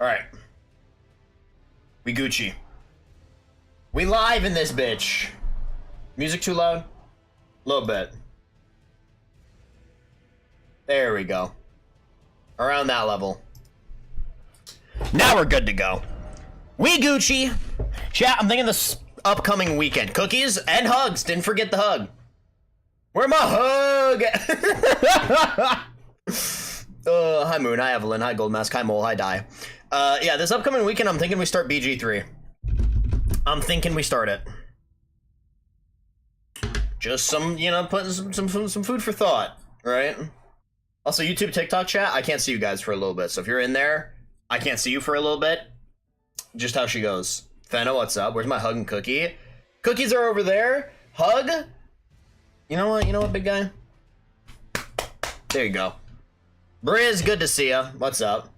Alright. We Gucci. We live in this bitch. Music too loud? A little bit. There we go. Around that level. Now we're good to go. We Gucci. Chat, I'm thinking this upcoming weekend. Cookies and hugs. Didn't forget the hug. Where my hug? Hi Moon, hi Evelyn, hi Goldmask, hi Mole, hi Die. Yeah, this upcoming weekend I'm thinking we start BG3. I'm thinking we start it. Just some, you know, putting some food for thought, right? Also, YouTube, TikTok chat, I can't see you guys for a little bit. So if you're in there, I can't see you for a little bit. Just how she goes. Fenna, what's up? Where's my hug and cookie? Cookies are over there. Hug? You know what? You know what, big guy? There you go. Briz, good to see ya. What's up?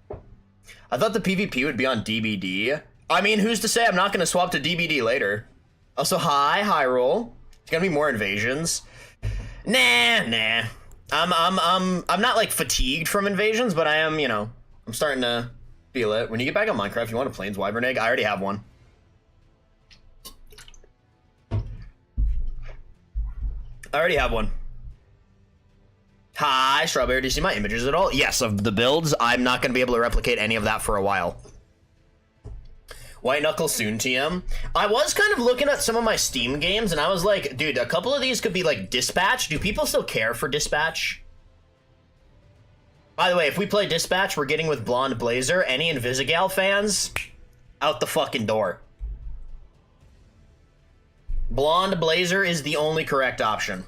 I thought the PvP would be on DBD. I mean, who's to say I'm not going to swap to DBD later? Also, hi, Hyrule. It's going to be more invasions. Nah. I'm not, like, fatigued from invasions, but I am, you know, I'm starting to feel it. When you get back on Minecraft, you want a Plains Wyvern egg? I already have one. Hi, Strawberry, do you see my images at all? Yes, of the builds. I'm not going to be able to replicate any of that for a while. White Knuckle soon, TM. I was kind of looking at some of my Steam games, and I was like, dude, a couple of these could be like Dispatch. Do people still care for Dispatch? By the way, if we play Dispatch, we're getting with Blonde Blazer. Any Invisigal fans? Out the fucking door. Blonde Blazer is the only correct option.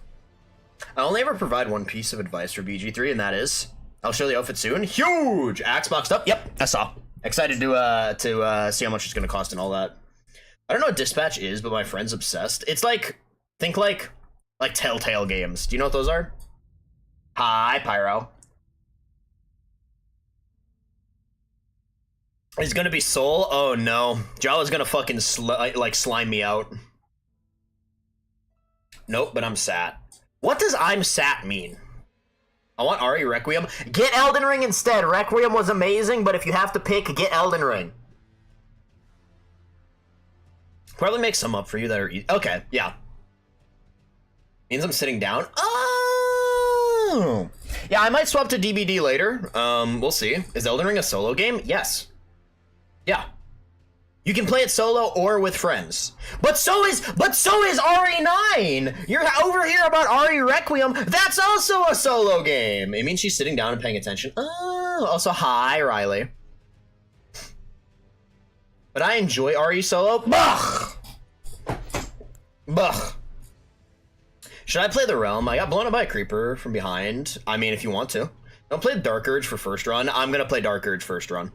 I only ever provide one piece of advice for BG3, and that is, I'll show the outfit soon. Huge! Axe boxed up. Yep, I saw. Excited to see how much it's gonna cost and all that. I don't know what Dispatch is, but my friend's obsessed. It's like, think like Telltale games. Do you know what those are? Hi, Pyro. It's gonna be Soul? Oh no. Jala's gonna fucking slime me out. Nope, but I'm sat. What does I'm sat mean? I want Ari Requiem. Get Elden Ring instead. Requiem was amazing, but if you have to pick, get Elden Ring. Probably make some up for you that are okay, yeah. Means I'm sitting down. Oh! Yeah, I might swap to DBD later. We'll see. Is Elden Ring a solo game? Yes. Yeah. You can play it solo or with friends. But so is RE9! You're over here about Ari Requiem. That's also a solo game. It means she's sitting down and paying attention. Oh, also hi, Riley. But I enjoy RE solo. Bah! Bah. Should I play the Realm? I got blown up by a creeper from behind. I mean, if you want to. Don't play Dark Urge for first run. I'm gonna play Dark Urge first run.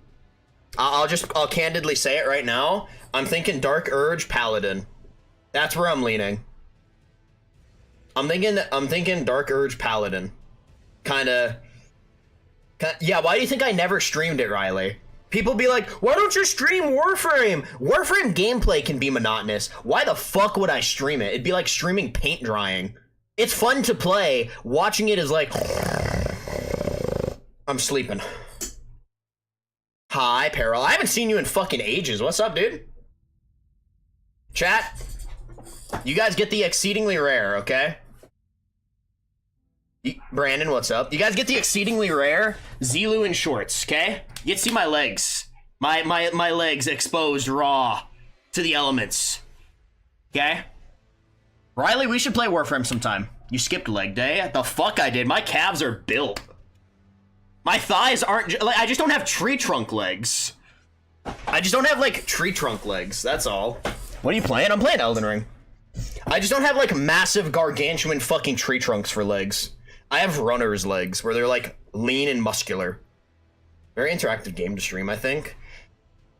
I'll candidly say it right now. I'm thinking Dark Urge Paladin. That's where I'm leaning. I'm thinking Dark Urge Paladin. Kinda, yeah, why do you think I never streamed it, Riley? People be like, why don't you stream Warframe? Warframe gameplay can be monotonous. Why the fuck would I stream it? It'd be like streaming paint drying. It's fun to play. Watching it is like, I'm sleeping. Hi, Peril. I haven't seen you in fucking ages. What's up, dude? Chat, you guys get the exceedingly rare, okay? Brandon, what's up? You guys get the exceedingly rare Zilu in shorts, okay? You get to see my legs. My legs exposed raw to the elements. Okay? Riley, we should play Warframe sometime. You skipped leg day? The fuck I did. My calves are built. My thighs aren't, like, I just don't have tree trunk legs. I just don't have, like, tree trunk legs, that's all. What are you playing? I'm playing Elden Ring. I just don't have, like, massive gargantuan fucking tree trunks for legs. I have runner's legs, where they're, like, lean and muscular. Very interactive game to stream, I think.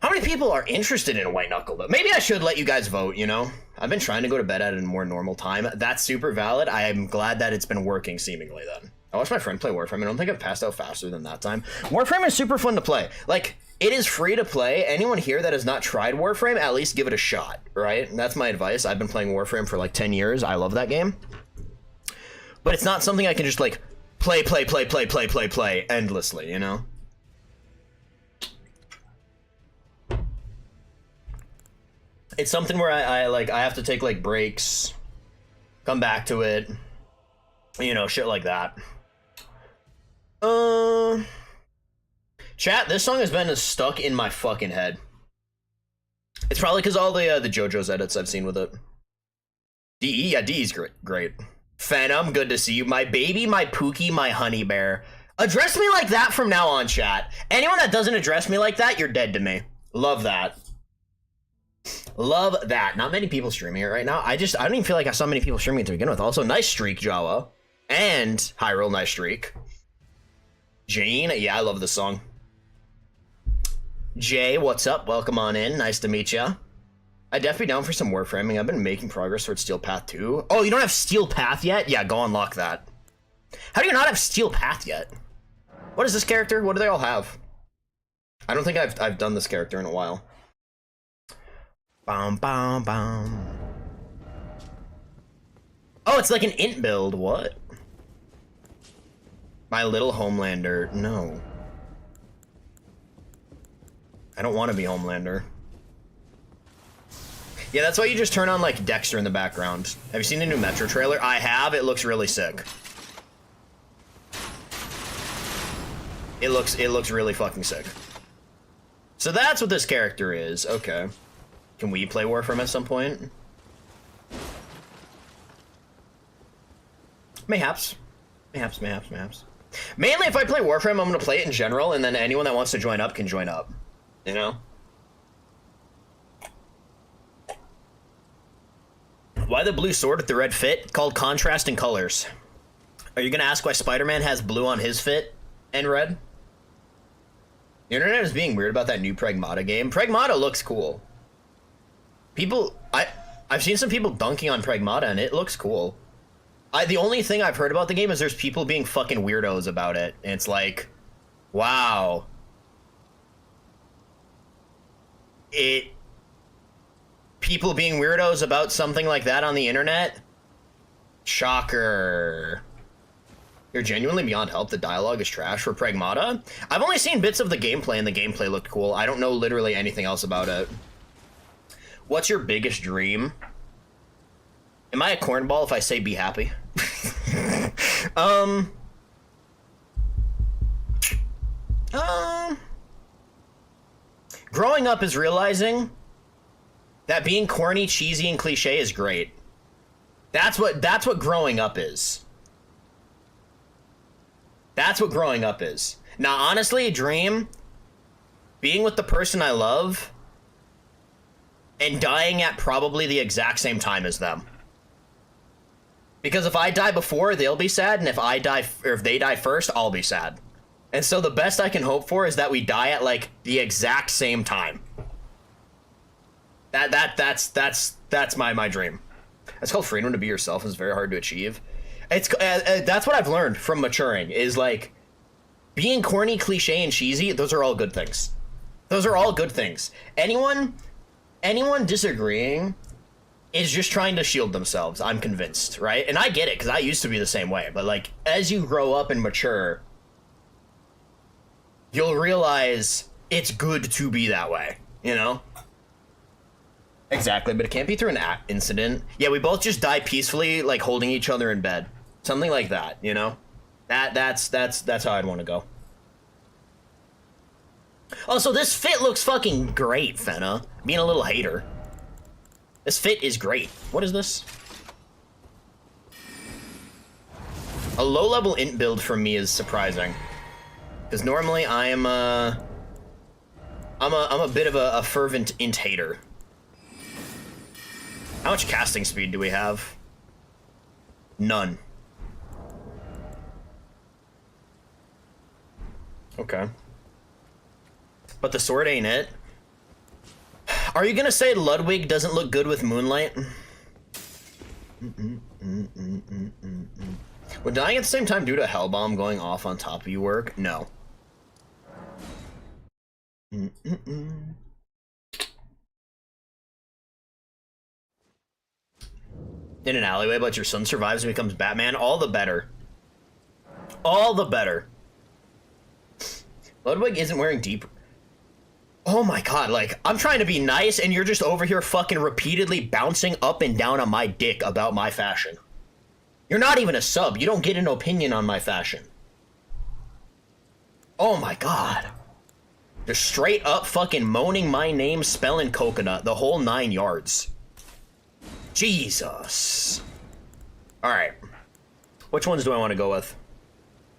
How many people are interested in White Knuckle, though? Maybe I should let you guys vote, you know? I've been trying to go to bed at a more normal time. That's super valid. I am glad that it's been working, seemingly, then. I watched my friend play Warframe. I don't think I've passed out faster than that time. Warframe is super fun to play. Like, it is free to play. Anyone here that has not tried Warframe, at least give it a shot, right? And that's my advice. I've been playing Warframe for like 10 years. I love that game. But it's not something I can just like play endlessly, you know? It's something where I have to take like breaks, come back to it, you know, shit like that. Chat, this song has been stuck in my fucking head. It's probably because all the JoJo's edits I've seen with it. DE, yeah, DE's great. Phantom, good to see you. My baby, my Pookie, my honey bear. Address me like that from now on, chat. Anyone that doesn't address me like that, you're dead to me. Love that. Love that. Not many people streaming it right now. I don't even feel like I saw many people streaming it to begin with. Also, nice streak, Jawa. And Hyrule, nice streak. Jane, yeah, I love this song. Jay, what's up? Welcome on in. Nice to meet ya. I'd definitely be down for some warframing. I've been making progress towards Steel Path 2. Oh, you don't have Steel Path yet? Yeah, go unlock that. How do you not have Steel Path yet? What is this character? What do they all have? I don't think I've done this character in a while. Bum, bum, bum. Oh, it's like an int build. What? My Little Homelander. No. I don't want to be Homelander. Yeah, that's why you just turn on, like, Dexter in the background. Have you seen the new Metro trailer? I have. It looks really sick. It looks really fucking sick. So that's what this character is. Okay. Can we play Warframe at some point? Mayhaps. Mayhaps. Mainly, if I play Warframe, I'm gonna play it in general, and then anyone that wants to join up can join up. You know? Why the blue sword with the red fit? Called contrasting colors. Are you gonna ask why Spider-Man has blue on his fit and red? The internet is being weird about that new Pragmata game. Pragmata looks cool. I've seen some people dunking on Pragmata and it looks cool. The only thing I've heard about the game is there's people being fucking weirdos about it. And it's like, wow. People being weirdos about something like that on the internet? Shocker. You're genuinely beyond help. The dialogue is trash for Pragmata. I've only seen bits of the gameplay and the gameplay looked cool. I don't know literally anything else about it. What's your biggest dream? Am I a cornball if I say be happy? Growing up is realizing that being corny, cheesy, and cliche is great. That's what growing up is. That's what growing up is. Now, honestly, a dream, being with the person I love, and dying at probably the exact same time as them. Because if I die before, they'll be sad, and if they die first, I'll be sad. And so the best I can hope for is that we die at like the exact same time. That's my dream. It's called freedom to be yourself. It's very hard to achieve. It's that's what I've learned from maturing is like being corny, cliche, and cheesy. Those are all good things. Those are all good things. Anyone disagreeing is just trying to shield themselves. I'm convinced, right? And I get it because I used to be the same way. But like as you grow up and mature, you'll realize it's good to be that way. You know. Exactly, but it can't be through an incident. Yeah, we both just die peacefully, like holding each other in bed. Something like that, you know? That's how I'd want to go. Also, this fit looks fucking great, Fenna. Being a little hater. This fit is great. What is this? A low-level int build from me is surprising. Because normally I'm a bit of a fervent int hater. How much casting speed do we have? None. Okay. But the sword ain't it. Are you gonna say Ludwig doesn't look good with moonlight? Would dying at the same time due to a hell bomb going off on top of you work? No. In an alleyway, but your son survives and becomes Batman, all the better. All the better. Ludwig isn't wearing deep... Oh my god, like, I'm trying to be nice and you're just over here fucking repeatedly bouncing up and down on my dick about my fashion. You're not even a sub. You don't get an opinion on my fashion. Oh my god. Just straight up fucking moaning my name, spelling coconut, the whole 9 yards. Jesus. Alright. Which ones do I want to go with?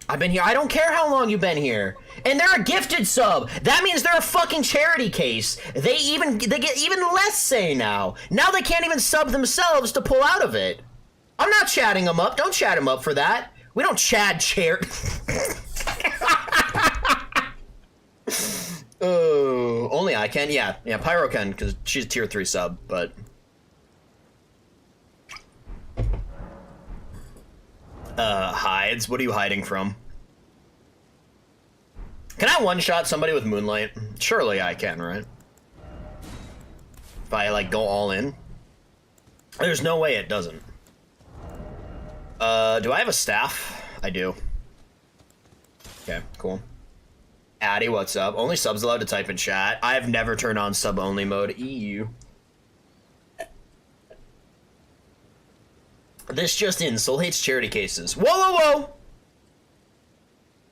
I've been here. I don't care how long you've been here. And they're a gifted sub. That means they're a fucking charity case. They get even less say now. Now they can't even sub themselves to pull out of it. I'm not chatting them up. Don't chat them up for that. We don't chat chair. Oh, only I can. Yeah, Pyro can because she's a tier 3 sub, but. Hides. What are you hiding from? Can I one-shot somebody with Moonlight? Surely I can, right? If I, like, go all in? There's no way it doesn't. Do I have a staff? I do. Okay, cool. Addy, what's up? Only subs allowed to type in chat. I have never turned on sub-only mode. EU. This just in, Soul hates charity cases. Whoa, whoa, whoa!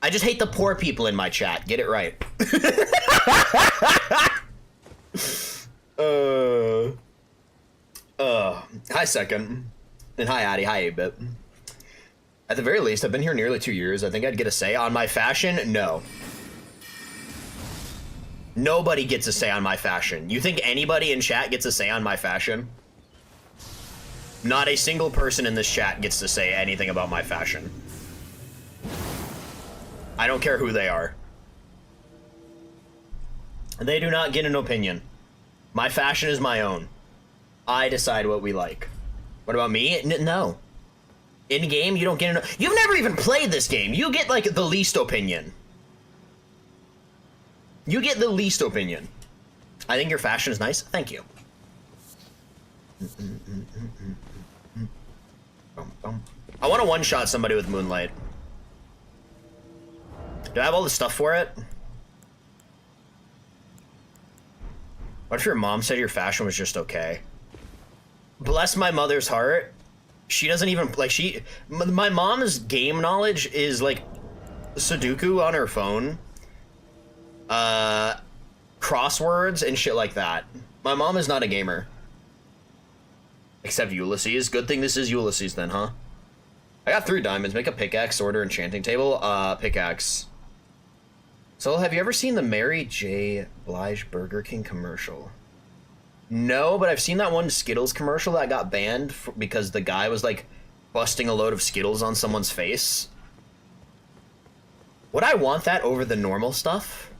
I just hate the poor people in my chat. Get it right. Hi, Second. And hi, Addy. Hi, 8-Bit. At the very least, I've been here nearly 2 years. I think I'd get a say on my fashion. No. Nobody gets a say on my fashion. You think anybody in chat gets a say on my fashion? Not a single person in this chat gets to say anything about my fashion. I don't care who they are. They do not get an opinion. My fashion is my own. I decide what we like. What about me? No. In-game, you don't get an... You've never even played this game. You get, like, the least opinion. You get the least opinion. I think your fashion is nice. Thank you. I want to one-shot somebody with Moonlight. Do I have all the stuff for it? What if your mom said your fashion was just okay? Bless my mother's heart. She doesn't even, like, my mom's game knowledge is, like, Sudoku on her phone. Crosswords and shit like that. My mom is not a gamer. Except Ulysses. Good thing this is Ulysses then, huh? I got 3 diamonds. Make a pickaxe, order, enchanting table. Pickaxe. So, have you ever seen the Mary J. Blige Burger King commercial? No, but I've seen that one Skittles commercial that got banned because the guy was, like, busting a load of Skittles on someone's face. Would I want that over the normal stuff?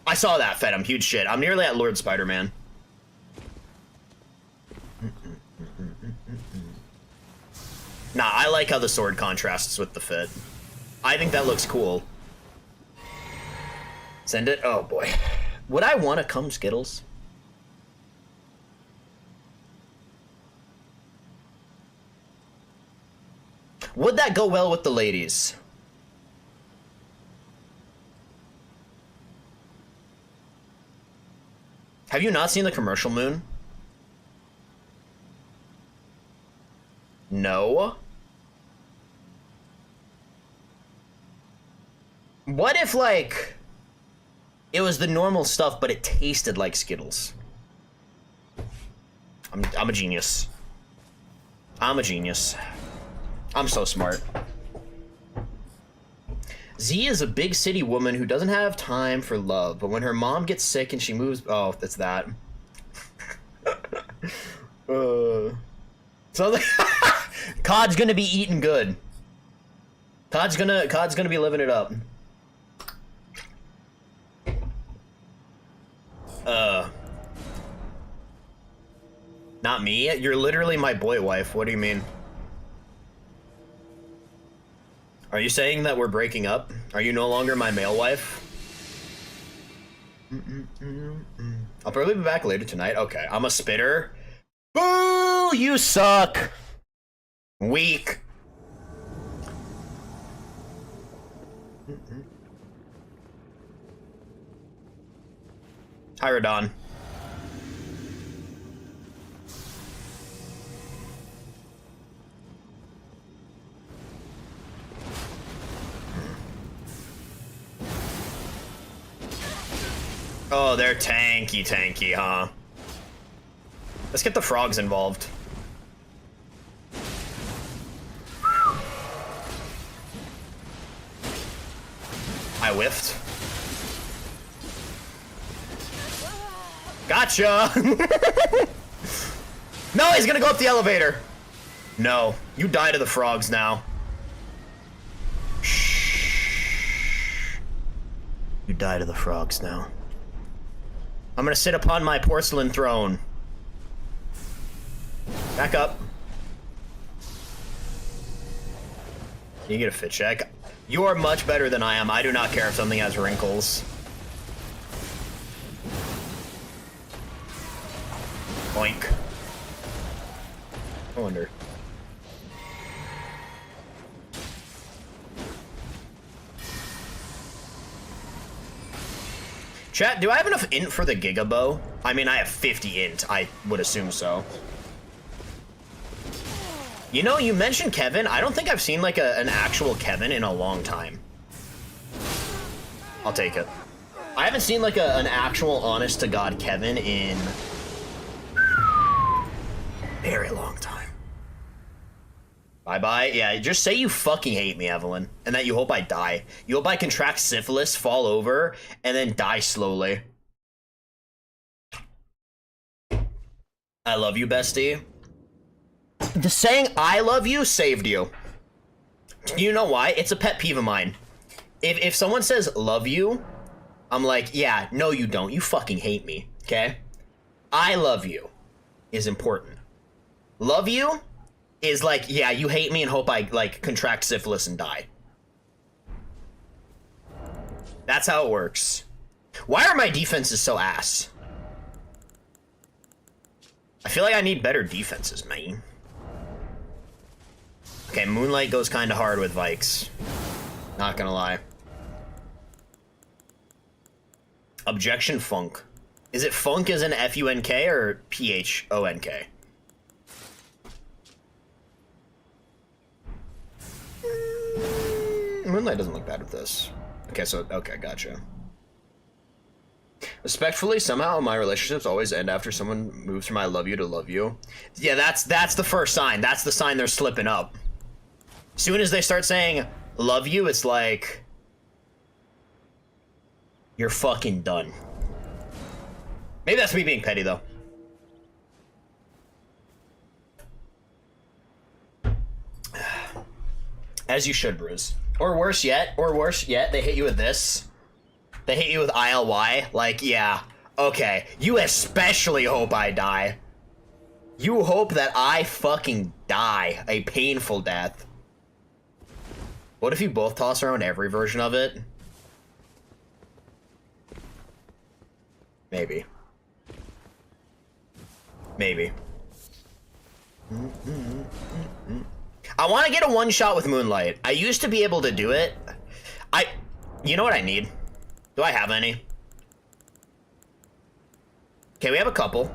I saw that, Fed. I'm huge shit. I'm nearly at Lord Spider-Man. Nah, I like how the sword contrasts with the fit. I think that looks cool. Send it? Oh, boy. Would I want to come Skittles? Would that go well with the ladies? Have you not seen the commercial, Moon? No. What if, like, it was the normal stuff, but it tasted like Skittles? I'm a genius. I'm a genius. I'm so smart. Z is a big city woman who doesn't have time for love, but when her mom gets sick and she moves... Oh, that's that. So COD's gonna be eating good. COD's gonna be living it up. Not me? You're literally my boy wife. What do you mean? Are you saying that we're breaking up? Are you no longer my male wife? I'll probably be back later tonight. Okay, I'm a spitter. Boo! You suck! Weak. Hi, Radon. Oh, they're tanky, huh? Let's get the frogs involved. I whiffed. Gotcha! No, he's gonna go up the elevator. No, you die to the frogs now. Shh. You die to the frogs now. I'm gonna sit upon my porcelain throne. Back up. Can you get a fit check? You are much better than I am. I do not care if something has wrinkles. Boink. I wonder. Chat, do I have enough int for the Gigabow? I mean, I have 50 int. I would assume so. You know, you mentioned Kevin. I don't think I've seen, like, an actual Kevin in a long time. I'll take it. I haven't seen, like, an actual honest-to-God Kevin in a very long time. Bye-bye. Yeah, just say you fucking hate me, Evelyn, and that you hope I die. You hope I contract syphilis, fall over, and then die slowly. I love you, bestie. The saying I love you saved you. Do you know why? It's a pet peeve of mine. If someone says love you, I'm like, yeah, no you don't. You fucking hate me, okay? I love you is important. Love you is like, yeah, you hate me and hope I, like, contract syphilis and die. That's how it works. Why are my defenses so ass? I feel like I need better defenses, man. Okay, Moonlight goes kind of hard with Vikes. Not gonna lie. Objection Funk. Is it Funk as in F-U-N-K or P-H-O-N-K? Moonlight doesn't look bad with this. Okay, so, okay, gotcha. Respectfully, somehow my relationships always end after someone moves from I love you to love you. Yeah, that's the first sign. That's the sign they're slipping up. Soon as they start saying love you, it's like you're fucking done. Maybe that's me being petty though. As you should, Bruce. Or worse yet, they hit you with this. They hit you with ILY. Like, yeah, okay. You especially hope I die. You hope that I fucking die a painful death. What if you both toss around every version of it? Maybe. Maybe. I want to get a one-shot with Moonlight. I used to be able to do it. You know what I need? Do I have any? Okay, we have a couple.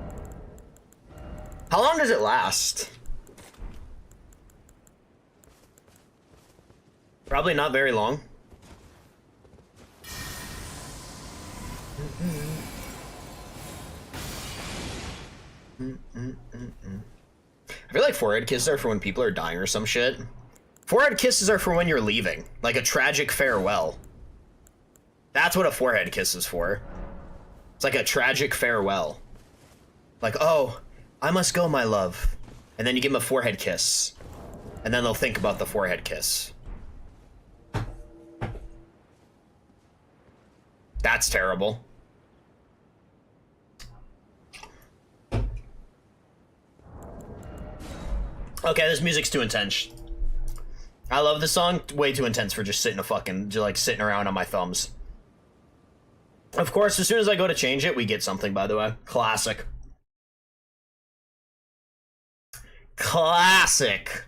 How long does it last? Probably not very long. I feel like forehead kisses are for when people are dying or some shit. Forehead kisses are for when you're leaving. Like a tragic farewell. That's what a forehead kiss is for. It's like a tragic farewell. Like, oh, I must go, my love. And then you give them a forehead kiss. And then they'll think about the forehead kiss. That's terrible. Okay, this music's too intense. I love this song. Way too intense for just sitting sitting around on my thumbs. Of course, as soon as I go to change it, we get something, by the way. Classic. Classic.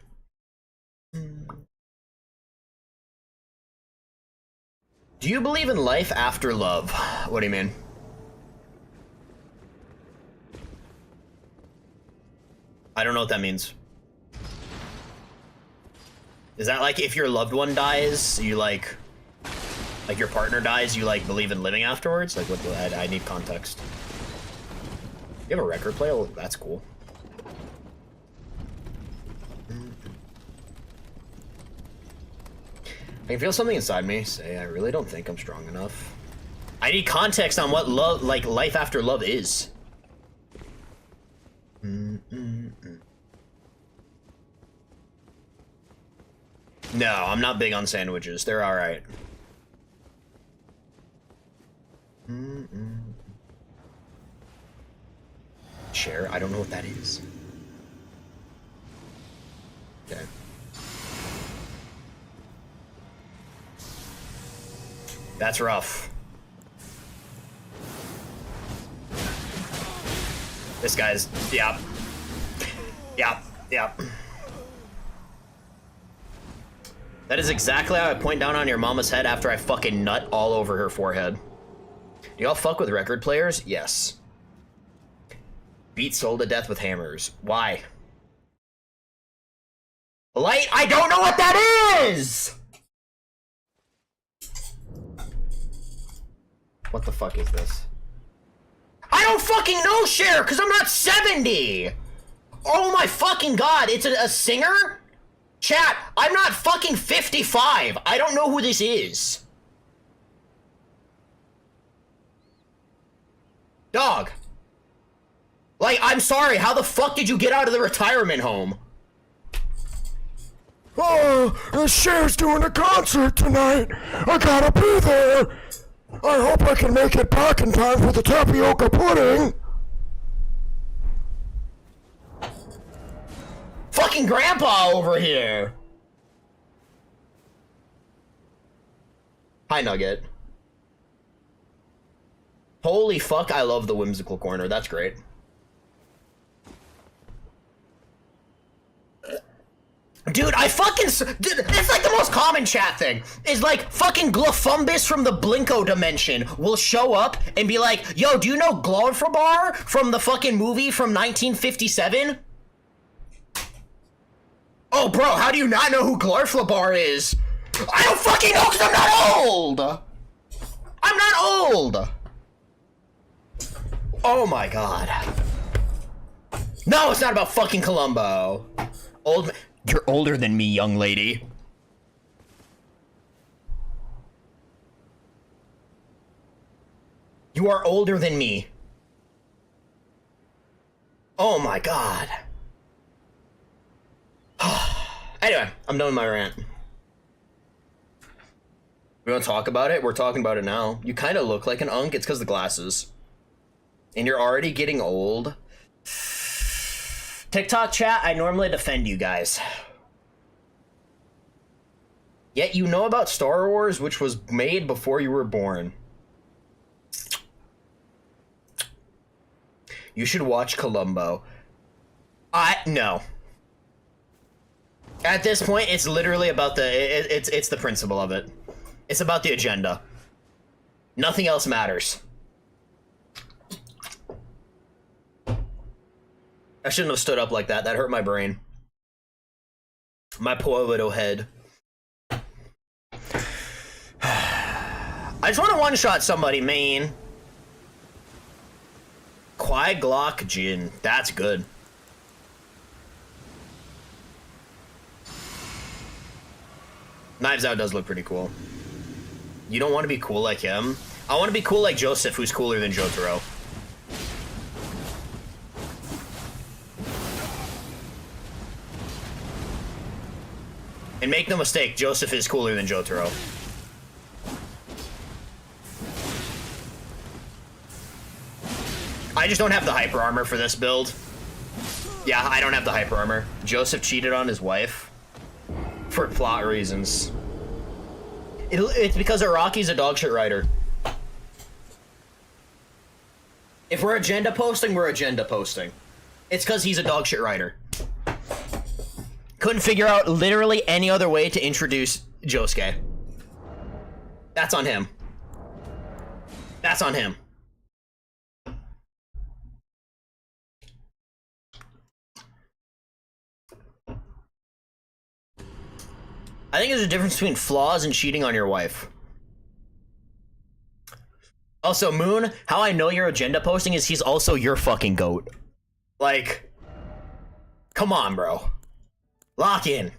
Do you believe in life after love? What do you mean? I don't know what that means. Is that like if your loved one dies, you like your partner dies, you like believe in living afterwards? Like what? I need context. You have a record player? Well, that's cool. I can feel something inside me say I really don't think I'm strong enough. I need context on what love, like life after love is. No, I'm not big on sandwiches. They're all right. Chair? I don't know what that is. Okay. That's rough. This guy's, yep. Yep, yep. That is exactly how I point down on your mama's head after I fucking nut all over her forehead. Do y'all fuck with record players? Yes. Beat Soul to death with hammers. Why? Light? I don't know what that is! What the fuck is this? I don't fucking know, Cher, because I'm not 70! Oh my fucking god, it's a singer? Chat, I'm not fucking 55. I don't know who this is. Dog. Like, I'm sorry, how the fuck did you get out of the retirement home? Oh, Cher's doing a concert tonight. I gotta be there. I hope I can make it back in time for the tapioca pudding. Fucking grandpa over here. Hi, Nugget. Holy fuck, I love the whimsical corner. That's great. Dude, I fucking... Dude, it's like the most common chat thing. Is like, fucking Glufumbus from the Blinko dimension will show up and be like, yo, do you know Glorfrabar from the fucking movie from 1957? Oh, bro, how do you not know who Glorfrabar is? I don't fucking know because I'm not old! I'm not old! Oh my god. No, it's not about fucking Columbo. Old... You're older than me, young lady. You are older than me. Oh my god. Anyway, I'm done with my rant. We want to talk about it? We're talking about it now. You kind of look like an unk. It's because of the glasses. And you're already getting old. TikTok chat, I normally defend you guys. Yet you know about Star Wars, which was made before you were born. You should watch Columbo. No. At this point, it's literally about the, it's the principle of it. It's about the agenda. Nothing else matters. I shouldn't have stood up like that. That hurt my brain. My poor little head. I just want to one-shot somebody, man. Kwai Glock Jin. That's good. Knives Out does look pretty cool. You don't want to be cool like him? I want to be cool like Joseph, who's cooler than Jotaro. And make no mistake, Joseph is cooler than Jotaro. I just don't have the hyper armor for this build. Yeah, I don't have the hyper armor. Joseph cheated on his wife. For plot reasons. It's because Araki's a dogshit writer. If we're agenda posting, we're agenda posting. It's because he's a dogshit writer. Couldn't figure out literally any other way to introduce Josuke. That's on him. That's on him. I think there's a difference between flaws and cheating on your wife. Also, Moon, how I know your agenda posting is he's also your fucking goat. Like, come on, bro. Lock in.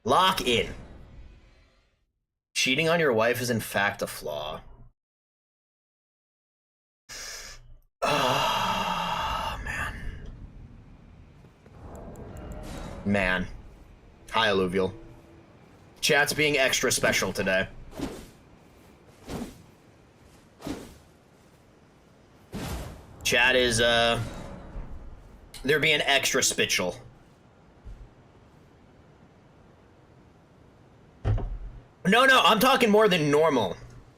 Lock in. Cheating on your wife is in fact a flaw. Oh, man. Man. Hi, Alluvial. Chat's being extra special today. Chat is, they're being extra spitchel. No, I'm talking more than normal.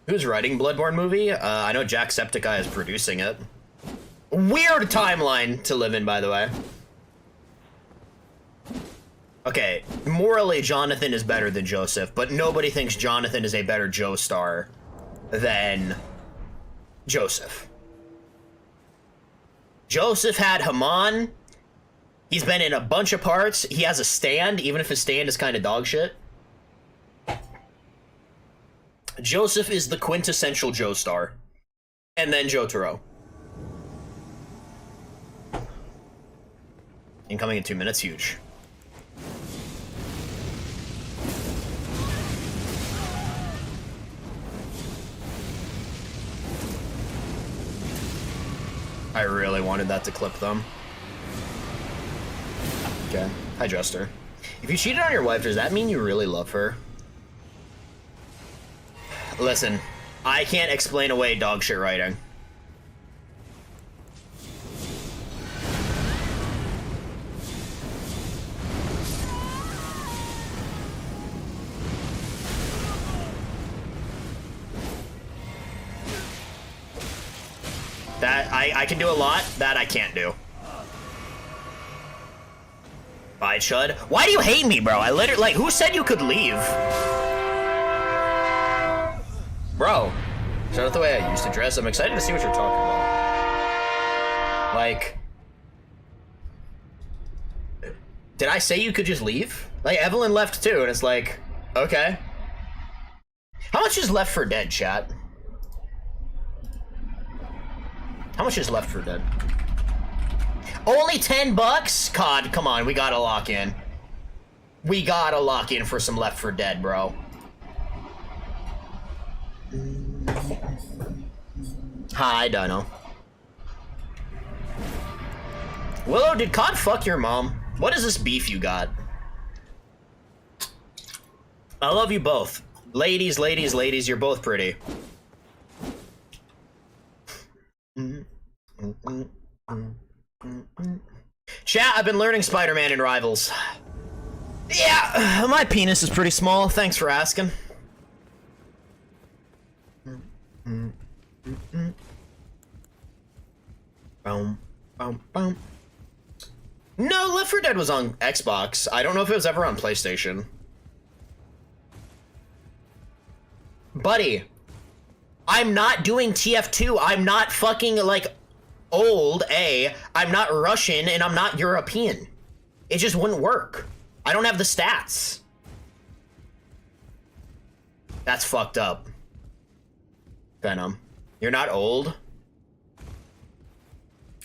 Who's writing Bloodborne movie? I know Jacksepticeye is producing it. Weird timeline to live in, by the way. Okay, morally, Jonathan is better than Joseph, but nobody thinks Jonathan is a better Joestar than Joseph. Joseph had Haman. He's been in a bunch of parts. He has a stand, even if his stand is kind of dog shit. Joseph is the quintessential Joestar. And then Jotaro. Incoming in 2 minutes, huge. I really wanted that to clip them. Okay. Hi, Jester. If you cheated on your wife, does that mean you really love her? Listen, I can't explain away dog shit writing. That, I can do a lot, that I can't do. Bye, Chud. Why do you hate me, bro? I literally, like, who said you could leave? Bro, is that not the way I used to dress? I'm excited to see what you're talking about. Like, did I say you could just leave? Like, Evelyn left too, and it's like, okay. How much is Left 4 Dead, chat? How much is Left 4 Dead? Only $10? COD, come on, we gotta lock in. We gotta lock in for some Left 4 Dead, bro. Hi, Dino. Willow, did COD fuck your mom? What is this beef you got? I love you both. Ladies, ladies, ladies, you're both pretty. Chat, I've been learning Spider-Man in Rivals. Yeah, my penis is pretty small. Thanks for asking. No, Left 4 Dead was on Xbox. I don't know if it was ever on PlayStation. Buddy, I'm not doing TF2. I'm not fucking, like, old, I'm not Russian, and I'm not European. It just wouldn't work. I don't have the stats. That's fucked up. Venom, you're not old?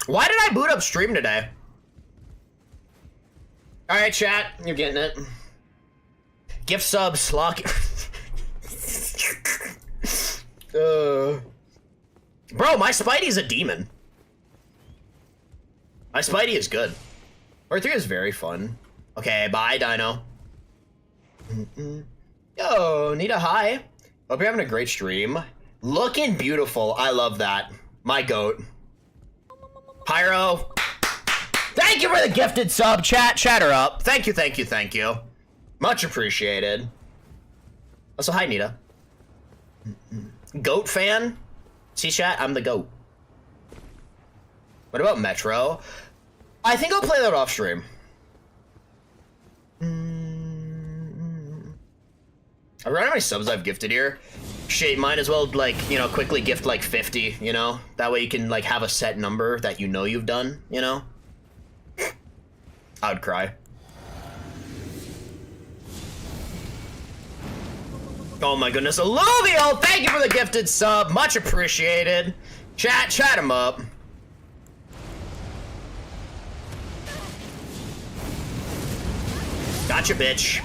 Why did I boot up stream today? Alright, chat, you're getting it. Gift subs, lock. Bro, my Spidey's a demon. My Spidey is good. Part 3 is very fun. Okay, bye, Dino. Yo, Nita, hi. Hope you're having a great stream. Looking beautiful. I love that. My goat. Pyro. Thank you for the gifted sub, chat. Chatter up. Thank you, thank you, thank you. Much appreciated. Also, hi, Nita. Goat fan? See, chat, I'm the goat. What about Metro? I think I'll play that off stream. I forgot how many subs I've gifted here. Shit, might as well, like, you know, quickly gift like 50, you know? That way you can, like, have a set number that you know you've done, you know? I would cry. Oh my goodness, Alluvial, thank you for the gifted sub, much appreciated. Chat him up. Gotcha, bitch.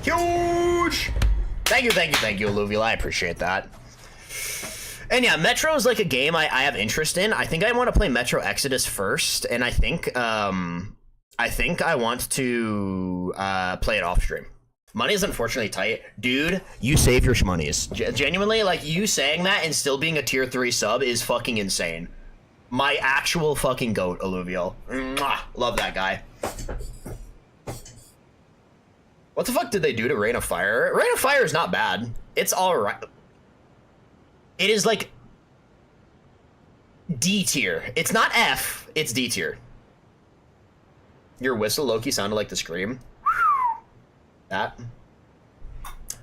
Huge! Thank you, Alluvial, I appreciate that. And yeah, Metro is like a game I have interest in. I think I want to play Metro Exodus first, and I think I want to play it off stream. Money is unfortunately tight. Dude, you save your shmoneys. Genuinely, like, you saying that and still being a tier 3 sub is fucking insane. My actual fucking goat, Alluvial. Mwah, love that guy. What the fuck did they do to Rain of Fire? Rain of Fire is not bad. It's alright. It is like D tier. It's not F, it's D tier. Your whistle, Loki, sounded like the scream. That.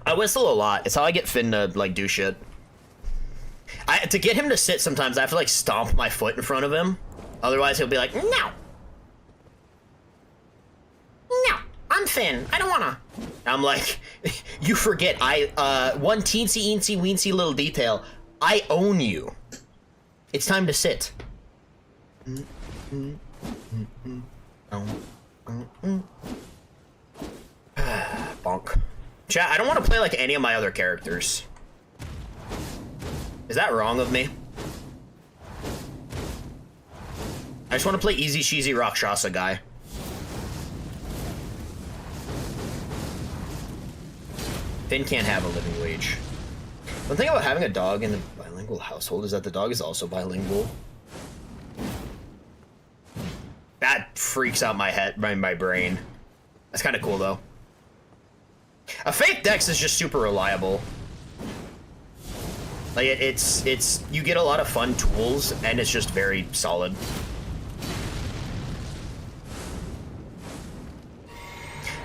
I whistle a lot. It's how I get Finn to, like, do shit. To get him to sit sometimes, I have to, like, stomp my foot in front of him. Otherwise, he'll be like, no. No, I'm Finn. I don't wanna. I'm like, you forget, one teensy weensy little detail. I own you. It's time to sit. Bonk. Chat, I don't want to play like any of my other characters. Is that wrong of me? I just want to play easy cheesy Rakshasa guy. Finn can't have a living wage. One thing about having a dog in a bilingual household is that the dog is also bilingual. That freaks out my head, my brain. That's kind of cool though. A fake Dex is just super reliable. Like it's you get a lot of fun tools and it's just very solid.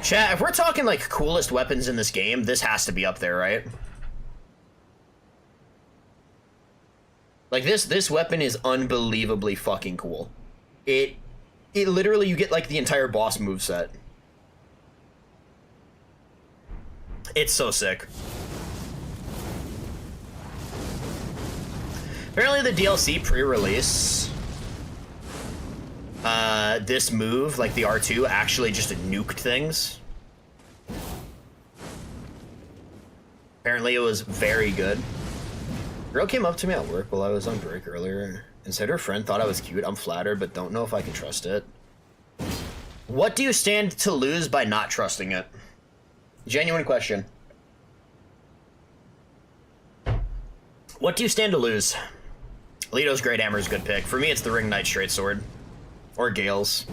Chat, if we're talking like coolest weapons in this game, this has to be up there, right? Like this weapon is unbelievably fucking cool. It literally, you get like the entire boss moveset. It's so sick. Apparently the DLC pre-release, this move, like the R2, actually just nuked things. Apparently it was very good. Girl came up to me at work while I was on break earlier and said her friend thought I was cute. I'm flattered, but don't know if I can trust it. What do you stand to lose by not trusting it? Genuine question. What do you stand to lose? Lito's Great Hammer is a good pick. For me, it's the Ring Knight Straight Sword. Or Gale's.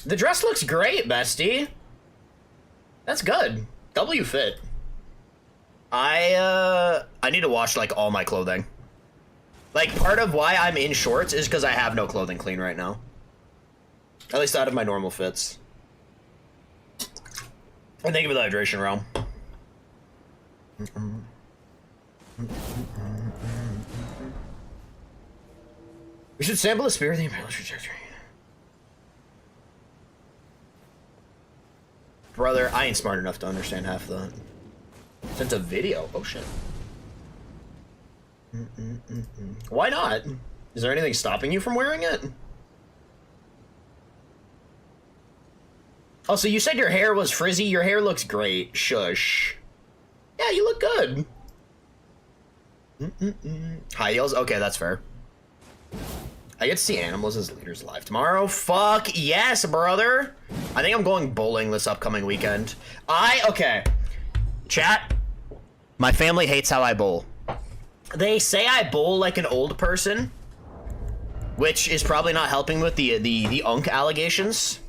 The dress looks great, bestie. That's good. W fit. I need to wash, like, all my clothing. Like, part of why I'm in shorts is because I have no clothing clean right now. At least out of my normal fits. And thank you for the hydration, realm. We should sample the spirit of the imperial trajectory. Brother, I ain't smart enough to understand half that. Sent a video. Oh shit. Why not? Is there anything stopping you from wearing it? Oh, so you said your hair was frizzy? Your hair looks great. Shush. Yeah, you look good. High heels? Okay, that's fair. I get to see animals as leaders live tomorrow. Fuck yes, brother. I think I'm going bowling this upcoming weekend. Okay. Chat, my family hates how I bowl. They say I bowl like an old person, which is probably not helping with the unk allegations.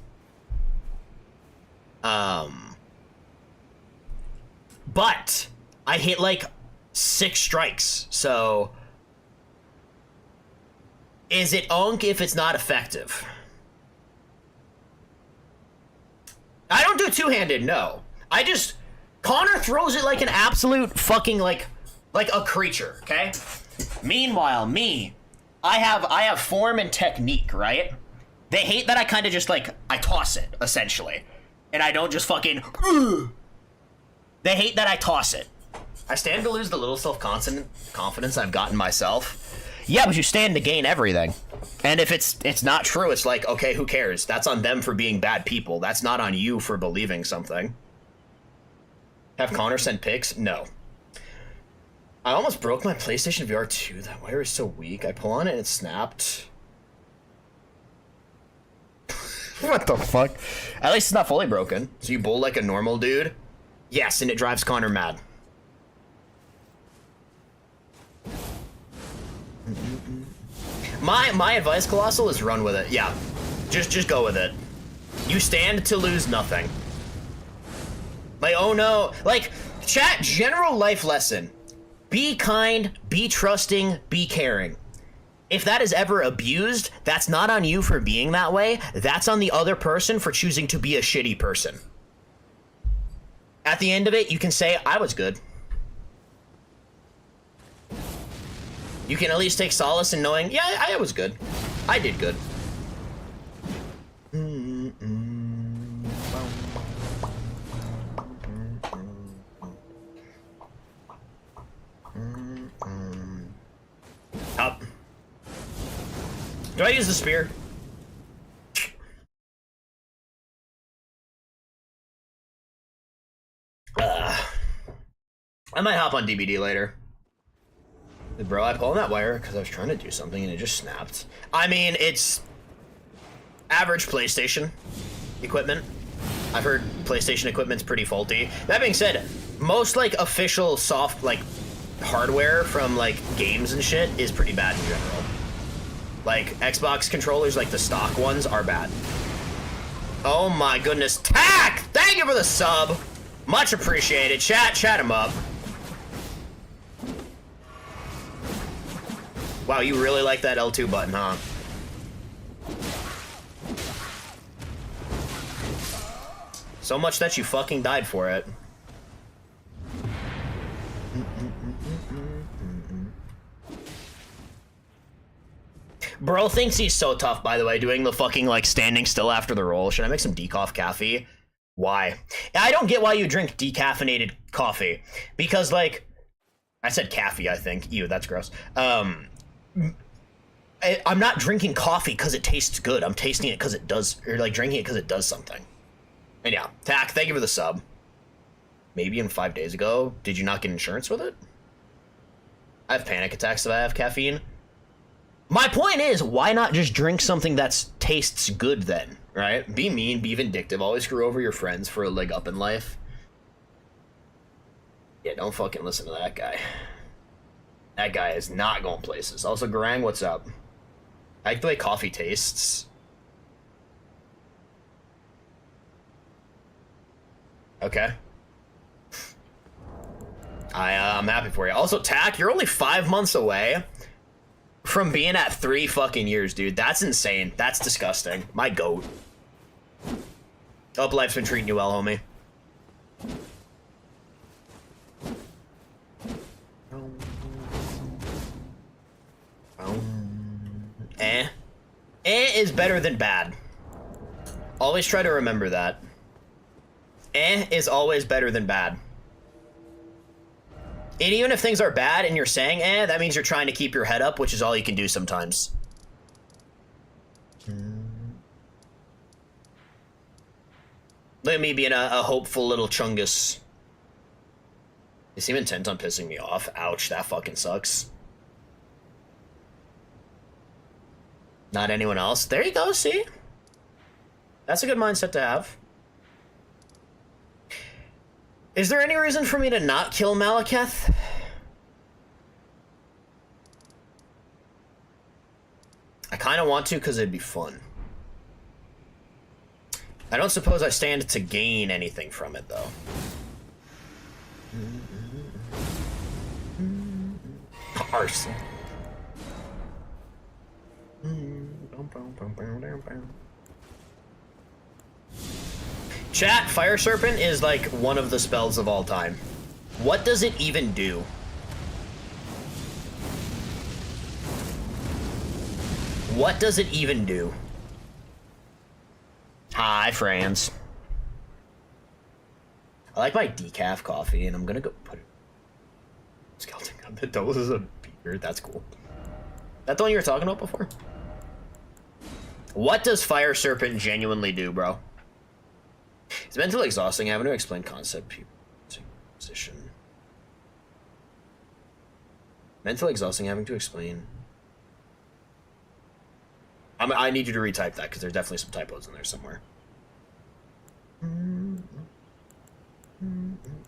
But I hit like 6 strikes, so is it unk if it's not effective? I don't do two-handed, no. Connor throws it like an absolute fucking, like, Like a creature, okay? Meanwhile, me, I have form and technique, right? They hate that I kind of just, like, I toss it, essentially. And I don't just fucking, ugh. They hate that I toss it. I stand to lose the little self-confidence I've gotten myself. Yeah, but you stand to gain everything. And if it's not true, it's like, okay, who cares? That's on them for being bad people. That's not on you for believing something. Have Connor send pics? No. I almost broke my PlayStation VR 2. That wire is so weak. I pull on it and it snapped. What the fuck? At least it's not fully broken. So you bowl like a normal dude? Yes, and it drives Connor mad. My advice, Colossal, is run with it. Yeah. Just go with it. You stand to lose nothing. Like, oh no. Like, chat, general life lesson. Be kind, be trusting, be caring. If that is ever abused, that's not on you for being that way. That's on the other person for choosing to be a shitty person. At the end of it, you can say, I was good. You can at least take solace in knowing, yeah, I was good. I did good. Up. Do I use the spear? I might hop on DBD later. Bro, I pulled on that wire because I was trying to do something and it just snapped. I mean, it's average PlayStation equipment. I've heard PlayStation equipment's pretty faulty. That being said, most like official soft like hardware from like games and shit is pretty bad in general. Like Xbox controllers, like the stock ones, are bad. Oh my goodness. Tack! Thank you for the sub. Much appreciated. Chat him up. Wow, you really like that L2 button, huh? So much that you fucking died for it. Bro thinks he's so tough, by the way, doing the fucking, like, standing still after the roll. Should I make some decaf coffee? Why? I don't get why you drink decaffeinated coffee. Because, like... I said caffee, I think. Ew, that's gross. I'm not drinking coffee because it tastes good. I'm tasting it because it does... Or, like, drinking it because it does something. And yeah, Tack, thank you for the sub. Maybe in 5 days ago. Did you not get insurance with it? I have panic attacks if I have caffeine. My point is, why not just drink something that tastes good then, right? Be mean, be vindictive, always screw over your friends for a leg up in life. Yeah, don't fucking listen to that guy. That guy is not going places. Also, Garang, what's up? I like the way coffee tastes. Okay. I'm happy for you. Also, Tack, you're only 5 months away from being at 3 fucking years, dude. That's insane. That's disgusting. My goat. Hope life's been treating you well, homie. Is better than bad. Always try to remember that. Is always better than bad. And even if things are bad and you're saying that means you're trying to keep your head up, which is all you can do sometimes. Look at me being a hopeful little chungus. You seem intent on pissing me off. Ouch, that fucking sucks. Not anyone else. There you go, see? That's a good mindset to have. Is there any reason for me to not kill Malekith? I kind of want to because it'd be fun. I don't suppose I stand to gain anything from it, though. Arson. Chat, Fire Serpent is like one of the spells of all time. What does it even do? What does it even do? Hi, friends. I like my decaf coffee, and I'm gonna go put it. Skeleton gun that doubles as a beer. That's cool. That the one you were talking about before? What does Fire Serpent genuinely do, bro? It's mentally exhausting having to explain concept, position. Mentally exhausting having to explain. I need you to retype that because there's definitely some typos in there somewhere.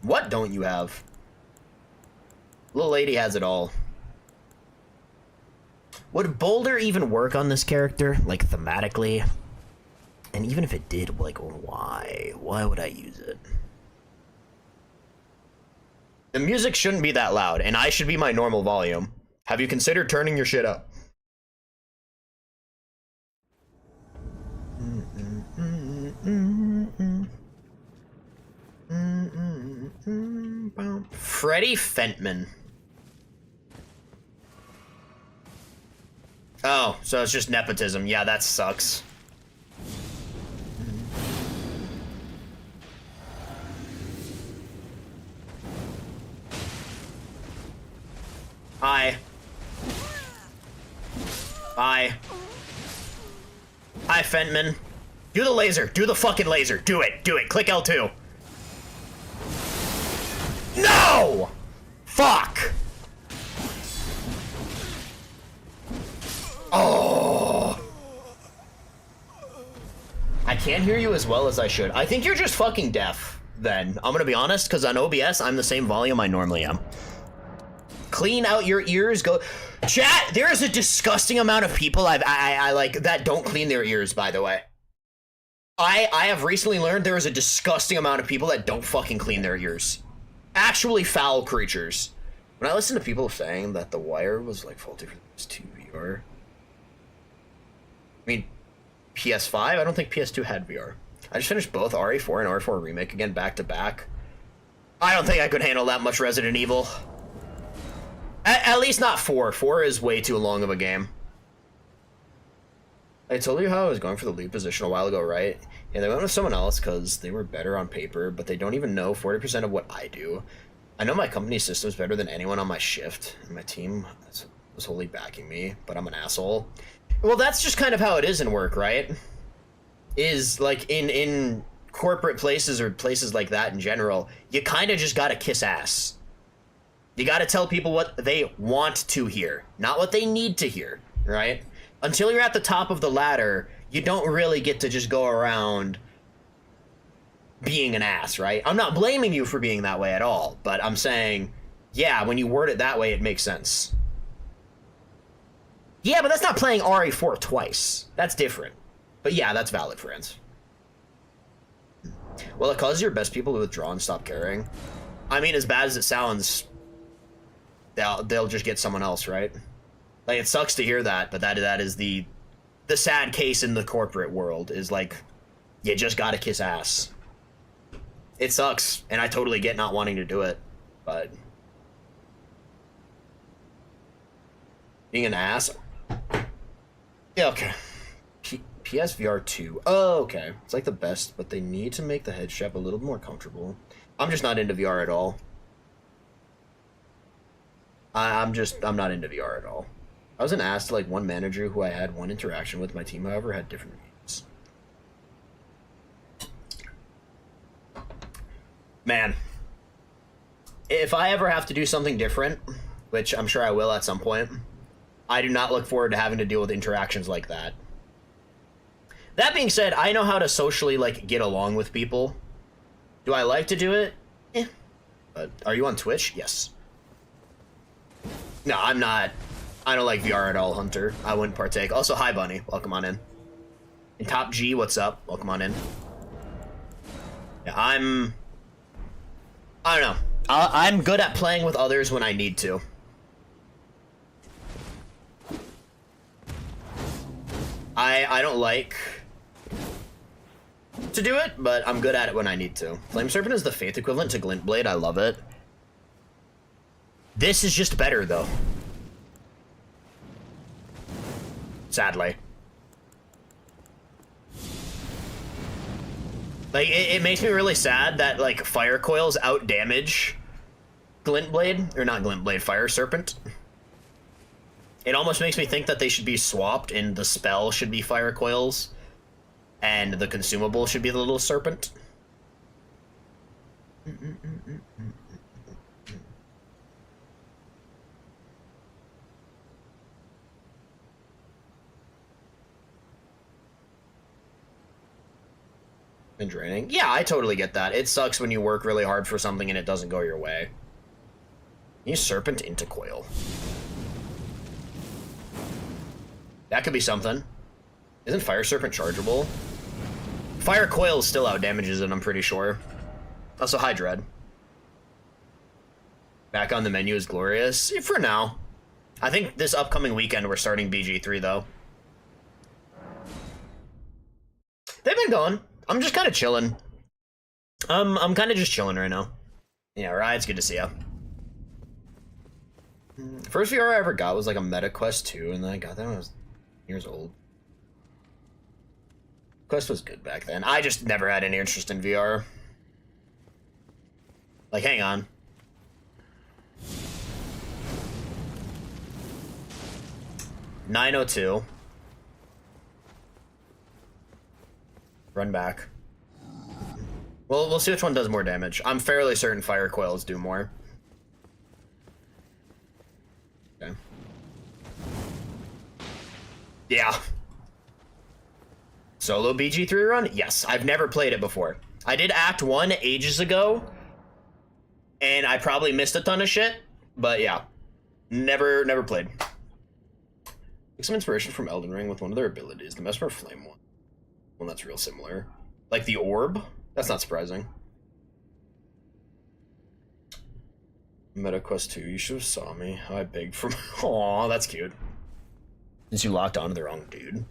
What don't you have? Little lady has it all. Would Boulder even work on this character, like thematically? And even if it did, like, why? Why would I use it? The music shouldn't be that loud, and I should be my normal volume. Have you considered turning your shit up? Freddie Fentman. Oh, so it's just nepotism. Yeah, that sucks. Hi. Hi. Hi, Fentman. Do the laser. Do the fucking laser. Do it. Do it. Click L2. No! Fuck! Oh! I can't hear you as well as I should. I think you're just fucking deaf, then. I'm gonna be honest, because on OBS, I'm the same volume I normally am. Clean out your ears, go... Chat, there is a disgusting amount of people I like that don't clean their ears, by the way. I have recently learned there is a disgusting amount of people that don't fucking clean their ears. Actually foul creatures. When I listen to people saying that the wire was like faulty for this 2 VR. I mean, PS5? I don't think PS2 had VR. I just finished both RE4 and RE4 Remake again back to back. I don't think I could handle that much Resident Evil. At least not 4. 4 is way too long of a game. I told you how I was going for the lead position a while ago, right? Yeah, they went with someone else because they were better on paper, but they don't even know 40% of what I do. I know my company system's better than anyone on my shift, and my team was wholly backing me, but I'm an asshole. Well, that's just kind of how it is in work, right? Is, like, in corporate places or places like that in general, you kind of just gotta kiss ass. You gotta tell people what they want to hear, not what they need to hear, right? Until you're at the top of the ladder, you don't really get to just go around being an ass, right? I'm not blaming you for being that way at all, but I'm saying, yeah, when you word it that way, it makes sense. Yeah, but that's not playing RE4 twice. That's different. But yeah, that's valid, friends. Well, it causes your best people to withdraw and stop caring. I mean, as bad as it sounds, they'll just get someone else, right? Like, it sucks to hear that, but that is the sad case in the corporate world, is like, you just gotta kiss ass. It sucks, and I totally get not wanting to do it, but being an ass. Yeah, okay. PSVR 2. Oh, okay. It's like the best, but they need to make the head strap a little more comfortable. I'm just not into VR at all. I'm not into VR at all. I was an ass to like one manager who I had one interaction with. My team, however, had different needs. Man, if I ever have to do something different, which I'm sure I will at some point, I do not look forward to having to deal with interactions like that. That being said, I know how to socially, like, get along with people. Do I like to do it? Eh. But are you on Twitch? Yes. No, I'm not. I don't like VR at all, Hunter. I wouldn't partake. Also, hi, Bunny. Welcome on in. And Top G, what's up? Welcome on in. Yeah, I don't know. I'm good at playing with others when I need to. I don't like to do it, but I'm good at it when I need to. Flame Serpent is the Faith equivalent to Glint Blade. I love it. This is just better, though. Sadly. Like, it makes me really sad that, like, fire coils out-damage Glintblade, or not Glintblade, Fire Serpent. It almost makes me think that they should be swapped, and the spell should be fire coils, and the consumable should be the little serpent. And draining. Yeah, I totally get that. It sucks when you work really hard for something and it doesn't go your way. Use serpent into coil. That could be something. Isn't Fire Serpent chargeable? Fire Coil still out damages it, I'm pretty sure. Also, High Dread. Back on the menu is glorious. For now. I think this upcoming weekend we're starting BG3, though. They've been going. I'm just kind of chilling. I'm kind of just chilling right now. Yeah, right, it's good to see ya. First VR I ever got was like a Meta Quest 2, and then I got that when I was years old. Quest was good back then. I just never had any interest in VR. Like, hang on. $902. Run back. Well, we'll see which one does more damage. I'm fairly certain fire coils do more. Okay. Yeah. Solo BG3 run? Yes, I've never played it before. I did Act 1 ages ago, and I probably missed a ton of shit, but yeah. Never played. Take some inspiration from Elden Ring with one of their abilities, the Mesmer Flame one. Well, that's real similar. Like the orb? That's not surprising. Meta Quest 2, you should have saw me. I begged for... Aw, that's cute. Since you locked onto the wrong dude.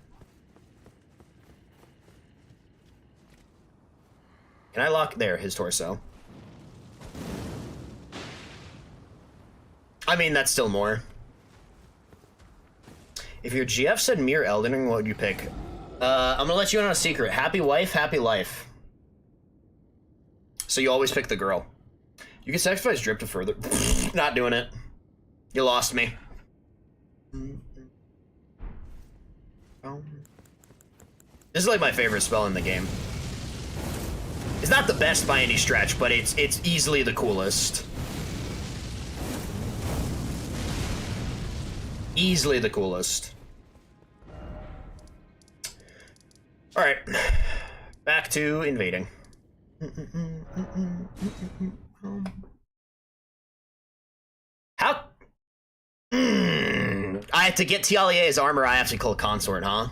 Can I lock... There, his torso. I mean, that's still more. If your GF said Mere Elden Ring, what would you pick? I'm gonna let you in on a secret. Happy wife, happy life. So you always pick the girl. You can sacrifice Drip to further... Not doing it. You lost me. This is like my favorite spell in the game. It's not the best by any stretch, but it's easily the coolest. Easily the coolest. Alright. Back to invading. How? I have to get Tialier's armor, I have to kill Consort, huh?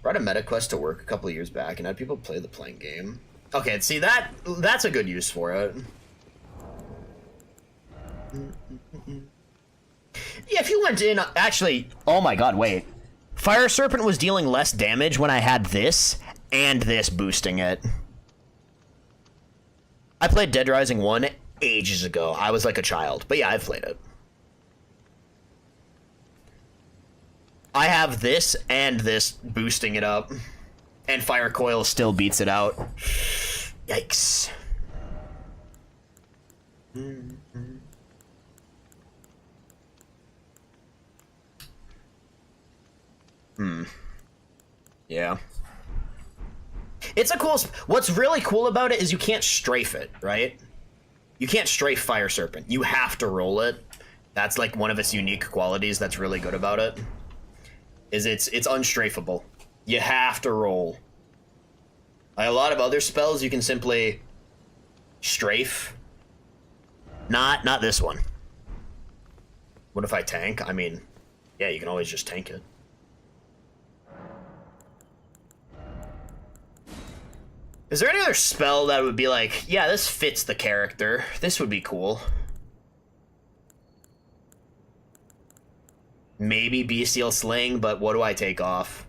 Brought a meta quest to work a couple of years back and had people play the playing game. Okay, see, that's a good use for it. Yeah, if you went in... Actually, oh my god, wait. Fire Serpent was dealing less damage when I had this, and this boosting it. I played Dead Rising 1 ages ago. I was like a child. But yeah, I've played it. I have this and this boosting it up. And Fire Coil still beats it out. Yikes. Yeah. It's a cool... What's really cool about it is you can't strafe it, right? You can't strafe Fire Serpent. You have to roll it. That's like one of its unique qualities that's really good about it. Is it's unstrafable. You have to roll. Like a lot of other spells, you can simply strafe. Not this one. What if I tank? I mean, yeah, you can always just tank it. Is there any other spell that would be like, yeah, this fits the character. This would be cool. Maybe Bestial Sling, but what do I take off?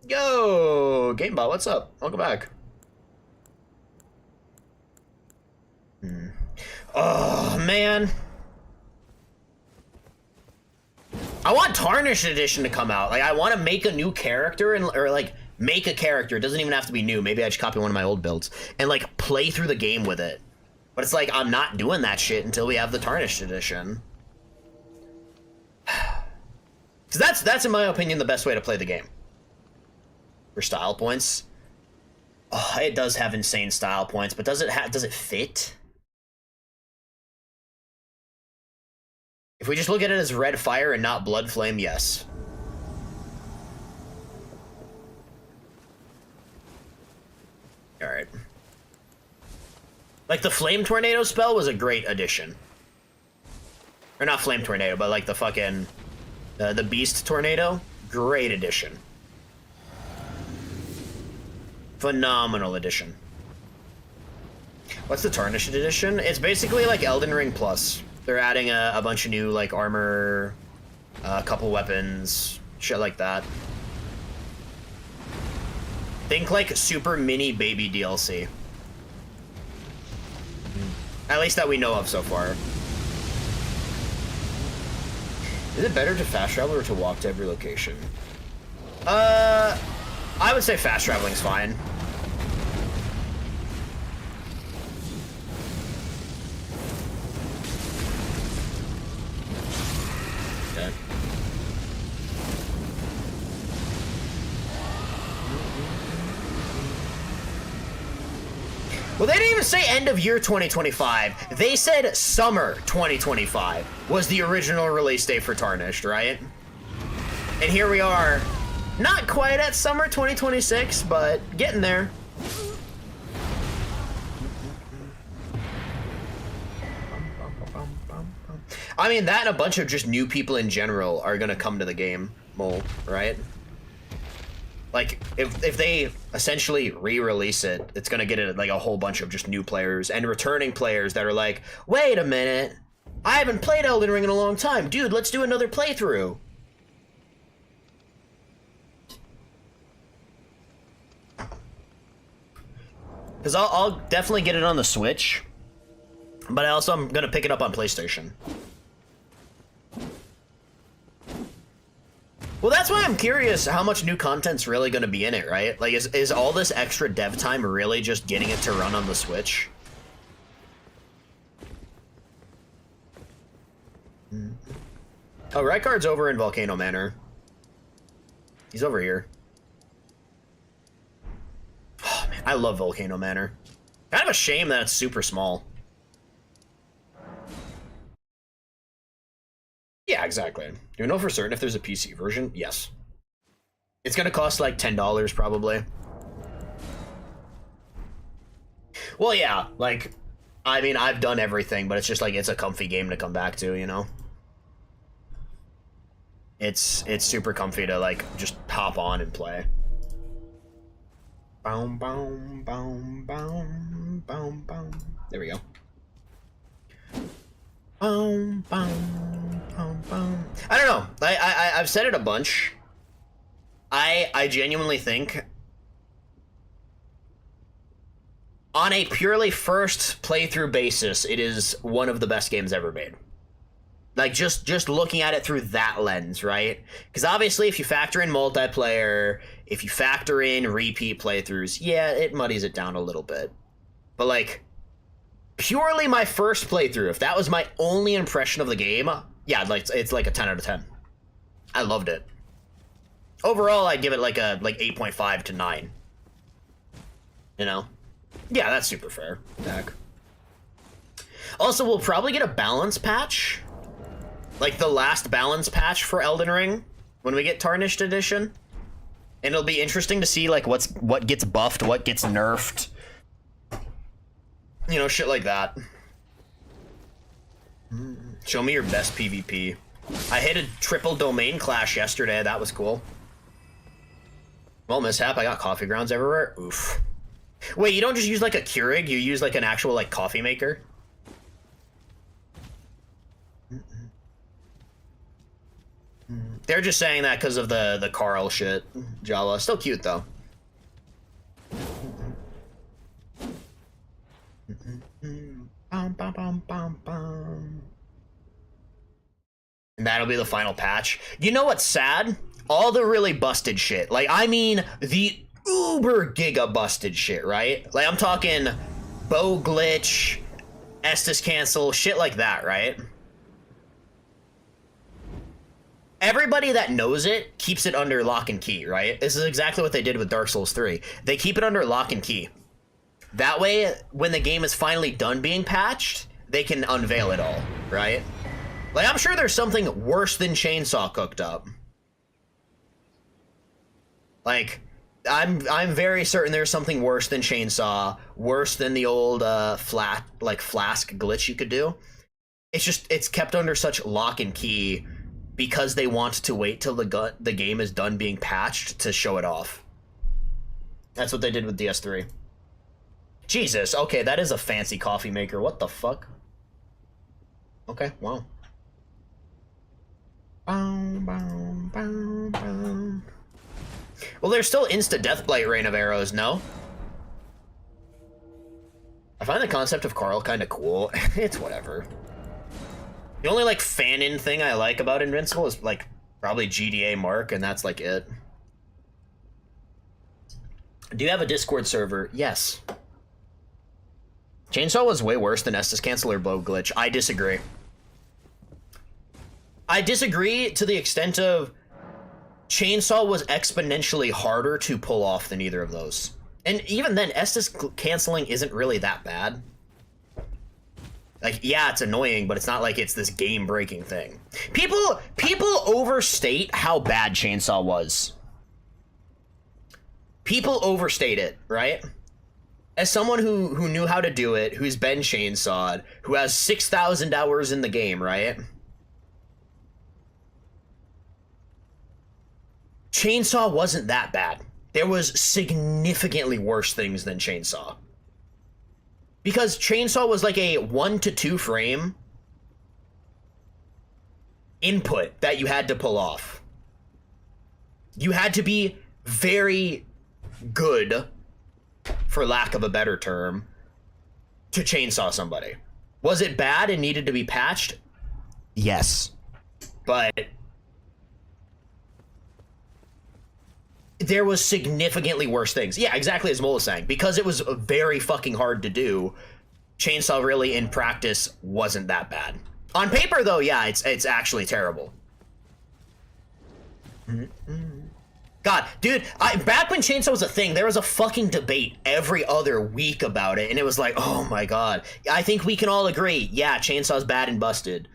Yo, GameBot, what's up? Welcome back. Oh, man. I want Tarnished Edition to come out. Like, I want to make a new character or like make a character. It doesn't even have to be new. Maybe I just copy one of my old builds and like play through the game with it. But it's like, I'm not doing that shit until we have the Tarnished Edition. Because that's in my opinion the best way to play the game. For style points. Oh, it does have insane style points, but does it fit? If we just look at it as red fire and not blood flame, yes. Alright. Like, the flame tornado spell was a great addition. Or not flame tornado, but like the fucking... the beast tornado. Great addition. Phenomenal addition. What's the Tarnished Edition? It's basically like Elden Ring Plus. They're adding a bunch of new, like, armor, a couple weapons, shit like that. Think, like, super mini baby DLC. At least that we know of so far. Is it better to fast travel or to walk to every location? I would say fast traveling's fine. Okay. Well, they didn't even say end of year 2025. They said summer 2025 was the original release date for Tarnished, right? And here we are. Not quite at summer 2026, but getting there. I mean, that and a bunch of just new people in general are gonna come to the game, Mole, right? Like, if they essentially re-release it, it's gonna get like a whole bunch of just new players and returning players that are like, wait a minute, I haven't played Elden Ring in a long time. Dude, let's do another playthrough. Because I'll definitely get it on the Switch, but also I'm gonna pick it up on PlayStation. Well, that's why I'm curious how much new content's really gonna be in it, right? Like, is all this extra dev time really just getting it to run on the Switch? Oh, Rykard's over in Volcano Manor. He's over here. Oh, man, I love Volcano Manor. Kind of a shame that it's super small. Yeah, exactly. Do you know for certain if there's a PC version? Yes. It's gonna cost like $10 probably. Well, yeah, like, I mean, I've done everything, but it's just like, it's a comfy game to come back to, you know? It's super comfy to like, just hop on and play. Boom, boom, boom, boom, boom, boom. There we go. Boom, boom, boom, boom. I don't know. I've said it a bunch. I genuinely think on a purely first playthrough basis, it is one of the best games ever made. Like, just looking at it through that lens, right? Because obviously, if you factor in multiplayer, if you factor in repeat playthroughs, yeah, it muddies it down a little bit. But, like, purely my first playthrough, if that was my only impression of the game, yeah, like, it's like a 10 out of 10. I loved it. Overall, I'd give it like a 8.5 to 9. You know? Yeah, that's super fair. Back. Also, we'll probably get a balance patch. Like the last balance patch for Elden Ring when we get Tarnished Edition. And it'll be interesting to see like what gets buffed, what gets nerfed. You know, shit like that. Show me your best PvP. I hit a triple domain clash yesterday. That was cool. Well, mishap, I got coffee grounds everywhere. Oof. Wait, you don't just use like a Keurig, you use like an actual like coffee maker? They're just saying that because of the Carl shit. Jala. Still cute though. Bum, bum, bum, bum, bum. And that'll be the final patch. You know what's sad? All the really busted shit. Like, I mean, the uber giga busted shit, right? Like, I'm talking bow glitch, Estus cancel, shit like that, right? Everybody that knows it keeps it under lock and key, right? This is exactly what they did with Dark Souls 3. They keep it under lock and key. That way, when the game is finally done being patched, they can unveil it all, right? Like, I'm sure there's something worse than Chainsaw cooked up. Like, I'm very certain there's something worse than Chainsaw, worse than the old flask glitch you could do. It's just, it's kept under such lock and key because they want to wait till the game is done being patched to show it off. That's what they did with DS3. Jesus, okay, that is a fancy coffee maker. What the fuck? Okay, wow. Well, there's still insta Deathblight Rain of Arrows, no? I find the concept of Carl kind of cool. It's whatever. The only, like, fan-in thing I like about Invincible is, like, probably GDA Mark, and that's, like, it. Do you have a Discord server? Yes. Chainsaw was way worse than Estus Cancel or Bow Glitch. I disagree. I disagree to the extent of Chainsaw was exponentially harder to pull off than either of those. And even then, Estus canceling isn't really that bad. Like, yeah, it's annoying, but it's not like it's this game-breaking thing. People overstate how bad Chainsaw was. People overstate it, right? As someone who knew how to do it, who's been chainsawed, who has 6,000 hours in the game, right? Chainsaw wasn't that bad. There was significantly worse things than Chainsaw. Because Chainsaw was like a 1 to 2 frame input that you had to pull off. You had to be very good, for lack of a better term, to chainsaw somebody. Was it bad and needed to be patched? Yes. But there was significantly worse things. Yeah, exactly as Mole was saying. Because it was very fucking hard to do, Chainsaw really, in practice, wasn't that bad. On paper, though, yeah, it's actually terrible. God, dude, back when Chainsaw was a thing, there was a fucking debate every other week about it, and it was like, oh my god. I think we can all agree, yeah, Chainsaw's bad and busted.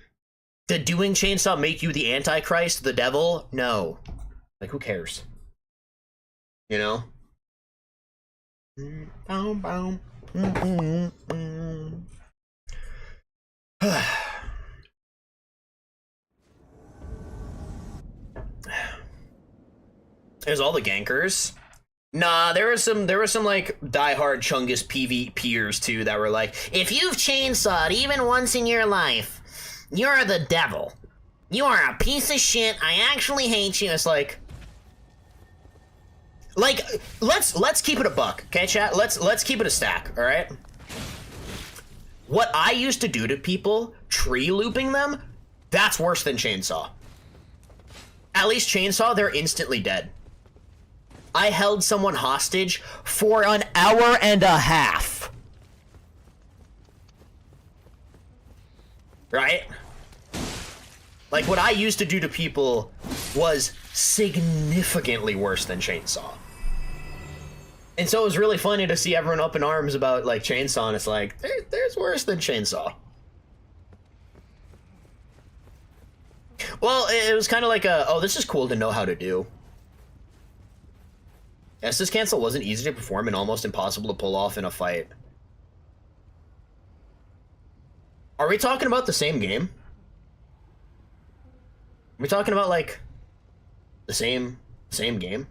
Did doing Chainsaw make you the Antichrist, the devil? No. Like, who cares? You know? There's all the gankers. Nah, there were some like diehard Chungus PvPers too that were like, if you've chainsawed even once in your life, you're the devil. You are a piece of shit. I actually hate you. It's like, let's keep it a buck, okay, chat? Let's keep it a stack, all right? What I used to do to people, tree looping them, that's worse than Chainsaw. At least Chainsaw, they're instantly dead. I held someone hostage for an hour and a half. Right? Like, what I used to do to people was significantly worse than Chainsaw. And so it was really funny to see everyone up in arms about, like, Chainsaw, and it's like, there's worse than Chainsaw. Well, it was kind of like a, oh, this is cool to know how to do. Estus Cancel wasn't easy to perform and almost impossible to pull off in a fight. Are we talking about the same game? Are we talking about, like, the same game?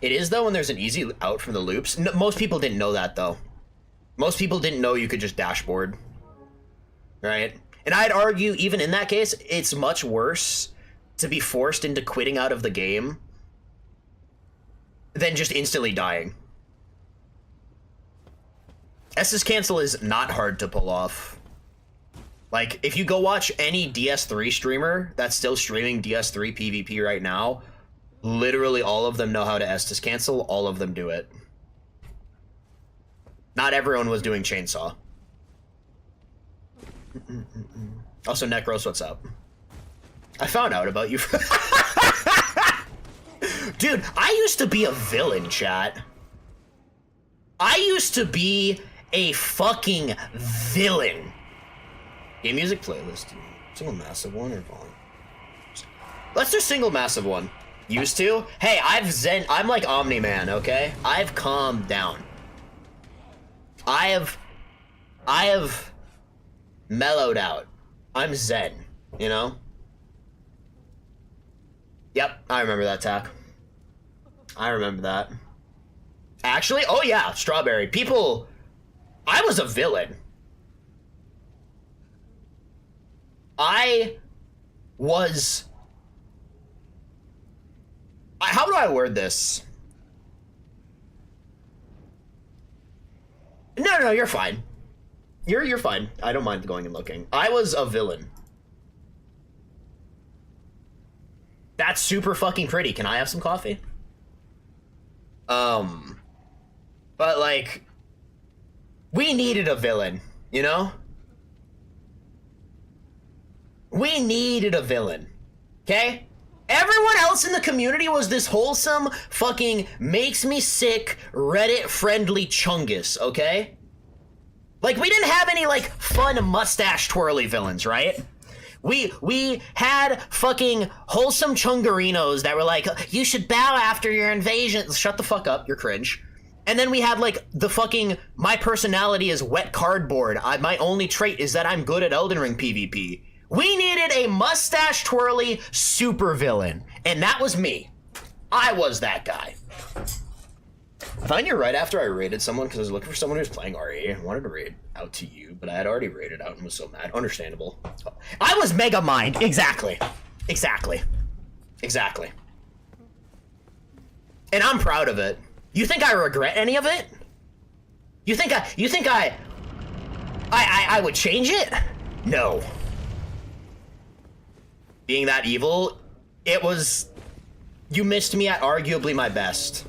It is, though, when there's an easy out from the loops. No, most people didn't know that, though. Most people didn't know you could just dashboard. Right? And I'd argue, even in that case, it's much worse to be forced into quitting out of the game than just instantly dying. Estus Cancel is not hard to pull off. Like, if you go watch any DS3 streamer that's still streaming DS3 PvP right now, literally all of them know how to Estus cancel. All of them do it. Not everyone was doing chainsaw. Also, Necros, what's up? I found out about you. Dude, I used to be a villain, chat. I used to be a fucking villain. Game music playlist. Single massive one or volume? Let's do single massive one. Used to? Hey, I'm like Omni-Man, okay? I've calmed down. I have mellowed out. I'm zen, you know? Yep, I remember that, Tack. I remember that. Actually, oh yeah, Strawberry. People, I was a villain. How do I word this? No, you're fine. You're fine. I don't mind going and looking. I was a villain. That's super fucking pretty. Can I have some coffee? But like, we needed a villain, you know? We needed a villain, okay? Everyone else in the community was this wholesome, fucking, makes me sick, Reddit-friendly chungus, okay? Like, we didn't have any, like, fun mustache-twirly villains, right? We had fucking wholesome chungarinos that were like, you should bow after your invasion. Shut the fuck up, you're cringe. And then we had, like, the fucking, my personality is wet cardboard. My only trait is that I'm good at Elden Ring PvP. We needed a mustache-twirly supervillain, and that was me. I was that guy. I found you right after I raided someone because I was looking for someone who was playing RE. I wanted to raid out to you, but I had already raided out and was so mad. Understandable. I was Mega Mind. Exactly. And I'm proud of it. You think I regret any of it? You think I would change it? No. Being that evil, it was... You missed me at arguably my best.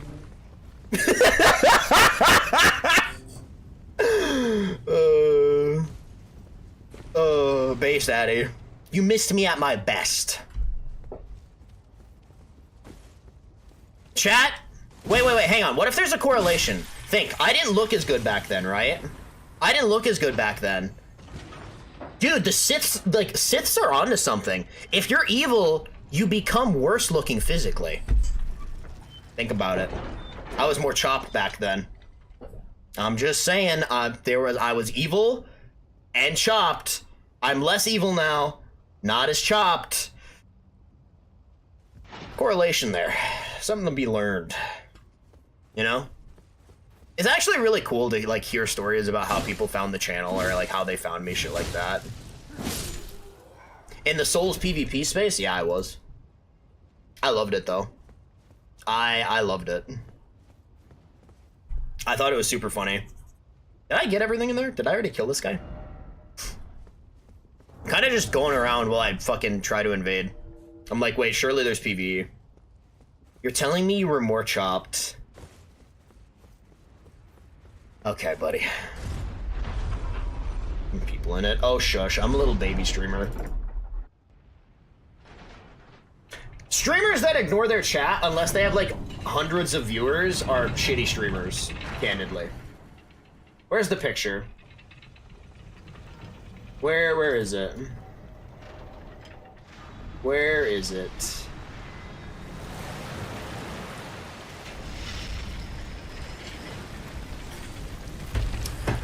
Base Daddy. You missed me at my best. Chat? Wait, hang on. What if there's a correlation? Think, I didn't look as good back then, right? I didn't look as good back then. Dude, the Siths, like, Siths are onto something. If you're evil, you become worse looking physically. Think about it. I was more chopped back then. I'm just saying, I was evil and chopped. I'm less evil now, not as chopped. Correlation there. Something to be learned. You know? It's actually really cool to, like, hear stories about how people found the channel or, like, how they found me, shit like that. In the Souls PvP space, yeah, I was. I loved it, though. I loved it. I thought it was super funny. Did I get everything in there? Did I already kill this guy? Kind of just going around while I fucking try to invade. I'm like, wait, surely there's PvE. You're telling me you were more chopped? Okay, buddy. People in it. Oh, shush. I'm a little baby streamer. Streamers that ignore their chat unless they have, like, hundreds of viewers are shitty streamers, candidly. Where's the picture? Where is it? Where is it?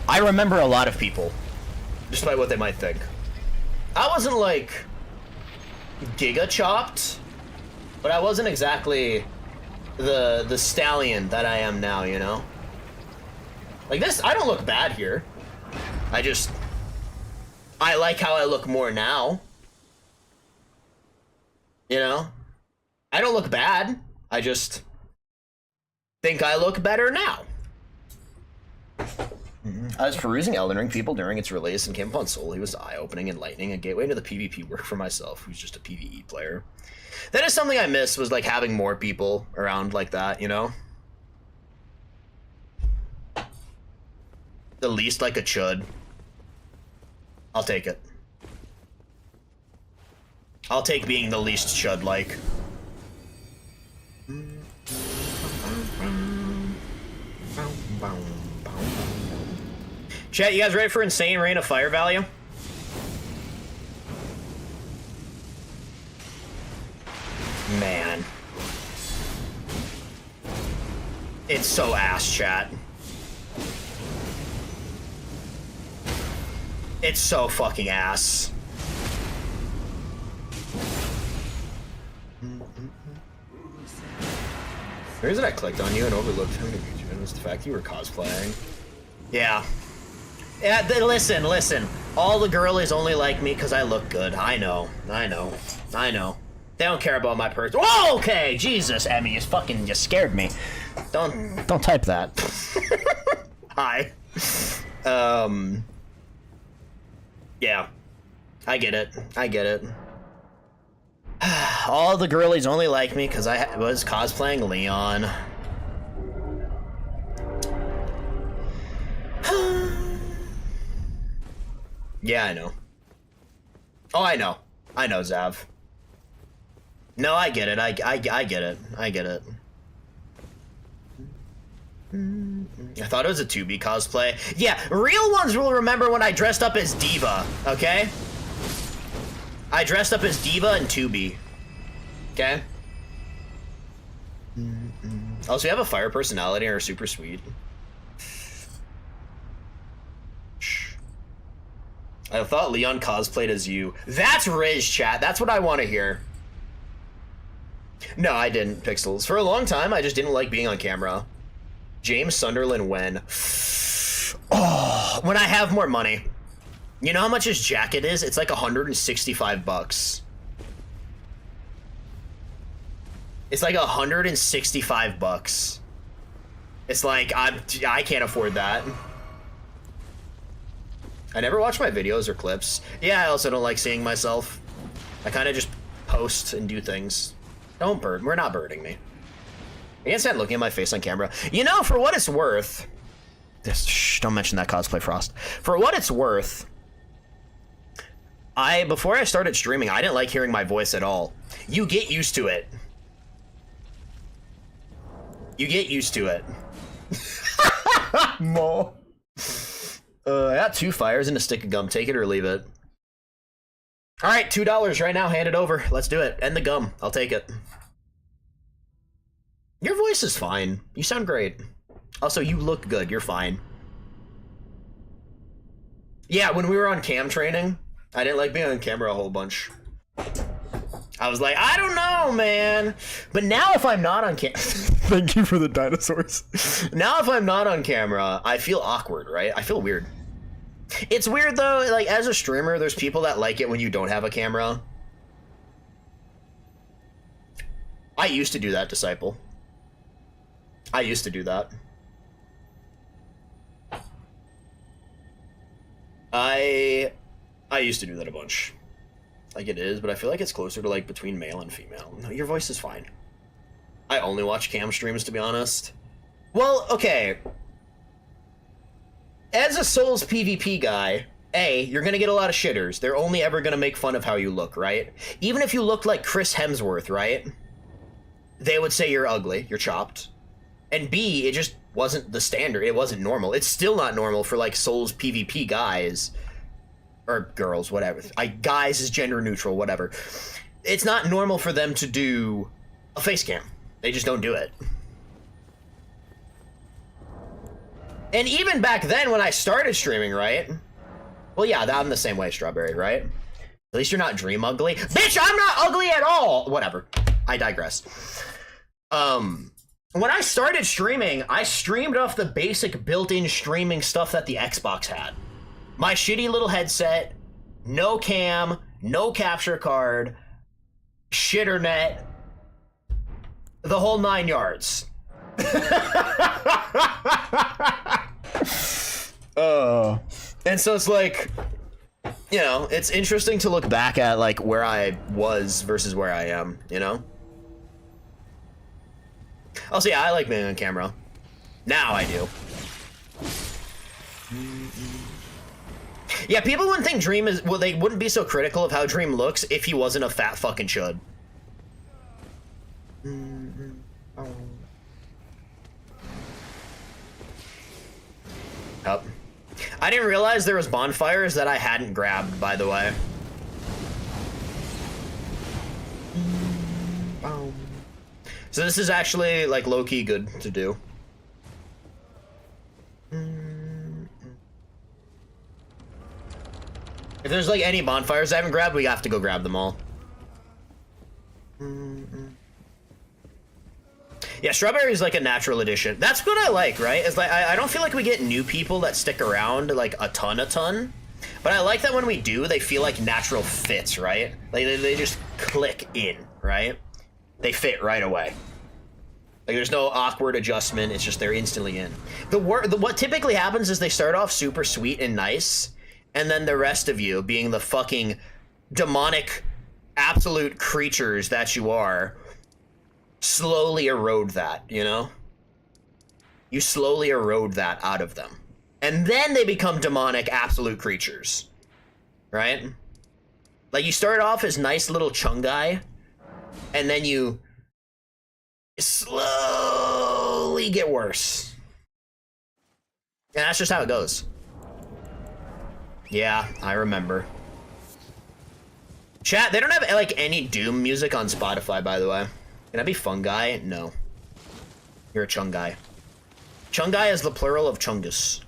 I remember a lot of people, despite what they might think. I wasn't, like, giga chopped, but I wasn't exactly the stallion that I am now, you know? Like this, I don't look bad here. I like how I look more now. You know? I don't look bad. I just think I look better now. I was perusing Elden Ring people during its release and came upon Soul. He was eye-opening, enlightening, a gateway to the PvP work for myself, who's just a PvE player. That is something I miss, was like having more people around like that, you know? The least like a chud. I'll take it. I'll take being the least chud-like. Chat, you guys ready for insane rain of fire value? Man. It's so ass, chat. It's so fucking ass. The reason I clicked on you and overlooked him was the fact you were cosplaying. Yeah. Yeah, listen. All the girlies only like me because I look good. I know. They don't care about my person. Oh, okay, Jesus, Emmy, you fucking just scared me. Don't type that. Hi. Yeah. I get it. All the girlies only like me because I was cosplaying Leon. Yeah, I know. Oh, I know, Zav. No, I get it. I get it. I thought it was a 2B cosplay. Yeah, real ones will remember when I dressed up as Diva, okay? I dressed up as Diva in 2B. Okay? Also, you have a fire personality and are super sweet. I thought Leon cosplayed as you. That's Riz, chat. That's what I want to hear. No, I didn't, Pixels. For a long time, I just didn't like being on camera. James Sunderland when? Oh, when I have more money. You know how much his jacket is? It's like 165 bucks. It's like 165 bucks. It's like, I can't afford that. I never watch my videos or clips. Yeah, I also don't like seeing myself. I kind of just post and do things. Don't bird. We're not birding me. I can't stand looking at my face on camera. You know, for what it's worth... Shh, don't mention that cosplay, Frost. For what it's worth... Before I started streaming, I didn't like hearing my voice at all. You get used to it. You get used to it. Mo. I got 2 fires and a stick of gum. Take it or leave it. Alright, $2 right now. Hand it over. Let's do it. And the gum. I'll take it. Your voice is fine. You sound great. Also, you look good. You're fine. Yeah, when we were on cam training, I didn't like being on camera a whole bunch. I was like, I don't know, man. But now if I'm not on camera... Thank you for the dinosaurs. Now if I'm not on camera, I feel awkward, right? I feel weird. It's weird, though. Like, as a streamer, there's people that like it when you don't have a camera. I used to do that, Disciple. I used to do that. I used to do that a bunch. Like it is, but I feel like it's closer to like between male and female. No, your voice is fine. I only watch cam streams, to be honest. Well, okay. As a Souls PvP guy, you're gonna get a lot of shitters. They're only ever gonna make fun of how you look, right? Even if you looked like Chris Hemsworth, right? They would say you're ugly, you're chopped. And B, it just wasn't the standard. It wasn't normal. It's still not normal for like Souls PvP guys. Or girls, whatever. Guys is gender neutral, whatever. It's not normal for them to do a face cam. They just don't do it. And even back then when I started streaming, right? Well, yeah, I'm the same way, Strawberry, right? At least you're not dream ugly. Bitch, I'm not ugly at all! Whatever. I digress. When I started streaming, I streamed off the basic built-in streaming stuff that the Xbox had. My shitty little headset, no cam, no capture card, shitternet, the whole 9 yards. And so it's like, you know, it's interesting to look back at like where I was versus where I am, you know? Also, yeah, I like being on camera. Now I do. Yeah, people wouldn't think Dream is, well, they wouldn't be so critical of how Dream looks if he wasn't a fat fucking chud. Up. I didn't realize there was bonfires that I hadn't grabbed, by the way. So this is actually like low-key good to do. If there's like any bonfires I haven't grabbed, we have to go grab them all. Yeah, strawberry is like a natural addition. That's what I like, right? It's like I don't feel like we get new people that stick around like a ton. But I like that when we do, they feel like natural fits, right? Like they just click in, right? They fit right away. Like there's no awkward adjustment. It's just they're instantly in. What typically happens is they start off super sweet and nice, and then the rest of you, being the fucking demonic, absolute creatures that you are, slowly erode that, you know? You slowly erode that out of them. And then they become demonic, absolute creatures. Right? Like, you start off as nice little chungai, and then you slowly get worse. And that's just how it goes. Yeah, I remember. Chat, they don't have, like, any Doom music on Spotify, by the way. Can I be fungi? No. You're a chungai. Chungai is the plural of chungus.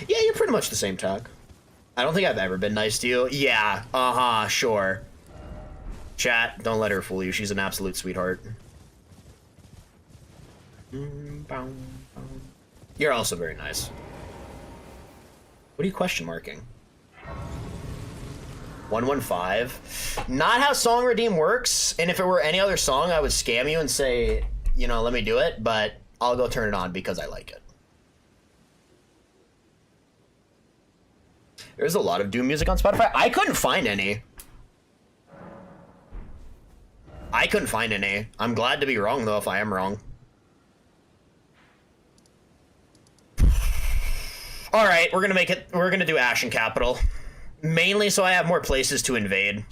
Yeah, you're pretty much the same tag. I don't think I've ever been nice to you. Yeah, sure. Chat, don't let her fool you. She's an absolute sweetheart. You're also very nice. What are you question marking? 115? Not how Song Redeem works, and if it were any other song, I would scam you and say, you know, let me do it, but I'll go turn it on because I like it. There's a lot of Doom music on Spotify. I couldn't find any. I'm glad to be wrong, though, if I am wrong. Alright, we're gonna do Ashen Capital. Mainly so I have more places to invade.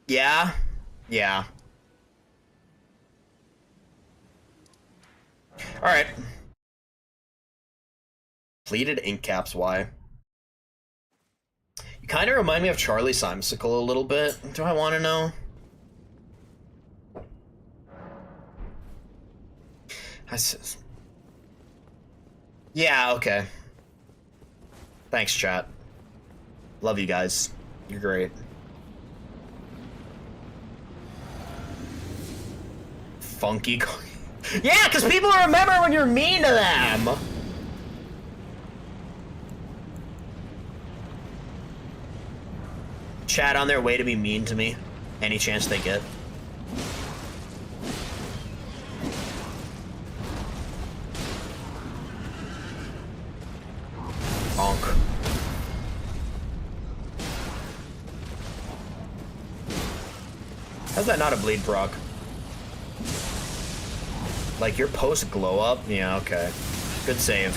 Yeah? Yeah. Alright. Pleated ink caps, why? You kind of remind me of Charlie Simesicle a little bit. Do I want to know? Yeah, okay. Thanks, chat. Love you guys. You're great. Funky. Yeah, because people remember when you're mean to them. Chat on their way to be mean to me any chance they get. Bonk. How's that not a bleed proc? Like your post glow up? Yeah, okay. Good save.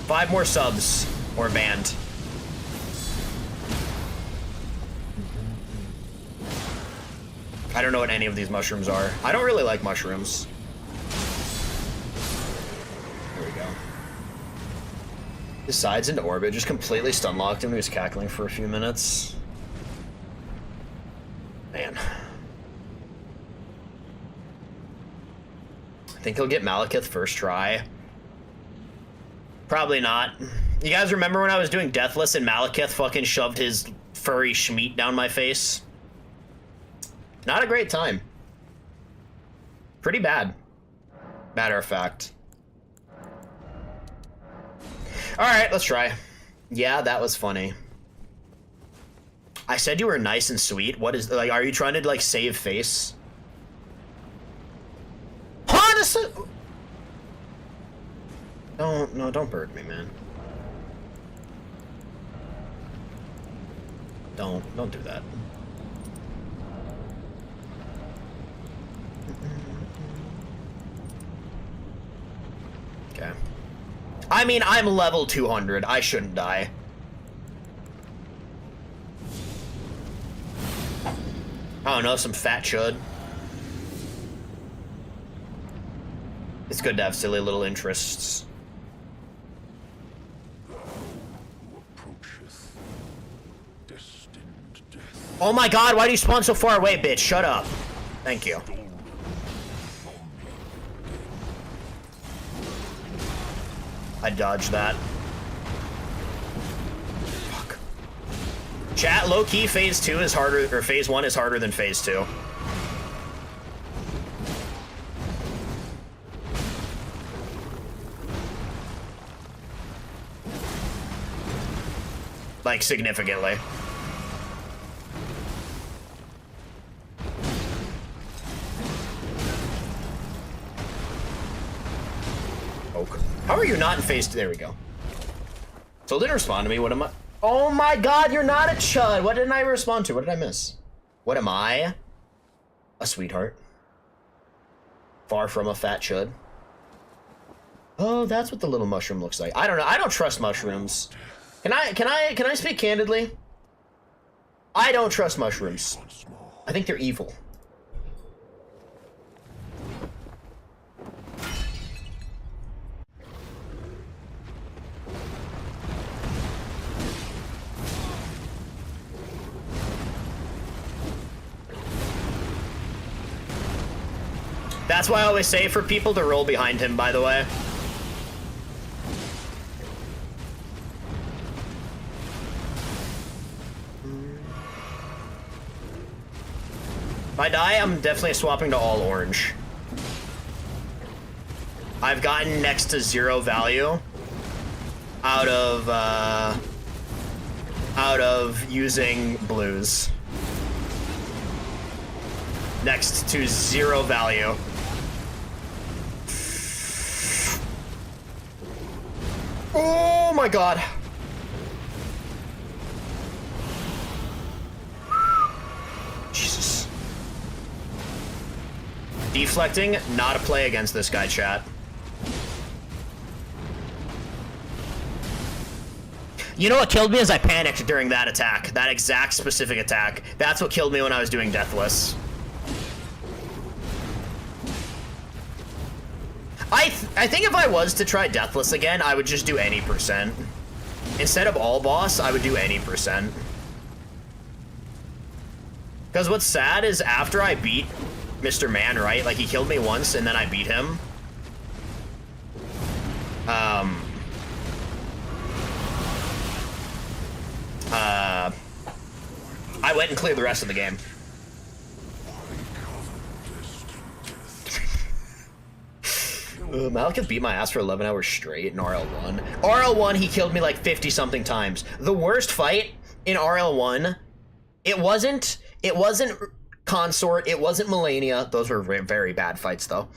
5 more subs or banned. I don't know what any of these mushrooms are. I don't really like mushrooms. There we go. His side's into orbit, just completely stun locked him. He was cackling for a few minutes. Man. I think he'll get Malekith first try. Probably not. You guys remember when I was doing Deathless and Malekith fucking shoved his furry schmeat down my face? Not a great time. Pretty bad. Matter of fact. Alright, let's try. Yeah, that was funny. I said you were nice and sweet. What is, like, are you trying to, like, save face? Honestly, don't bird me, man. Don't do that. Okay. I mean, I'm level 200. I shouldn't die. I don't know, some fat chud. It's good to have silly little interests. Oh my god, why do you spawn so far away, bitch? Shut up. Thank you. I dodged that. Fuck. Chat, low-key, phase 2 is harder, or phase 1 is harder than phase 2. Like, significantly. Oak. How are you not in phase 2? There we go. So didn't respond to me. What am I? Oh my god, you're not a chud. What didn't I respond to? What did I miss? What am I? A sweetheart. Far from a fat chud. Oh, that's what the little mushroom looks like. I don't know. I don't trust mushrooms. Can I speak candidly? I don't trust mushrooms. I think they're evil. That's why I always say for people to roll behind him, by the way. If I die, I'm definitely swapping to all orange. I've gotten next to 0 value out of using blues. Next to 0 value. Oh my god. Jesus. Deflecting, not a play against this guy, chat. You know what killed me is I panicked during that attack. That exact specific attack. That's what killed me when I was doing Deathless. I think if I was to try Deathless again, I would just do any percent. Instead of all boss, I would do any percent. Because what's sad is after I beat Mr. Man, right? Like, he killed me once and then I beat him. I went and cleared the rest of the game. Malekith beat my ass for 11 hours straight in RL1. RL1, he killed me like 50-something times. The worst fight in RL1, it wasn't Consort, it wasn't Melania. Those were very bad fights, though.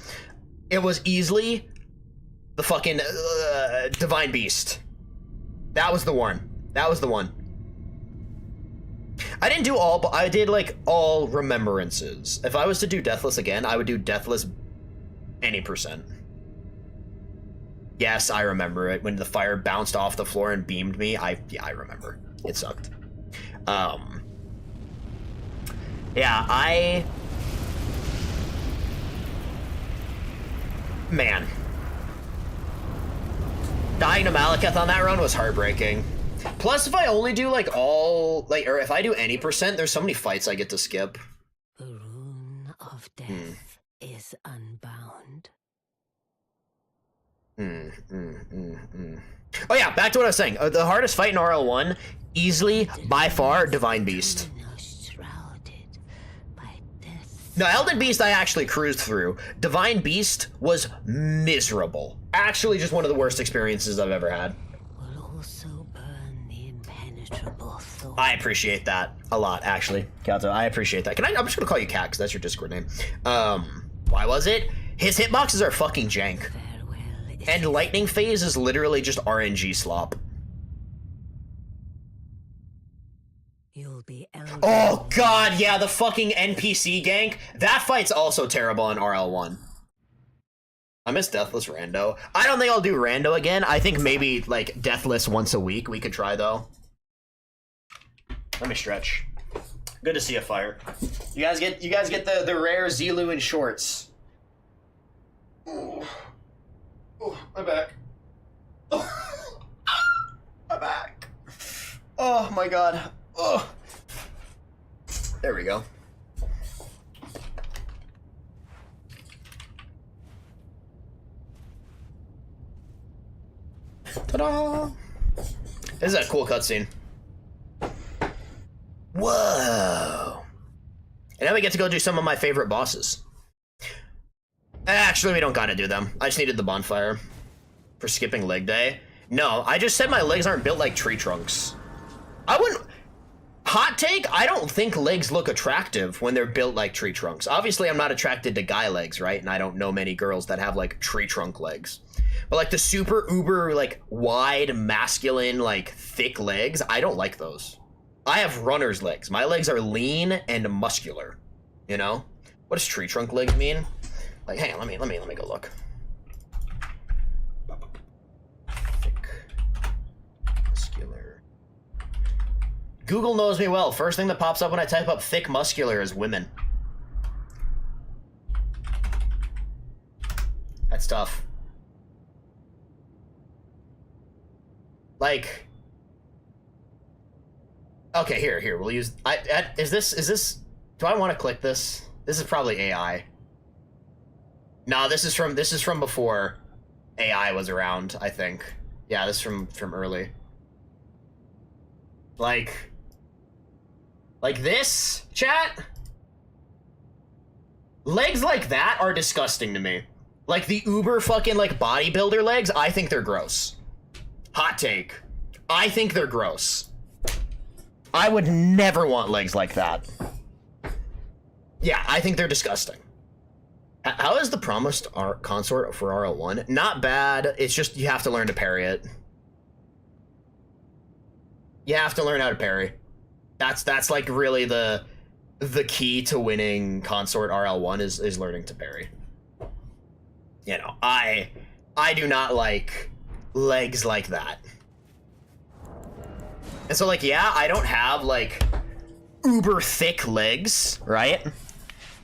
It was easily the fucking Divine Beast. That was the one. That was the one. I didn't do all, but I did like all remembrances. If I was to do Deathless again, I would do Deathless any percent. Yes, I remember it. When the fire bounced off the floor and beamed me, yeah, I remember. It sucked. Yeah, man. Dying to Malekith on that run was heartbreaking. Plus, if I only do, like, or if I do any percent, there's so many fights I get to skip. The rune of death is unbound. Oh yeah, back to what I was saying. The hardest fight in RL1, easily, by far, Divine Beast. No, Elden Beast I actually cruised through. Divine Beast was miserable. Actually, just one of the worst experiences I've ever had. Will also burn the impenetrable thought. I appreciate that a lot, actually, Kato. I appreciate that. I'm just gonna call you Cat because that's your Discord name. Why was it? His hitboxes are fucking jank, Farewell. and lightning phase is literally just RNG slop. You'll be Oh god, yeah, the fucking NPC gank. That fight's also terrible in RL1. I miss Deathless Rando. I don't think I'll do Rando again. I think maybe like Deathless once a week we could try though. Let me stretch. Good to see a fire. You guys get the rare Zilu in shorts. Oh, my back. Oh, my back. Oh my god. Oh. There we go. Ta-da! This is a cool cutscene. Whoa! And now we get to go do some of my favorite bosses. Actually, we don't gotta do them. I just needed the bonfire for skipping leg day. No, I just said my legs aren't built like tree trunks. I wouldn't... Hot take, I don't think legs look attractive when they're built like tree trunks. Obviously, I'm not attracted to guy legs, right? And I don't know many girls that have, like, tree trunk legs. But, like, the super uber, like, wide, masculine, like, thick legs, I don't like those. I have runner's legs. My legs are lean and muscular, you know? What does tree trunk legs mean? Like, hang on, let me go look. Thick, muscular. Google knows me well. First thing that pops up when I type up thick muscular is women. That's tough. Like, okay, here, we'll use, is this, do I want to click this? This is probably AI. No, this is from before AI was around, I think. Yeah, this is from early. Like this, chat? Legs like that are disgusting to me. Like the uber fucking like bodybuilder legs, I think they're gross. Hot take. I think they're gross. I would never want legs like that. Yeah, I think they're disgusting. How is the promised consort for RL1? Not bad. It's just you have to learn to parry it. You have to learn how to parry. That's like really the key to winning consort RL1 is learning to parry. You know, I do not like legs like that. And so like, yeah, I don't have like uber thick legs, right?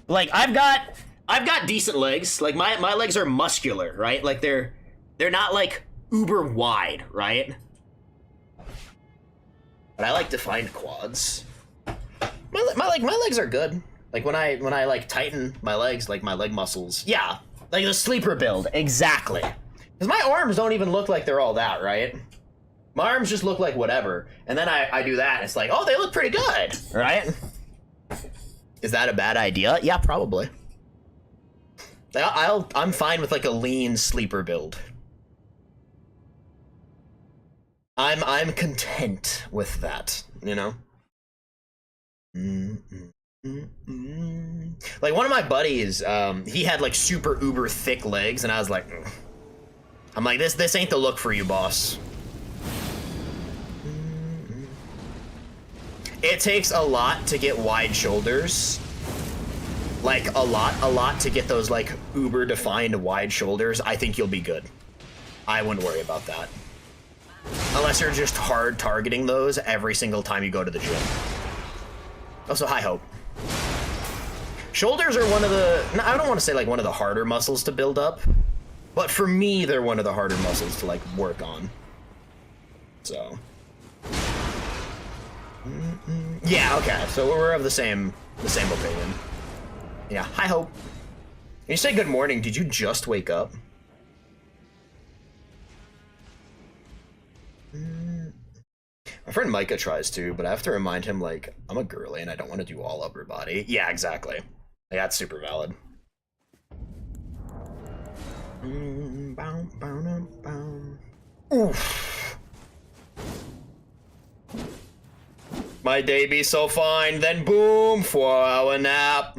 Like I've got decent legs. Like my legs are muscular, right? Like they're not like uber wide, right? But I like defined quads. My legs are good. Like when I like tighten my legs, like my leg muscles. Yeah, like the sleeper build, exactly. Because my arms don't even look like they're all that, right? My arms just look like whatever. And then I do that, and it's like, oh, they look pretty good, right? Is that a bad idea? Yeah, probably. I'm fine with like a lean sleeper build. I'm content with that, you know? Like one of my buddies, he had like super uber thick legs, and I was like, I'm like, this ain't the look for you, boss. It takes a lot to get wide shoulders. Like a lot to get those like uber defined wide shoulders. I think you'll be good. I wouldn't worry about that. Unless you're just hard targeting those every single time you go to the gym. Also, high hope. Shoulders are one of the, I don't want to say like one of the harder muscles to build up, but for me, they're one of the harder muscles to like work on. So. Yeah, okay, so we're of the same opinion. Yeah, high hope. When you say good morning, did you just wake up? My friend Micah tries to, but I have to remind him, like, I'm a girly and I don't want to do all upper body. Yeah, exactly. Like, that's super valid. Oof. My day be so fine, then boom, 4-hour nap.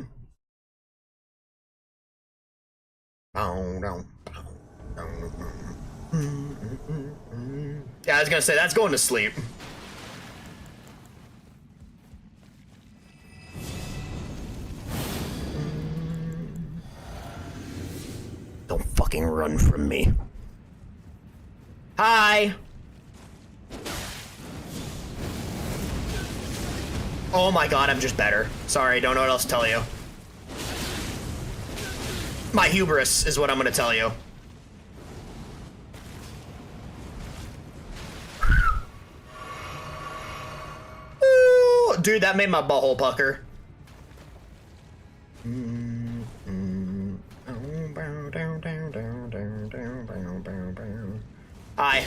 Yeah, I was gonna say, that's going to sleep. Don't fucking run from me. Hi! Oh my god, I'm just better. Sorry, don't know what else to tell you. My hubris is what I'm gonna tell you. Ooh, dude, that made my butthole pucker. Hi.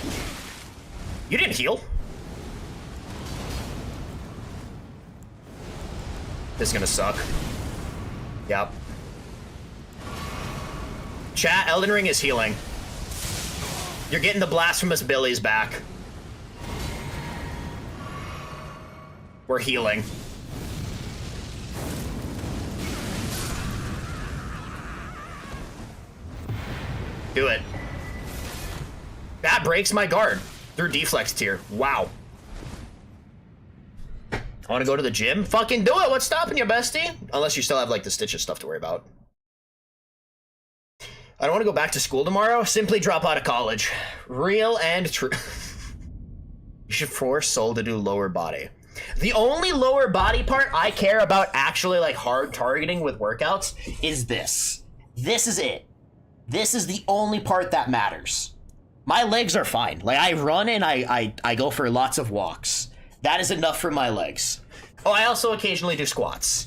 You didn't heal? This is gonna suck. Yep. Chat, Elden Ring is healing. You're getting the blasphemous Billies back. We're healing. Do it. That breaks my guard through deflex tier. Wow. I want to go to the gym? Fucking do it. What's stopping you, bestie? Unless you still have, like, the Stitches stuff to worry about. I don't want to go back to school tomorrow. Simply drop out of college. Real and true. You should force Soul to do lower body. The only lower body part I care about actually, like, hard targeting with workouts is this. This is it. This is the only part that matters. My legs are fine. Like, I run and I go for lots of walks. That is enough for my legs. Oh, I also occasionally do squats.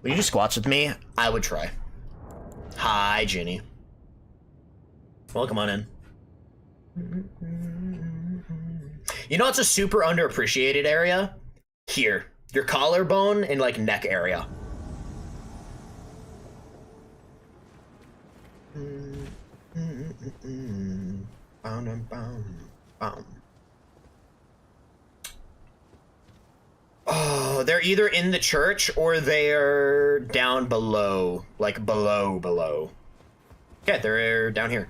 Will you do squats with me? I would try. Hi, Ginny. Welcome on in. You know, it's a super underappreciated area? Here. Your collarbone and, like, neck area. Oh, they're either in the church or they're down below. Like, below. Okay, they're down here.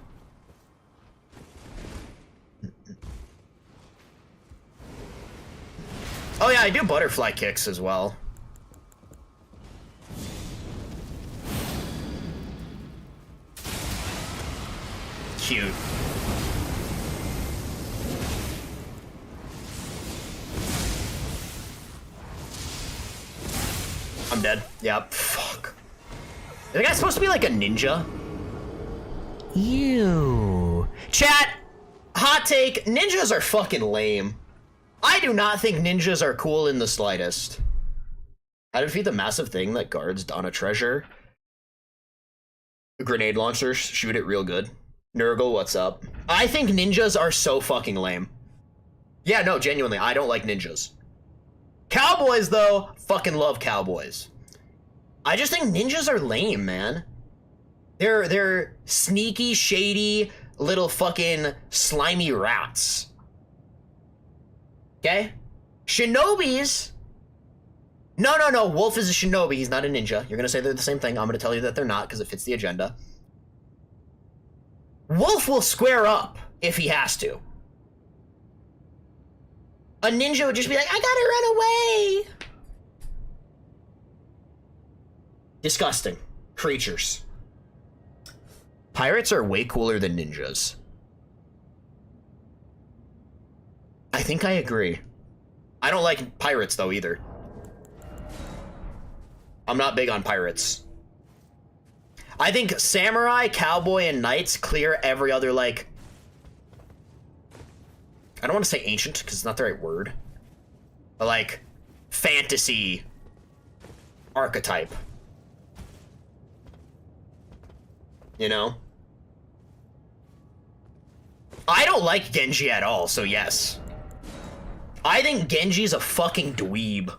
Oh yeah, I do butterfly kicks as well. Cute. I'm dead. Yep. Fuck. Is the guy supposed to be like a ninja? Ew. Chat, hot take, ninjas are fucking lame. I do not think ninjas are cool in the slightest. How to defeat the massive thing that guards Donna Treasure? Grenade launchers, shoot it real good. Nurgle, what's up? I think ninjas are so fucking lame. Yeah, no, genuinely, I don't like ninjas. Cowboys, though, fucking love cowboys. I just think ninjas are lame, man. They're sneaky, shady, little fucking slimy rats. Okay? Shinobis. No. Wolf is a shinobi. He's not a ninja. You're gonna say they're the same thing. I'm gonna tell you that they're not because it fits the agenda. Wolf will square up if he has to. A ninja would just be like, I gotta run away. Disgusting. Creatures. Pirates are way cooler than ninjas. I think I agree. I don't like pirates, though, either. I'm not big on pirates. I think samurai, cowboy, and knights clear every other, like... I don't want to say ancient, because it's not the right word. But, like, fantasy archetype. You know? I don't like Genji at all, so yes. I think Genji's a fucking dweeb.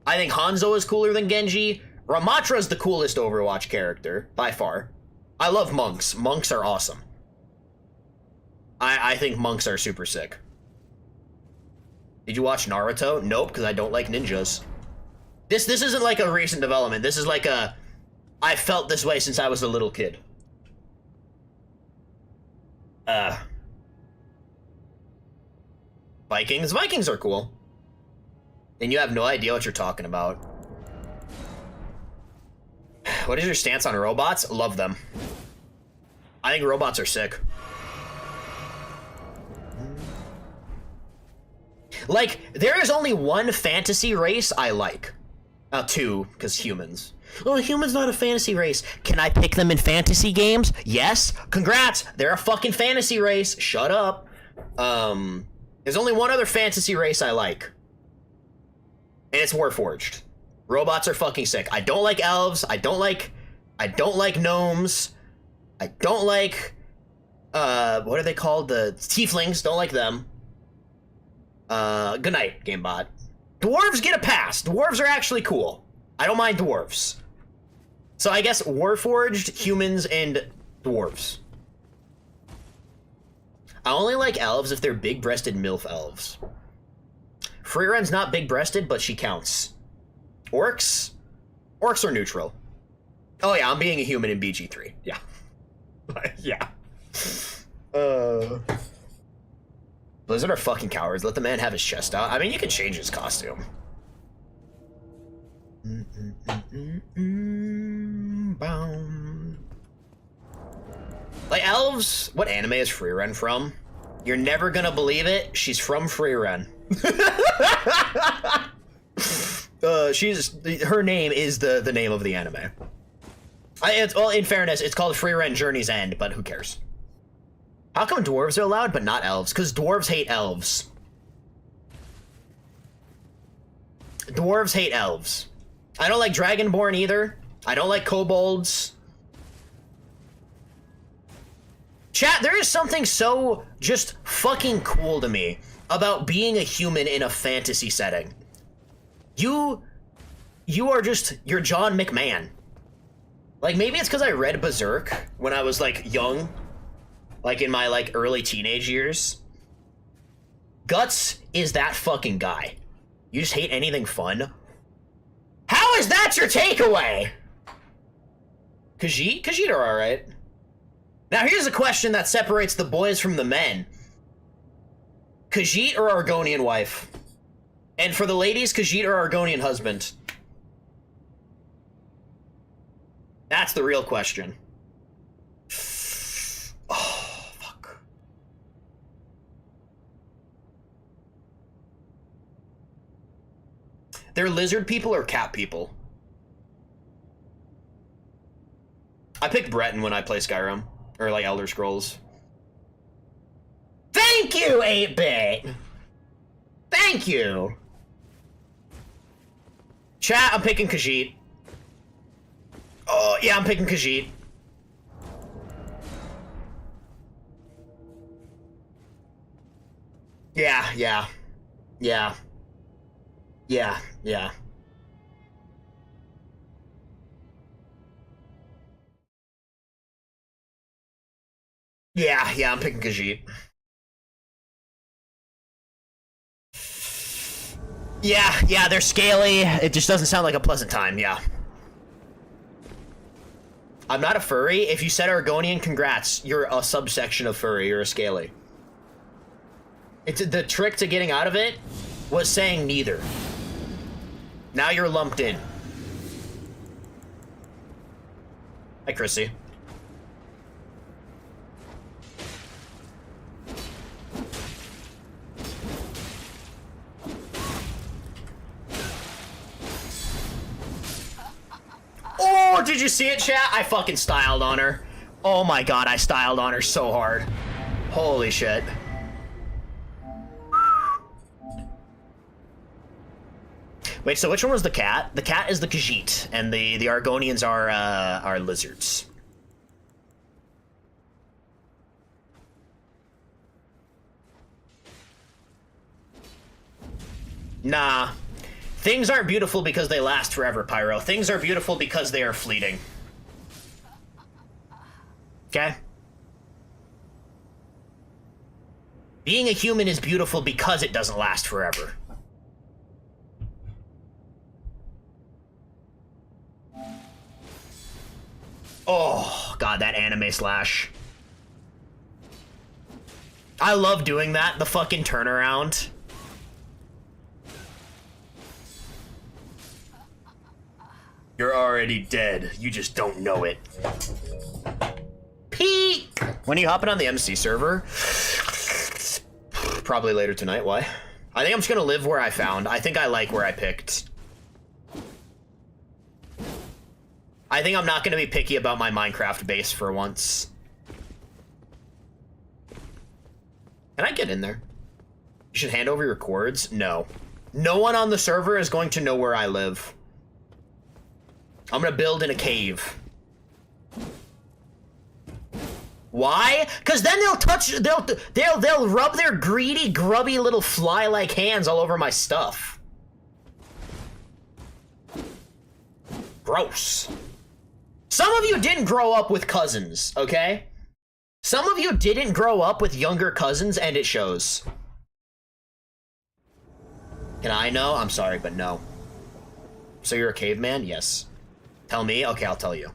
I think Hanzo is cooler than Genji. Ramatra's the coolest Overwatch character, by far. I love monks. Monks are awesome. I think monks are super sick. Did you watch Naruto? Nope, because I don't like ninjas. This isn't like a recent development. This is like a... I felt this way since I was a little kid. Vikings? Vikings are cool. And you have no idea what you're talking about. What is your stance on robots? Love them. I think robots are sick. Like, there is only one fantasy race I like. Two, because humans. Oh, humans not a fantasy race. Can I pick them in fantasy games? Yes. Congrats. They're a fucking fantasy race. Shut up. There's only one other fantasy race I like. And it's Warforged. Robots are fucking sick. I don't like elves. I don't like gnomes. I don't like, what are they called? The tieflings. Don't like them. Good night, GameBot. Dwarves get a pass. Dwarves are actually cool. I don't mind dwarves. So I guess Warforged, humans, and dwarves. I only like elves if they're big-breasted MILF elves. Freeren's not big-breasted, but she counts. Orcs? Orcs are neutral. Oh yeah, I'm being a human in BG3. Yeah. Yeah. Blizzard are fucking cowards. Let the man have his chest out. I mean, you can change his costume. Like, elves... What anime is Freeren from? You're never gonna believe it. She's from Freeren. Her name is the name of the anime. Well, in fairness, it's called Freeren Journey's End, but who cares? How come dwarves are allowed, but not elves? Because dwarves hate elves. Dwarves hate elves. I don't like Dragonborn either. I don't like kobolds. Chat, there is something so just fucking cool to me about being a human in a fantasy setting. You are just, you're John McMahon. Like, maybe it's because I read Berserk when I was, like, young. Like, in my, like, early teenage years. Guts is that fucking guy. You just hate anything fun? How is that your takeaway? Khajiit? Khajiit are alright. Now, here's a question that separates the boys from the men. Khajiit or Argonian wife? And for the ladies, Khajiit or Argonian husband? That's the real question. Oh, fuck. They're lizard people or cat people? I pick Breton when I play Skyrim. Or, like, Elder Scrolls. Thank you, 8-Bit! Thank you! Chat, I'm picking Khajiit. Oh, yeah, I'm picking Khajiit. Yeah. Yeah. Yeah. Yeah. Yeah, I'm picking Khajiit. Yeah, they're scaly. It just doesn't sound like a pleasant time, yeah. I'm not a furry. If you said Argonian, congrats. You're a subsection of furry. You're a scaly. It's the trick to getting out of it was saying neither. Now you're lumped in. Hi, Chrissy. Oh, did you see it, chat? I fucking styled on her. Oh my god, I styled on her so hard. Holy shit. Wait, so which one was the cat? The cat is the Khajiit, and the Argonians are lizards. Nah. Things aren't beautiful because they last forever, Pyro. Things are beautiful because they are fleeting. Okay? Being a human is beautiful because it doesn't last forever. Oh, God, that anime slash. I love doing that, the fucking turnaround. You're already dead. You just don't know it. Peak! When are you hopping on the MC server? Probably later tonight. Why? I think I'm just gonna live where I found. I think I like where I picked. I think I'm not gonna be picky about my Minecraft base for once. Can I get in there? You should hand over your cords? No. No one on the server is going to know where I live. I'm gonna build in a cave. Why? Because then they'll touch, they'll rub their greedy, grubby little fly-like hands all over my stuff. Gross. Some of you didn't grow up with cousins, okay? Some of you didn't grow up with younger cousins, and it shows. Can I know? I'm sorry, but no. So you're a caveman? Yes. Tell me? Okay, I'll tell you.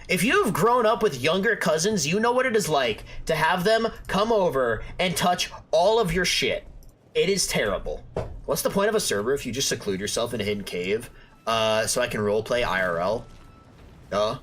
If you've grown up with younger cousins, you know what it is like to have them come over and touch all of your shit. It is terrible. What's the point of a server if you just seclude yourself in a hidden cave? So I can roleplay IRL? Duh.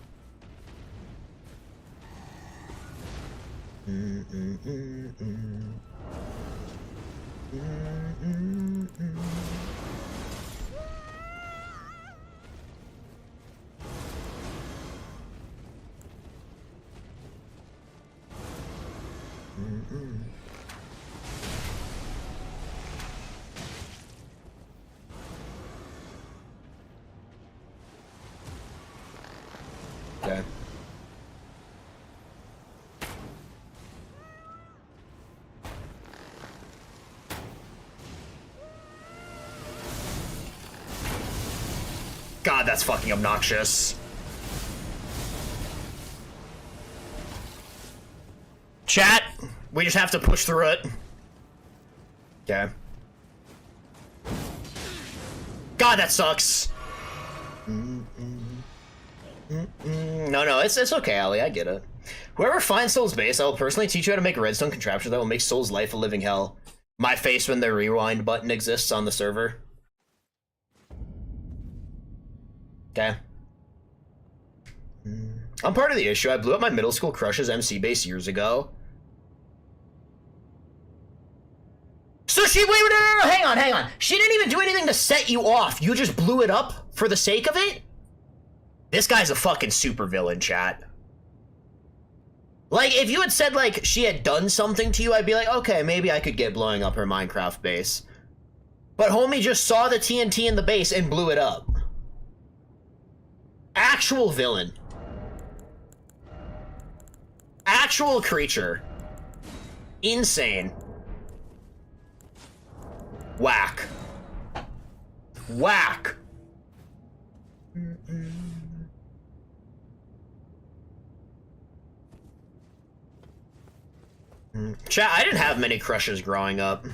Okay. God, that's fucking obnoxious. Chat, we just have to push through it. Okay. God, that sucks. No, it's okay, Ali, I get it. Whoever finds Soul's base, I will personally teach you how to make redstone contraptions that will make Soul's life a living hell. My face when the rewind button exists on the server. Okay. I'm part of the issue. I blew up my middle school crush's MC base years ago. So she, wait, no, hang on. She didn't even do anything to set you off. You just blew it up for the sake of it? This guy's a fucking supervillain, chat. Like, if you had said, like, she had done something to you, I'd be like, okay, maybe I could get blowing up her Minecraft base. But homie just saw the TNT in the base and blew it up. Actual villain. Actual creature. Insane. Whack. Whack. Chat, I didn't have many crushes growing up.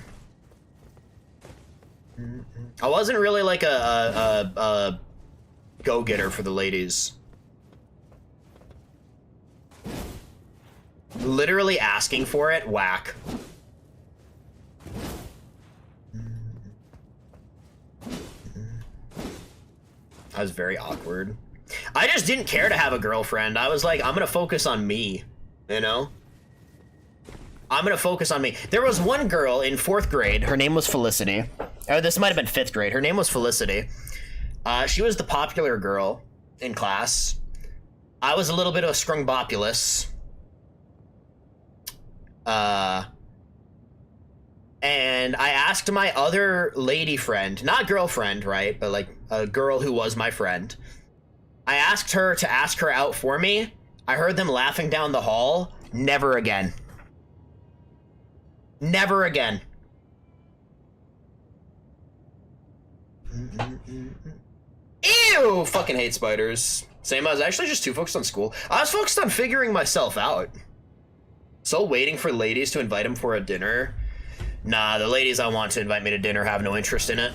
I wasn't really like a go-getter for the ladies. Literally asking for it, whack. I was very awkward. I just didn't care to have a girlfriend. I was like, I'm gonna focus on me, you know? I'm gonna focus on me. There was one girl in 4th grade. Her name was Felicity. Or this might have been 5th grade. Her name was Felicity. She was the popular girl in class. I was a little bit of a scrungbopulous. And I asked my other lady friend, not girlfriend, right? But like a girl who was my friend. I asked her to ask her out for me. I heard them laughing down the hall. Never again. Never again. Ew! Fucking hate spiders. Same, I was actually just too focused on school. I was focused on figuring myself out. So waiting for ladies to invite him for a dinner. Nah, the ladies I want to invite me to dinner have no interest in it.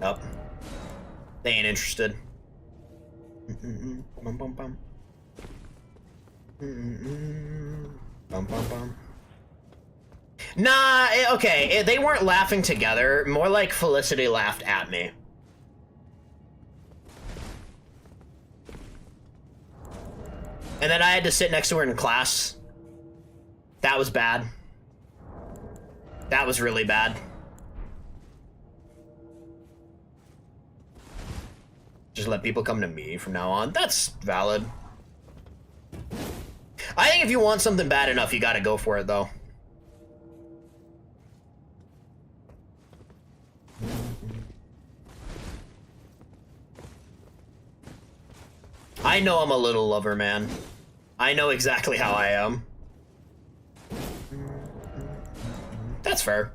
Nope. They ain't interested. Bum, bum, bum. Bum, bum, bum. Nah, okay, they weren't laughing together. More like Felicity laughed at me. And then I had to sit next to her in class. That was bad. That was really bad. Just let people come to me from now on. That's valid. I think if you want something bad enough, you gotta go for it, though. I know I'm a little lover, man. I know exactly how I am. That's fair.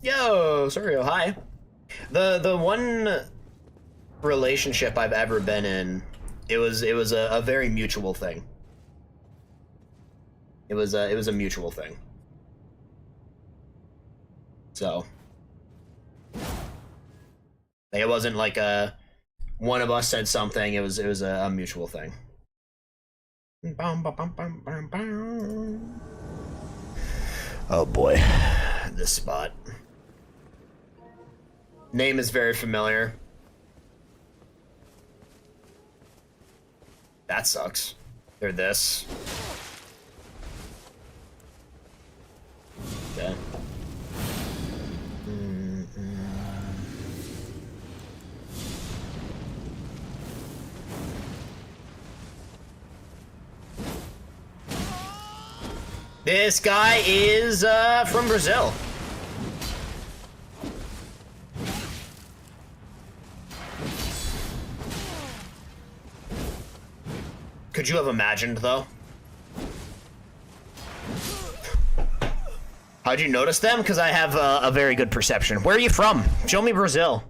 Yo, Surreal, hi. The one relationship I've ever been in, it was a very mutual thing. It was a mutual thing. So it wasn't like one of us said something. It was a mutual thing. Oh boy, this spot. Name is very familiar. That sucks. They're this. Okay. This guy is from Brazil. Could you have imagined, though? How'd you notice them? Because I have a very good perception. Where are you from? Show me Brazil.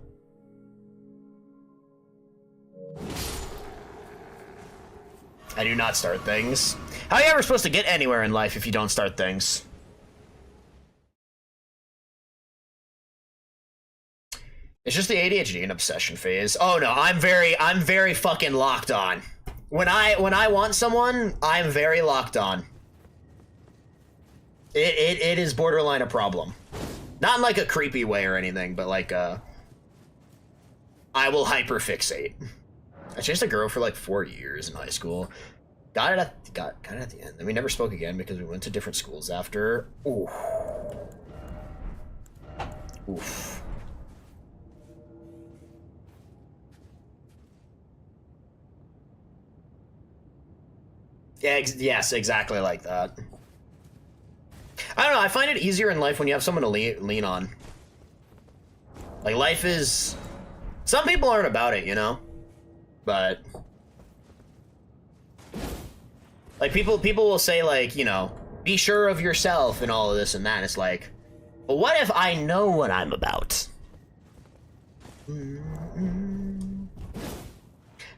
I do not start things. How are you ever supposed to get anywhere in life if you don't start things? It's just the ADHD and obsession phase. Oh no, I'm very fucking locked on. When I want someone, I'm very locked on. It is borderline a problem. Not in like a creepy way or anything, but like I will hyperfixate. I chased a girl for like 4 years in high school. Got it at the end. And we never spoke again because we went to different schools after. Oof. Oof. Yeah, yes, exactly like that. I don't know, I find it easier in life when you have someone to lean on. Like, life is... Some people aren't about it, you know? But... Like, people will say, like, you know, be sure of yourself and all of this and that. And it's like, but what if I know what I'm about?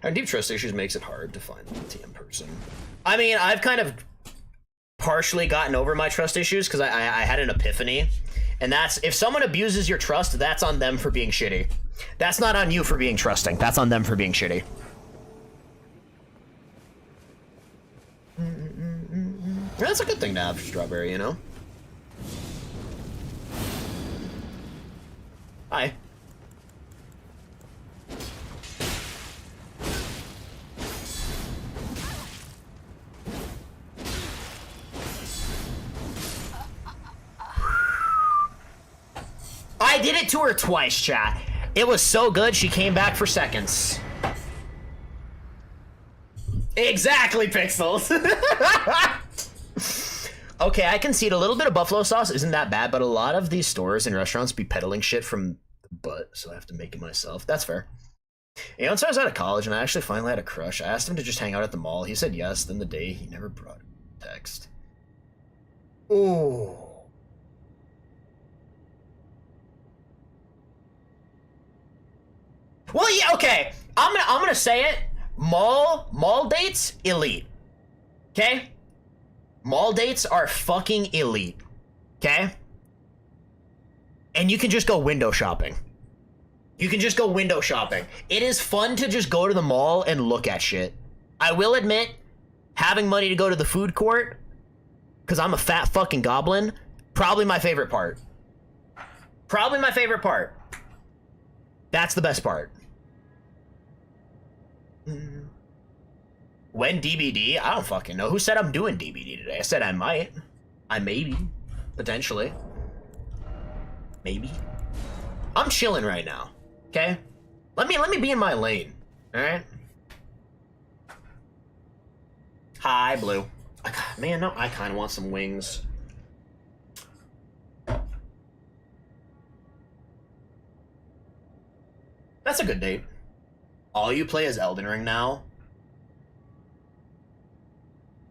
Our deep trust issues makes it hard to find a TM person. I mean, I've kind of partially gotten over my trust issues because I had an epiphany. And that's, if someone abuses your trust, that's on them for being shitty. That's not on you for being trusting. That's on them for being shitty. That's a good thing to have, Strawberry, you know? Hi. I did it to her twice, chat. It was so good, she came back for seconds. Exactly, Pixels. Okay, I concede a little bit of buffalo sauce isn't that bad, but a lot of these stores and restaurants be peddling shit from the butt, so I have to make it myself. That's fair. You know, once I was out of college and I actually finally had a crush, I asked him to just hang out at the mall. He said yes, then the day he never brought a text. Oh. Well, yeah, okay. I'm gonna say it. Mall dates, elite. Okay? Mall dates are fucking elite. Okay? And you can just go window shopping. You can just go window shopping. It is fun to just go to the mall and look at shit. I will admit, having money to go to the food court, because I'm a fat fucking goblin, probably my favorite part. Probably my favorite part. That's the best part. When DBD? I don't fucking know. Who said I'm doing DBD today? I said I might. I maybe. Potentially. Maybe. I'm chilling right now. Okay? Let me be in my lane. Alright? Hi, Blue. Man, no, I kinda want some wings. That's a good date. All you play is Elden Ring now?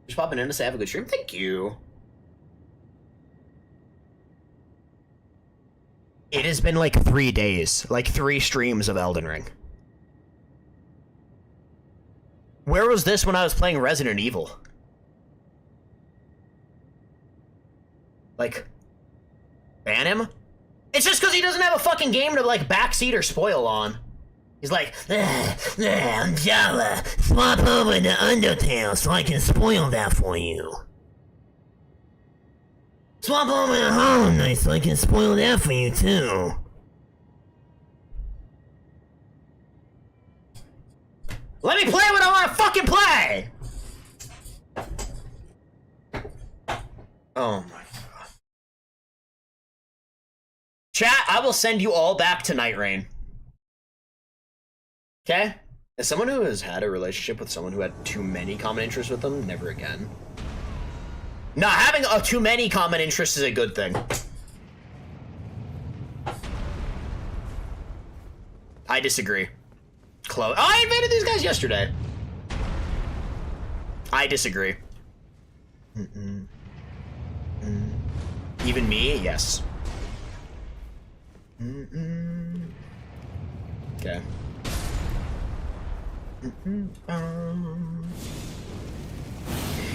Just popping in to say have a good stream? Thank you. It has been like 3 days. Like 3 streams of Elden Ring. Where was this when I was playing Resident Evil? Like, ban him? It's just because he doesn't have a fucking game to like backseat or spoil on. He's like, I'm Java. Swap over to Undertale so I can spoil that for you. Swap over to Hollow Knight so I can spoil that for you too. Let me play what I want to fucking play! Oh my god. Chat, I will send you all back to Night Rain. Okay? As someone who has had a relationship with someone who had too many common interests with them, never again. No, having too many common interests is a good thing. I disagree. Oh, I invaded these guys yesterday. I disagree. Even me? Yes. Okay.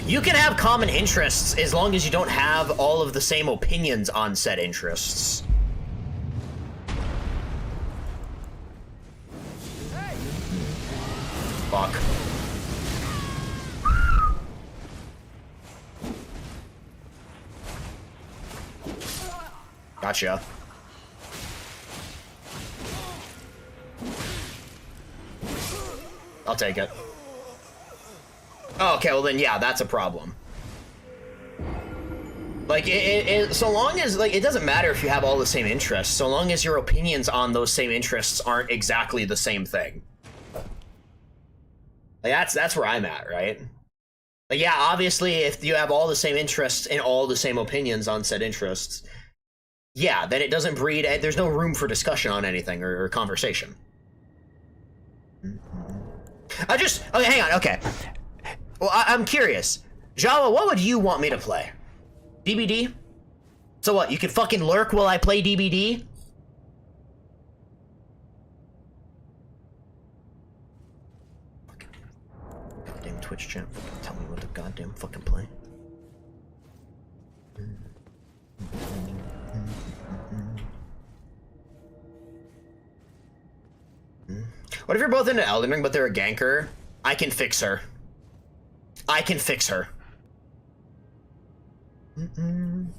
You can have common interests as long as you don't have all of the same opinions on said interests. Fuck. Gotcha. I'll take it. Oh, okay, well then, yeah, that's a problem. Like, so long as, like, it doesn't matter if you have all the same interests, so long as your opinions on those same interests aren't exactly the same thing. Like, that's where I'm at, right? Like, yeah, obviously, if you have all the same interests and all the same opinions on said interests, yeah, then it doesn't breed, there's no room for discussion on anything or conversation. Okay, hang on, okay. Well, I'm curious. Java, what would you want me to play? DBD? So what, you can fucking lurk while I play DBD? Goddamn Twitch chat, fucking tell me what to goddamn fucking play. What if you're both into Elden Ring, but they're a ganker? I can fix her. I can fix her. You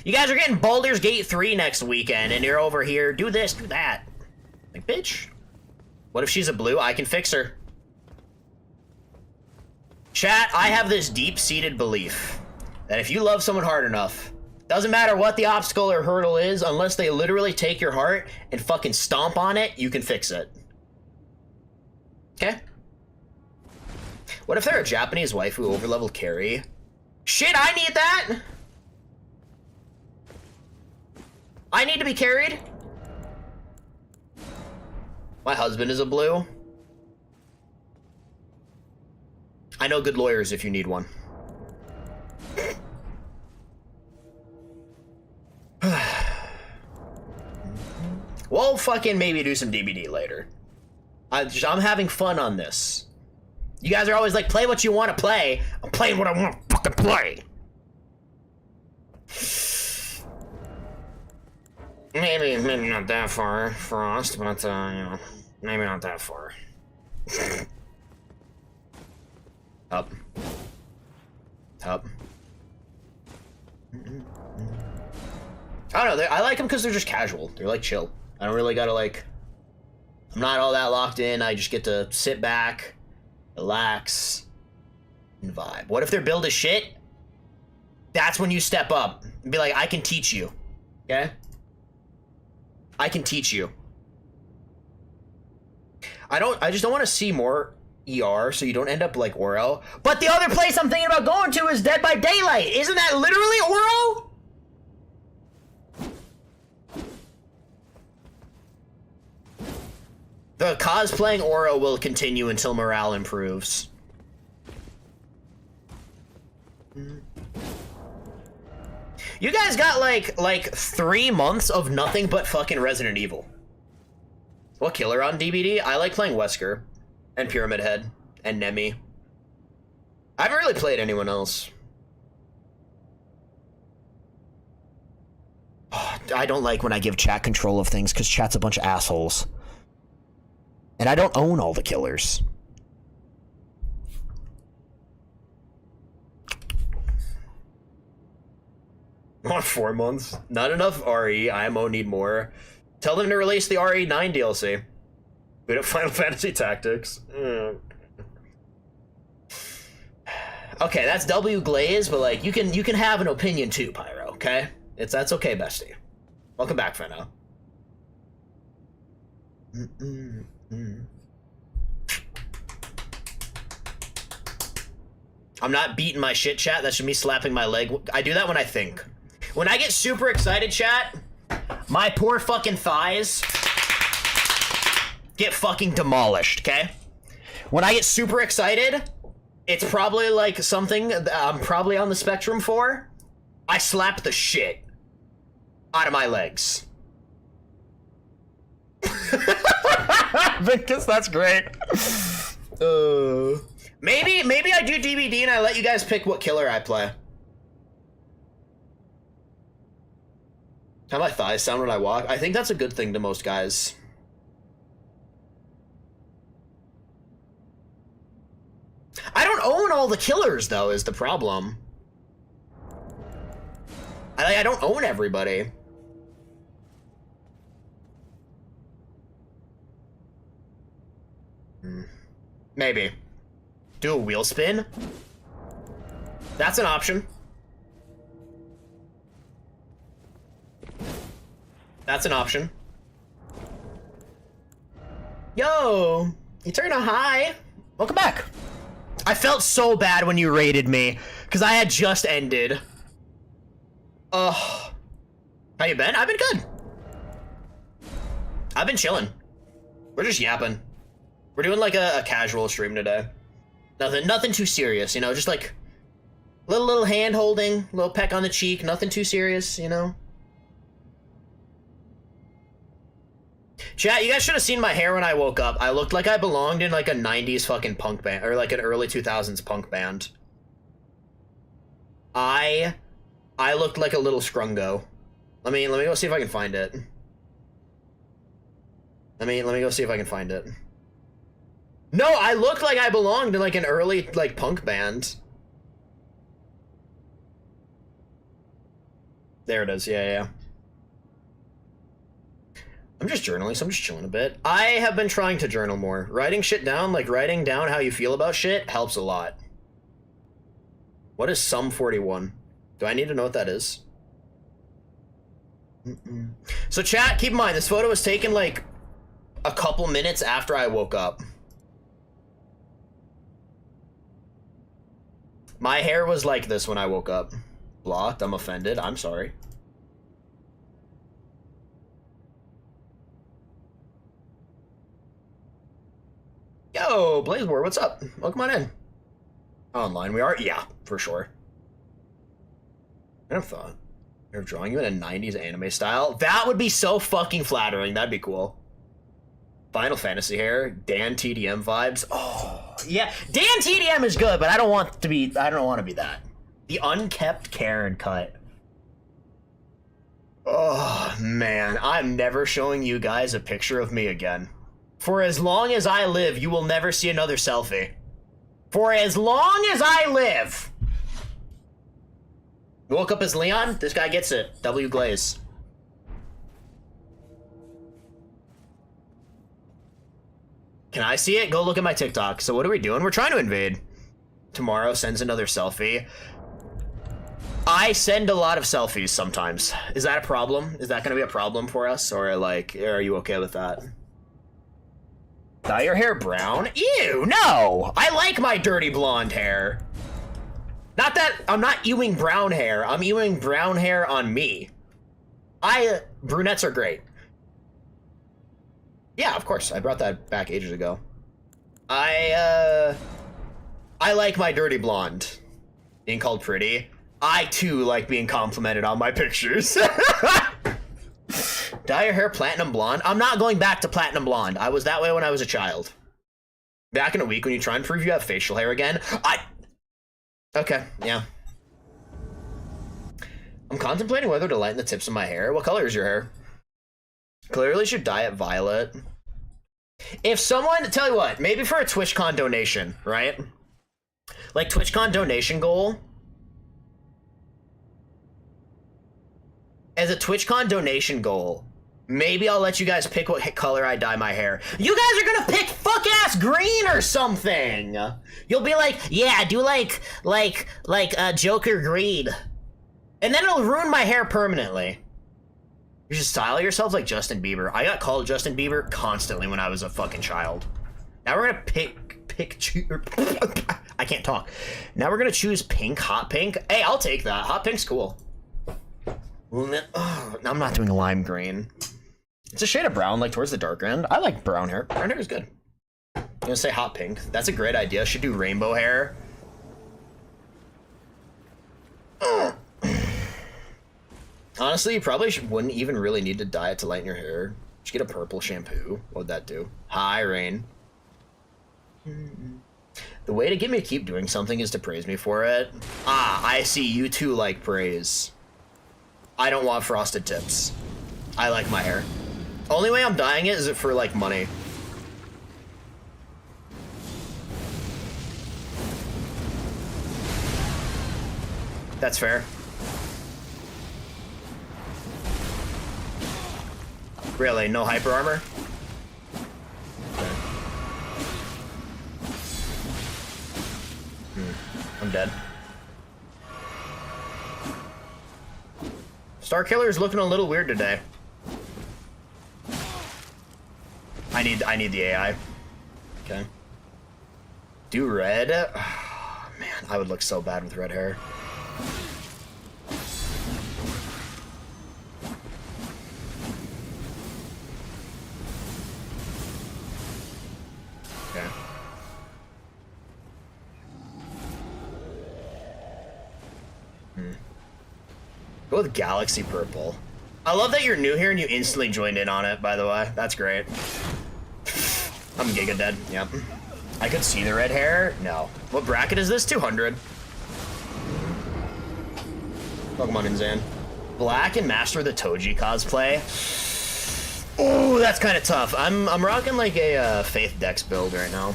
guys are getting Baldur's Gate 3 next weekend, and you're over here, do this, do that. Like, bitch. What if she's a blue? I can fix her. Chat, I have this deep-seated belief that if you love someone hard enough, doesn't matter what the obstacle or hurdle is, unless they literally take your heart and fucking stomp on it, you can fix it. Okay? What if they're a Japanese waifu overlevel carry? Shit, I need that! I need to be carried? My husband is a blue. I know good lawyers if you need one. We'll fucking maybe do some DBD later. I'm having fun on this. You guys are always like, play what you want to play. I'm playing what I want to fucking play. Maybe not that far, Frost, but, you know, maybe not that far. Up. Up. I don't know, I like them because they're just casual. They're, like, chill. I don't really gotta, like... I'm not all that locked in. I just get to sit back, relax, and vibe. What if their build is shit? That's when you step up and be like, I can teach you. Okay? I can teach you. I just don't want to see more ER so you don't end up like Oro. But the other place I'm thinking about going to is Dead by Daylight. Isn't that literally Oro? The cosplaying Oro will continue until morale improves. You guys got like 3 months of nothing but fucking Resident Evil. What killer on DBD? I like playing Wesker and Pyramid Head and Nemi. I haven't really played anyone else. Oh, I don't like when I give chat control of things because chat's a bunch of assholes. And I don't own all the killers. On 4 months. Not enough RE. IMO need more. Tell them to release the RE9 DLC. We have Final Fantasy Tactics. Okay, that's W Glaze, but like you can have an opinion too, Pyro, okay? That's okay, bestie. Welcome back, Fenno. I'm not beating my shit, chat. That's just me slapping my leg. I do that when I think. When I get super excited, chat, my poor fucking thighs get fucking demolished, okay? When I get super excited, it's probably like something I'm probably on the spectrum for. I slap the shit out of my legs. Vicus, that's great. Maybe I do DBD and I let you guys pick what killer I play. How my thighs sound when I walk? I think that's a good thing to most guys. I don't own all the killers, though, is the problem. I don't own everybody. Maybe. Do a wheel spin? That's an option. That's an option. Yo! Eterna, hi! Welcome back! I felt so bad when you raided me, because I had just ended. Ugh. How you been? I've been good. I've been chilling. We're just yapping. We're doing like a casual stream today. Nothing too serious, you know, just like little hand holding, little peck on the cheek, nothing too serious, you know. Chat, you guys should have seen my hair when I woke up. I looked like I belonged in like a 90s fucking punk band, or like an early 2000s punk band. I looked like a little scrungo. Let me go see if I can find it. Let me go see if I can find it. No, I looked like I belonged in like an early like punk band. There it is. Yeah. I'm just journaling, so I'm just chilling a bit. I have been trying to journal more. Writing shit down, like writing down how you feel about shit, helps a lot. What is Sum 41? Do I need to know what that is? So chat, keep in mind, this photo was taken like a couple minutes after I woke up. My hair was like this when I woke up. Blocked, I'm offended, I'm sorry. Yo, Blazewar, what's up? Welcome on in. Online we are? Yeah, for sure. I have thought. They're drawing you in a 90s anime style. That would be so fucking flattering. That'd be cool. Final Fantasy hair, Dan TDM vibes. Oh, yeah. Dan TDM is good, but I don't want to be that. The unkept Karen cut. Oh, man. I'm never showing you guys a picture of me again. For as long as I live, you will never see another selfie. For as long as I live. Woke up as Leon? This guy gets it. W Glaze. Can I see it? Go look at my TikTok. So what are we doing? We're trying to invade. Tomorrow sends another selfie. I send a lot of selfies sometimes. Is that a problem? Is that going to be a problem for us? Or, like, are you okay with that? Dye your hair brown? Ew, no! I like my dirty blonde hair. Not that I'm not ewing brown hair. I'm ewing brown hair on me. Brunettes are great. Yeah, of course. I brought that back ages ago. I like my dirty blonde. Being called pretty. I, too, like being complimented on my pictures. Dye your hair platinum blonde? I'm not going back to platinum blonde. I was that way when I was a child. Back in a week when you try and prove you have facial hair again. Okay, yeah. I'm contemplating whether to lighten the tips of my hair. What color is your hair? Clearly should dye it violet. If someone, tell you what, maybe for a TwitchCon donation, right? Like TwitchCon donation goal. As a TwitchCon donation goal, maybe I'll let you guys pick what color I dye my hair. You guys are gonna pick fuck-ass green or something! You'll be like, yeah, do like Joker green. And then it'll ruin my hair permanently. You should style yourself like Justin Bieber. I got called Justin Bieber constantly when I was a fucking child. Now we're gonna I can't talk. Now we're gonna choose pink, hot pink. Hey, I'll take that. Hot pink's cool. Oh, I'm not doing lime green. It's a shade of brown, like towards the dark end. I like brown hair. Brown hair is good. I'm gonna say hot pink. That's a great idea. Should do rainbow hair. Honestly, you probably wouldn't even really need to dye it to lighten your hair. Just get a purple shampoo. What would that do? Hi, Rain. The way to get me to keep doing something is to praise me for it. Ah, I see. You too like praise. I don't want frosted tips. I like my hair. Only way I'm dyeing it is for, like, money. That's fair. Really? No hyper armor? Okay. I'm dead. Starkiller's looking a little weird today. I need the AI. Okay. Do red? Oh, man, I would look so bad with red hair. Okay. Go with Galaxy Purple. I love that you're new here and you instantly joined in on it, by the way. That's great. I'm giga dead. Yep. I could see the red hair. No. What bracket is this? 200. Pokemon Inzan. Black and Master of the Toji cosplay. Oh, that's kind of tough. I'm rocking like a Faith Dex build right now.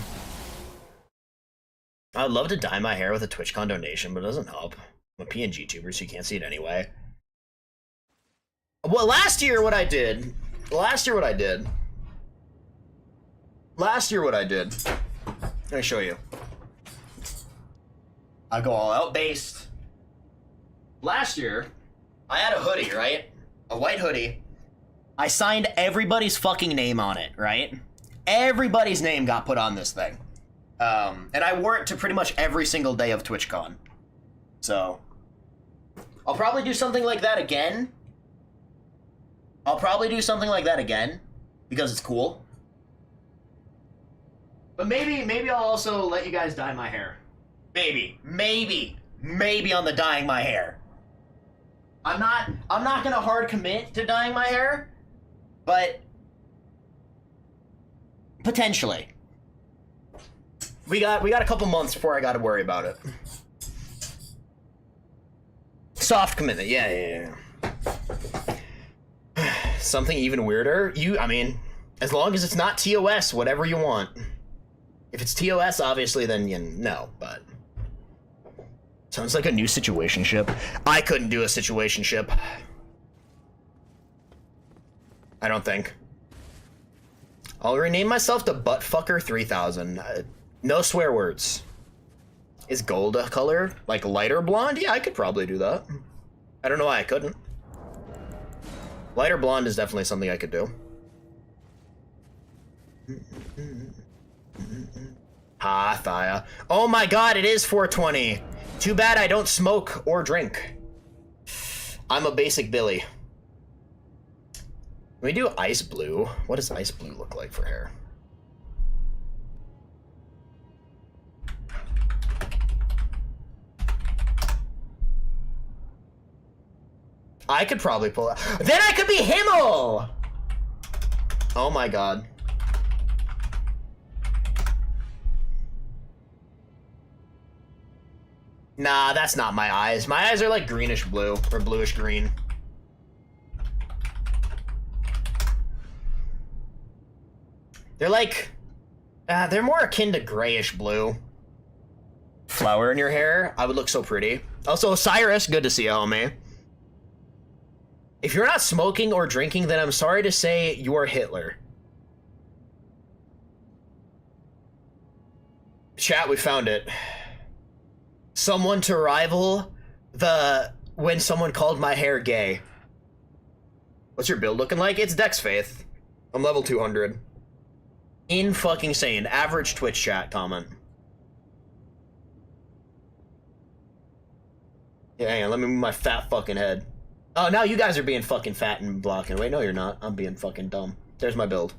I'd love to dye my hair with a TwitchCon donation, but it doesn't help. I'm a PNG tuber, so you can't see it anyway. Well, last year what I did. Let me show you. I go all out based. Last year, I had a hoodie, right? A white hoodie. I signed everybody's fucking name on it, right? Everybody's name got put on this thing. And I wore it to pretty much every single day of TwitchCon. So, I'll probably do something like that again. Because it's cool. But maybe I'll also let you guys dye my hair. Maybe on the dyeing my hair. I'm not gonna hard commit to dyeing my hair, but potentially. We got a couple months before I gotta worry about it. Soft commitment, yeah. Something even weirder? I mean, as long as it's not TOS, whatever you want. If it's TOS, obviously, then no, but... Sounds like a new situationship. I couldn't do a situationship. I don't think. I'll rename myself to Buttfucker 3000. No swear words. Is gold a color? Like lighter blonde? Yeah, I could probably do that. I don't know why I couldn't. Lighter blonde is definitely something I could do. Ah, Thaya. Oh my god, it is 420. Too bad I don't smoke or drink. I'm a basic Billy. Can we do ice blue? What does ice blue look like for hair? I could probably pull out. Then I could be Himmel! Oh my god. Nah, that's not my eyes. My eyes are like greenish blue, or bluish green. They're like, they're more akin to grayish blue. Flower in your hair, I would look so pretty. Also, Cyrus, good to see you, homie. If you're not smoking or drinking, then I'm sorry to say you're Hitler. Chat, we found it. Someone to rival when someone called my hair gay. What's your build looking like? It's Dex Faith. I'm level 200. In fucking sane. Average Twitch chat comment. Yeah, hang on, let me move my fat fucking head. Oh, now you guys are being fucking fat and blocking. Wait, no you're not. I'm being fucking dumb. There's my build.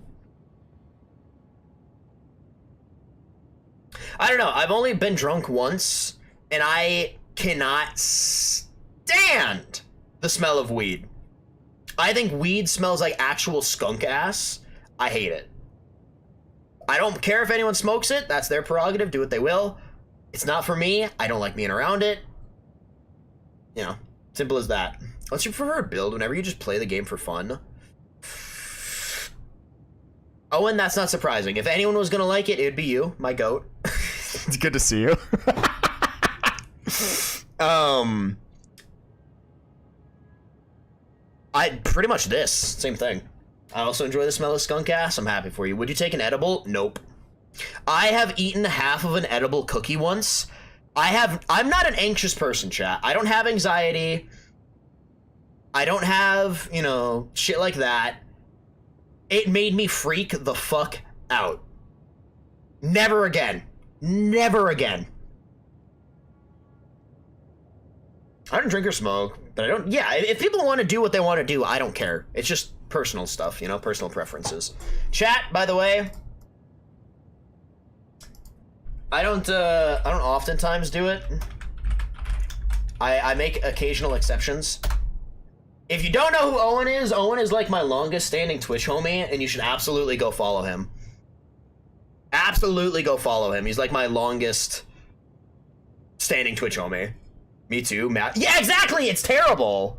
I don't know. I've only been drunk once, and I cannot stand the smell of weed. I think weed smells like actual skunk ass. I hate it. I don't care if anyone smokes it. That's their prerogative. Do what they will. It's not for me. I don't like being around it. You know, simple as that. What's your preferred build whenever you just play the game for fun? Owen, that's not surprising. If anyone was gonna like it, it would be you, my goat. It's good to see you. I pretty much this same thing. I also enjoy the smell of skunk ass. I'm happy for you. Would you take an edible? Nope. I have eaten half of an edible cookie once. I'm not an anxious person, chat. I don't have anxiety. I don't have, you know, shit like that. It made me freak the fuck out. Never again. Never again. I don't drink or smoke, but I don't... Yeah, if people want to do what they want to do, I don't care. It's just personal stuff, you know? Personal preferences. Chat, by the way... I don't oftentimes do it. I make occasional exceptions. If you don't know who Owen is like my longest standing Twitch homie, and you should absolutely go follow him. Absolutely go follow him. He's like my longest standing Twitch homie. Me too, Matt. Yeah, exactly! It's terrible!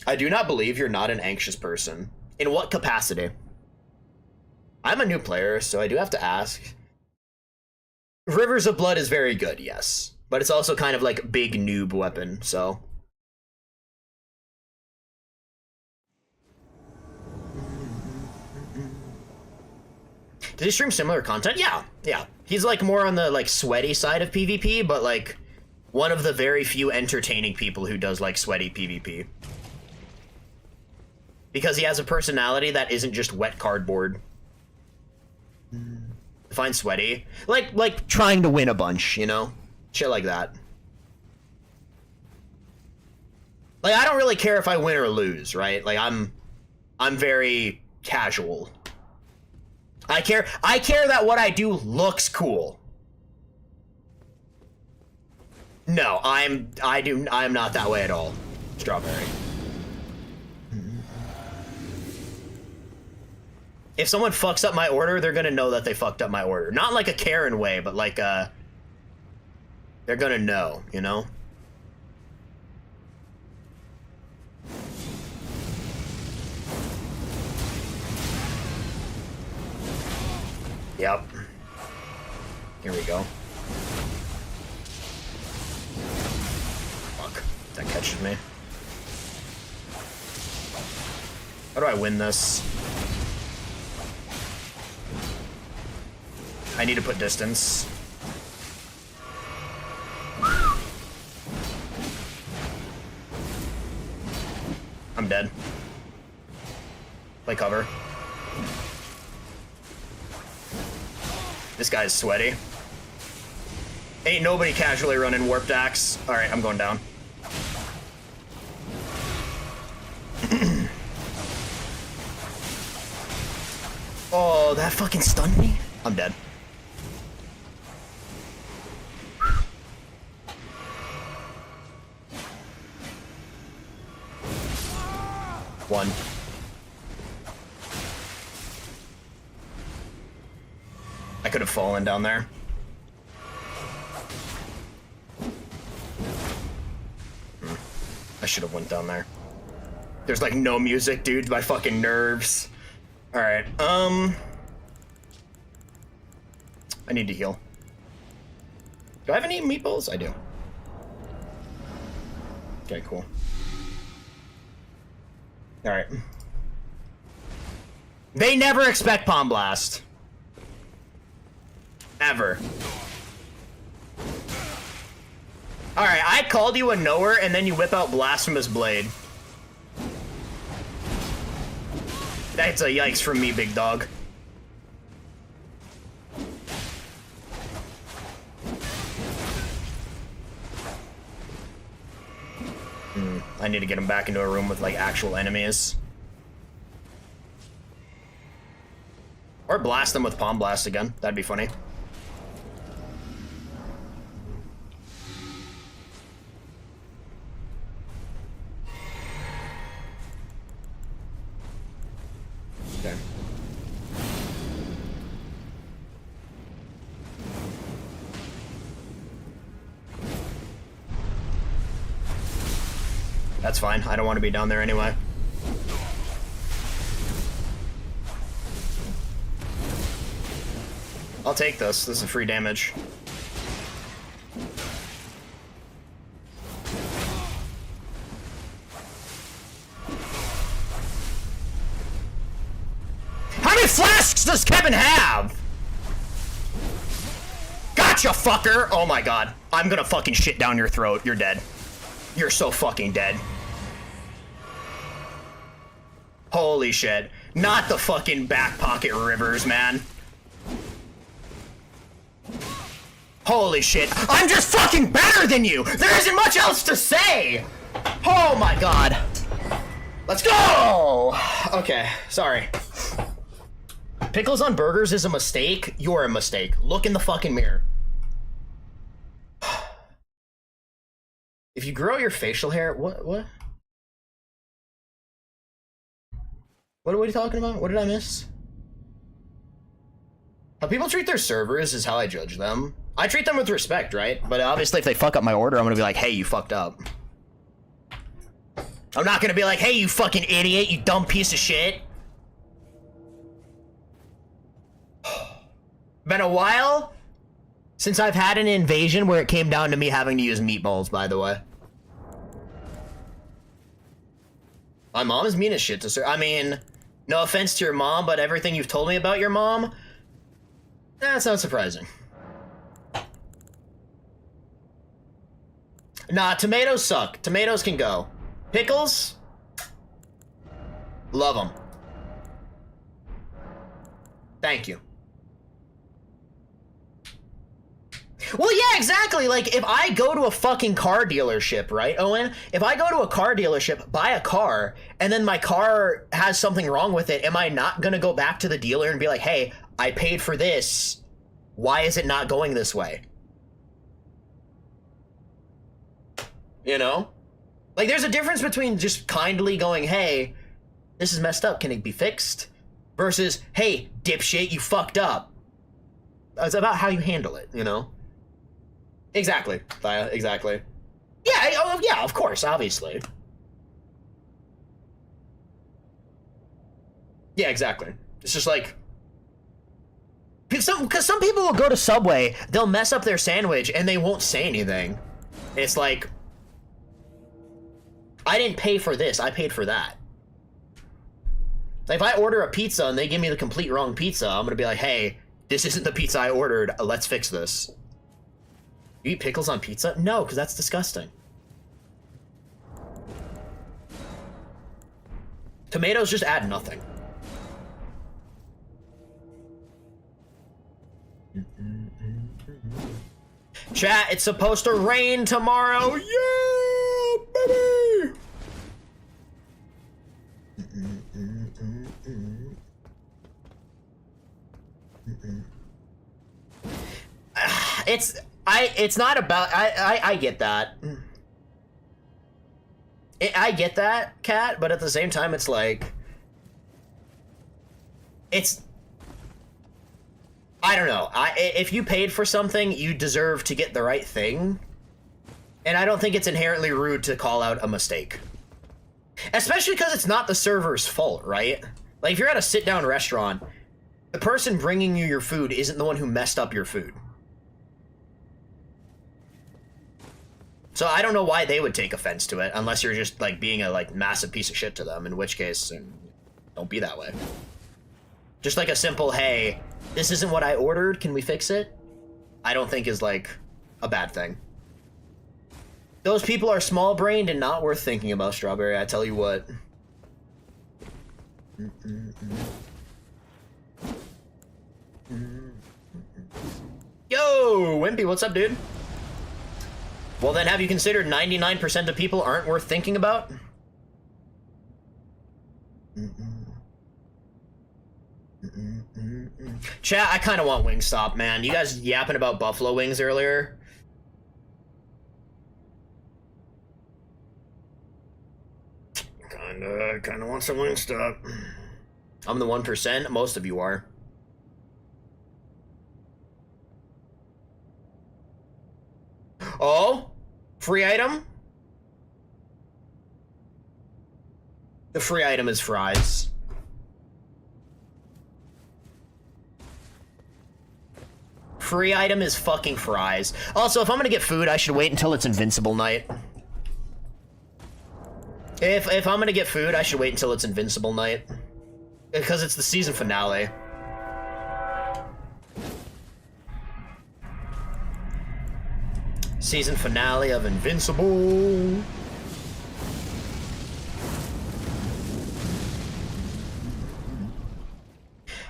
I do not believe you're not an anxious person. In what capacity? I'm a new player, so I do have to ask. Rivers of Blood is very good, yes. But it's also kind of like big noob weapon, so... Did he stream similar content? Yeah. He's like more on the like sweaty side of PvP, but like one of the very few entertaining people who does like sweaty PvP. Because he has a personality that isn't just wet cardboard. Define sweaty. Like trying to win a bunch, you know? Shit like that. Like I don't really care if I win or lose, right? Like I'm very casual. I care that what I do looks cool. No, I'm not that way at all. Strawberry. If someone fucks up my order, they're gonna know that they fucked up my order. Not like a Karen way, but like they're gonna know, you know? Yep. Here we go. Fuck. That catches me. How do I win this? I need to put distance. I'm dead. Play cover. This guy's sweaty. Ain't nobody casually running warped axe. Alright, I'm going down. Oh, that fucking stunned me? I'm dead. One. I could have fallen down there. I should have went down there. There's like no music, dude. My fucking nerves. All right. I need to heal. Do I have any meatballs? I do. Okay, cool. All right. They never expect Palm Blast. Ever. Alright, I called you a knower and then you whip out Blasphemous Blade. That's a yikes from me, big dog. I need to get him back into a room with like actual enemies. Or blast them with Palm Blast again. That'd be funny. Okay. That's fine. I don't want to be down there anyway. I'll take this. This is free damage. How many flasks does Kevin have? Gotcha, fucker! Oh my god. I'm gonna fucking shit down your throat. You're dead. You're so fucking dead. Holy shit. Not the fucking back pocket rivers, man. Holy shit. I'm just fucking better than you! There isn't much else to say! Oh my god. Let's go! Okay, sorry. Pickles on burgers is a mistake. You're a mistake. Look in the fucking mirror. If you grow your facial hair, what? What are we talking about? What did I miss? How people treat their servers is how I judge them. I treat them with respect, right? But obviously if they fuck up my order, I'm gonna be like, hey, you fucked up. I'm not gonna be like, hey, you fucking idiot, you dumb piece of shit. Been a while since I've had an invasion where it came down to me having to use meatballs, by the way. My mom is mean as shit to sir. I mean, no offense to your mom, but everything you've told me about your mom, that's not surprising. Nah, tomatoes suck. Tomatoes can go. Pickles? Love them. Thank you. Well, yeah, exactly. Like, if I go to a fucking car dealership, right, Owen? If I go to a car dealership, buy a car, and then my car has something wrong with it, am I not gonna go back to the dealer and be like, hey, I paid for this. Why is it not going this way? you know? Like, there's a difference between just kindly going, hey, this is messed up, can it be fixed? Versus, hey, dipshit, you fucked up. It's about how you handle it, you know? Exactly, Thea, exactly. Yeah, oh, yeah, of course, obviously. Yeah, exactly. It's just like... Because some people will go to Subway, they'll mess up their sandwich, and they won't say anything. It's like... I didn't pay for this, I paid for that. Like, if I order a pizza and they give me the complete wrong pizza, I'm gonna be like, hey, this isn't the pizza I ordered, let's fix this. You eat pickles on pizza? No, because that's disgusting. Tomatoes just add nothing. Chat, it's supposed to rain tomorrow. Yeah, baby. It's not about, I get that. I get that, Kat, but at the same time, it's like, I don't know. If you paid for something, you deserve to get the right thing. And I don't think it's inherently rude to call out a mistake. Especially because it's not the server's fault, right? Like, if you're at a sit-down restaurant, the person bringing you your food isn't the one who messed up your food. So I don't know why they would take offense to it, unless you're just, like, being a, like, massive piece of shit to them, in which case, don't be that way. Just like a simple, hey, this isn't what I ordered, can we fix it? I don't think is, like, a bad thing. Those people are small-brained and not worth thinking about, Strawberry, I tell you what. Yo, Wimpy, what's up, dude? Well then, have you considered 99% of people aren't worth thinking about? Chat, I kind of want Wingstop, man. You guys yapping about buffalo wings earlier? Kinda want some Wingstop. I'm the 1%, most of you are. Oh? Free item? The free item is fries. Free item is fucking fries. Also, if I'm gonna get food, I should wait until it's Invincible night. If I'm gonna get food, I should wait until it's Invincible night. Because it's the season finale. Season finale of Invincible.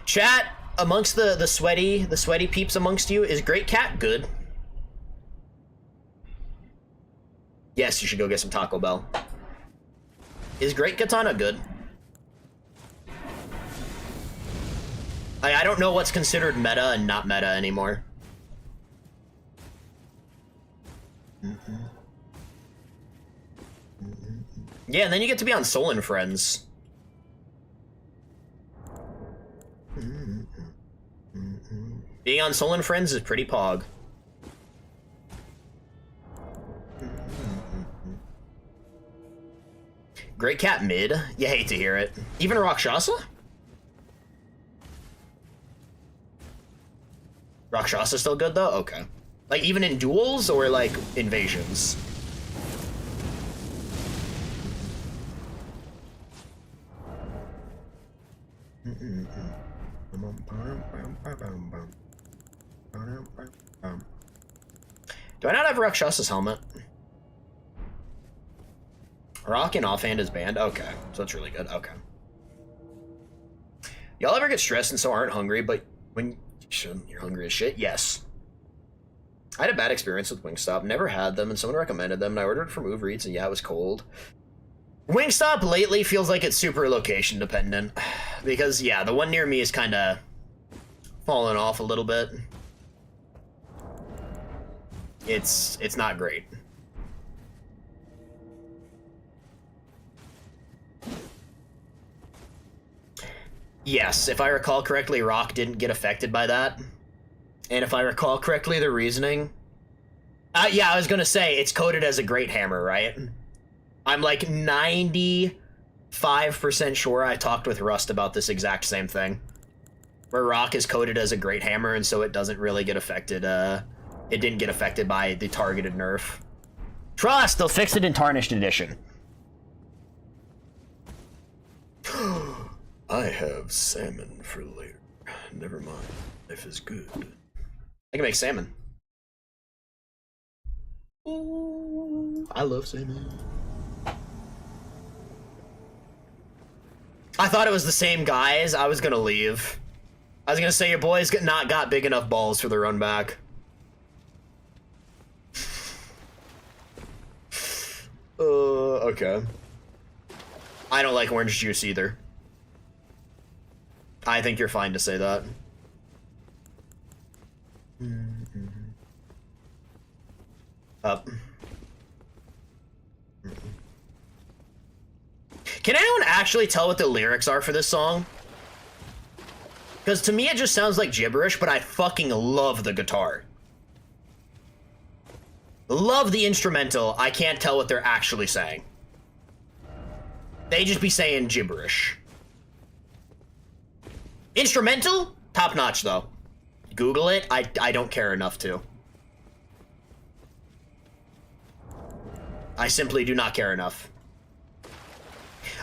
Chat, amongst the sweaty peeps amongst you, is Great Cat good? Yes, you should go get some Taco Bell. Is Great Katana good? I don't know what's considered meta and not meta anymore. Yeah, and then you get to be on Soul and Friends. Being on Soul and Friends is pretty pog. Great Cat mid? You hate to hear it. Even Rakshasa? Rakshasa still good though? Okay. Like even in duels or like invasions? Do I not have Rakshasa's helmet? Rockin' offhand is banned? Okay, so that's really good. Okay. Y'all ever get stressed and so aren't hungry, but when you're hungry as shit? Yes. I had a bad experience with Wingstop. Never had them, and someone recommended them, and I ordered from Uber Eats, and yeah, it was cold. Wingstop lately feels like it's super location dependent. Because, yeah, the one near me is kind of falling off a little bit. It's not great. Yes, if I recall correctly, Rock didn't get affected by that. And if I recall correctly, the reasoning... yeah, I was gonna say, it's coded as a Great Hammer, right? I'm like 95% sure I talked with Rust about this exact same thing. Where Rock is coded as a Great Hammer, and so it doesn't really get affected, it didn't get affected by the targeted nerf. Trust, they'll fix it in Tarnished Edition. I have salmon for later. Never mind. Life is good. I can make salmon. Ooh, I love salmon. I thought it was the same guys. I was gonna leave. I was gonna say your boys not got big enough balls for the run back. Okay. I don't like orange juice either. I think you're fine to say that. Up. Can anyone actually tell what the lyrics are for this song? Because to me it just sounds like gibberish, but I fucking love the guitar. Love the instrumental. I can't tell what they're actually saying. They just be saying gibberish. Instrumental? Top notch though. Google it. I don't care enough to. I simply do not care enough.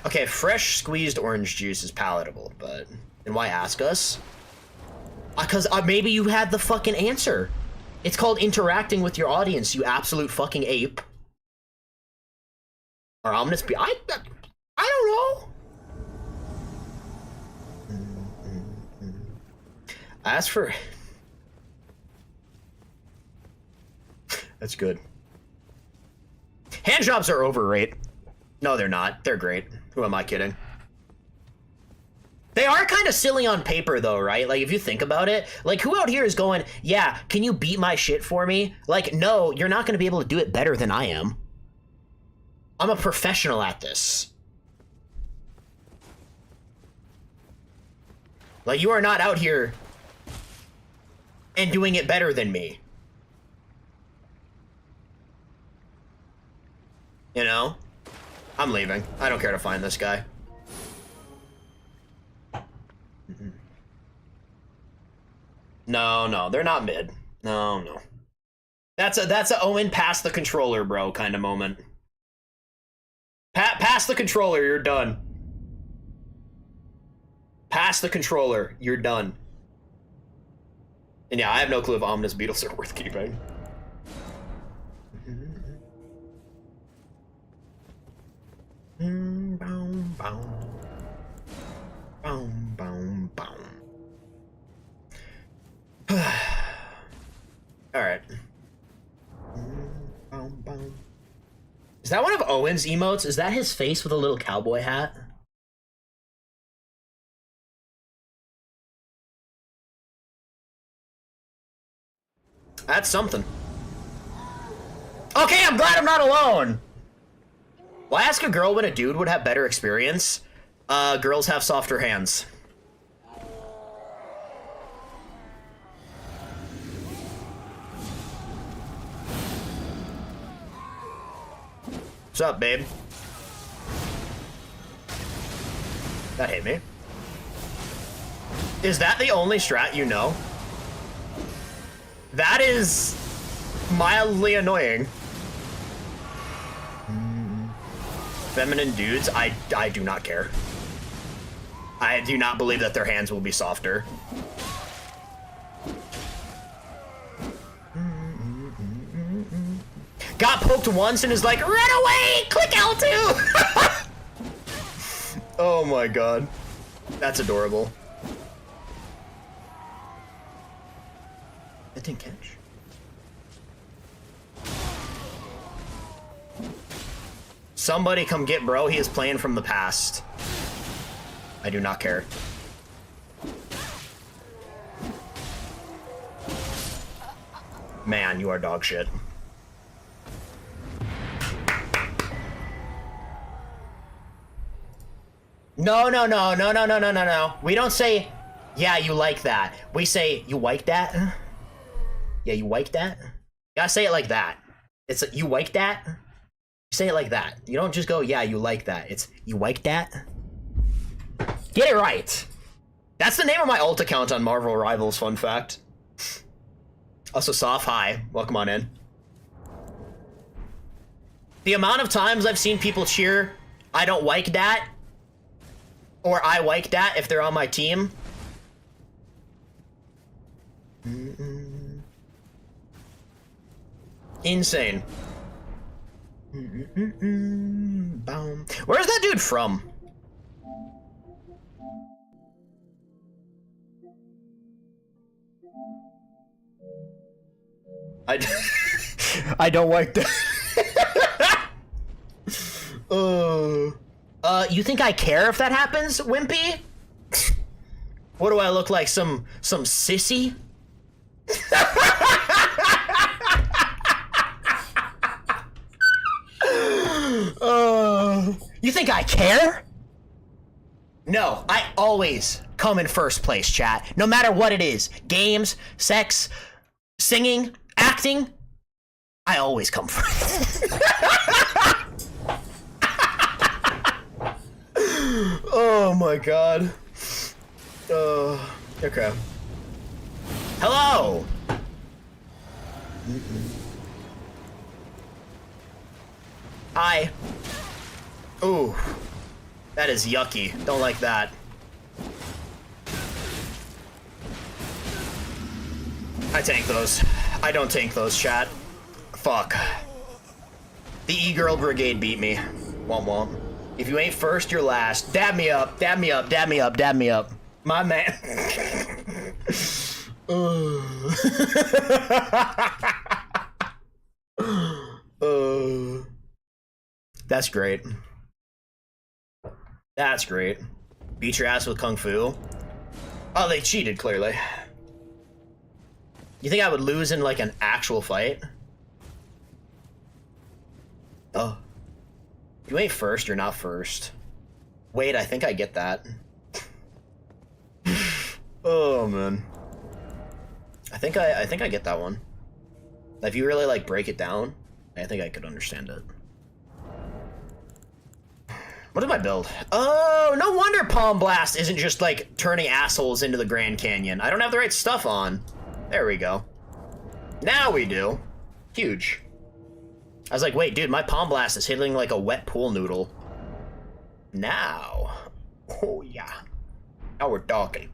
Okay, fresh squeezed orange juice is palatable, but... And why ask us? Because maybe you had the fucking answer. It's called interacting with your audience, you absolute fucking ape. Or ominous be... I don't know. As for... That's good. Hand jobs are overrated. No, they're not. They're great. Who am I kidding? They are kind of silly on paper, though, right? Like, if you think about it, like, who out here is going, yeah, can you beat my shit for me? Like, no, you're not going to be able to do it better than I am. I'm a professional at this. Like, you are not out here and doing it better than me. You know? I'm leaving. I don't care to find this guy. No, they're not mid. No. That's a Owen pass the controller, bro, kind of moment. Pass the controller, you're done. Pass the controller, you're done. And yeah, I have no clue if ominous beetles are worth keeping. Alright. Is that one of Owen's emotes? Is that his face with a little cowboy hat? That's something. Okay, I'm glad I'm not alone! Why ask a girl when a dude would have better experience? Girls have softer hands. What's up, babe? That hit me. Is that the only strat you know? That is mildly annoying. Feminine dudes, I do not care. I do not believe that their hands will be softer. Got poked once and is like, run away! Click L2! Oh my god. That's adorable. That didn't catch. Somebody come get bro, he is playing from the past. I do not care. Man, you are dog shit. No, no, no, no, no, no, no, no, no. We don't say, yeah, you like that. We say, you like that? Yeah, you like that? You gotta say it like that. It's, you like that? You say it like that. You don't just go, yeah, you like that. It's, you like that? Get it right. That's the name of my alt account on Marvel Rivals, fun fact. Also, Soft, hi. Welcome on in. The amount of times I've seen people cheer, I don't like that, or I like that if they're on my team. Insane. Where's that dude from? I don't like that. You think I care if that happens, Wimpy? What do I look like, some sissy? You think I care? No, I always come in first place, chat. No matter what it is. Games, sex, singing, acting. I always come first. Oh my god. Okay. Hello! Hi. Ooh. That is yucky. Don't like that. I tank those. I don't tank those, chat. Fuck. The E-Girl Brigade beat me. Womp womp. If you ain't first, you're last. Dab me up, dab me up, dab me up, dab me up. My man. That's great. That's great. Beat your ass with Kung Fu. Oh, they cheated, clearly. You think I would lose in, like, an actual fight? Oh. If you ain't first, you're not first. Wait, I think I get that. Oh, man. I think I get that one. If you really, like, break it down, I think I could understand it. What is my build? Oh, no wonder Palm Blast isn't just, like, turning assholes into the Grand Canyon. I don't have the right stuff on. There we go. Now we do. Huge. I was like, wait, dude, my Palm Blast is hitting like a wet pool noodle. Now. Oh, yeah. Now we're talking.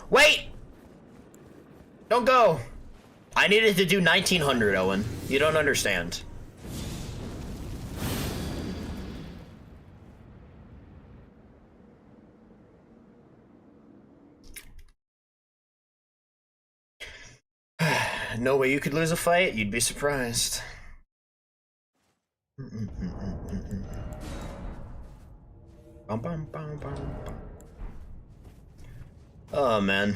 Wait! Don't go! I needed to do 1900, Owen. You don't understand. No way you could lose a fight? You'd be surprised. Oh, man.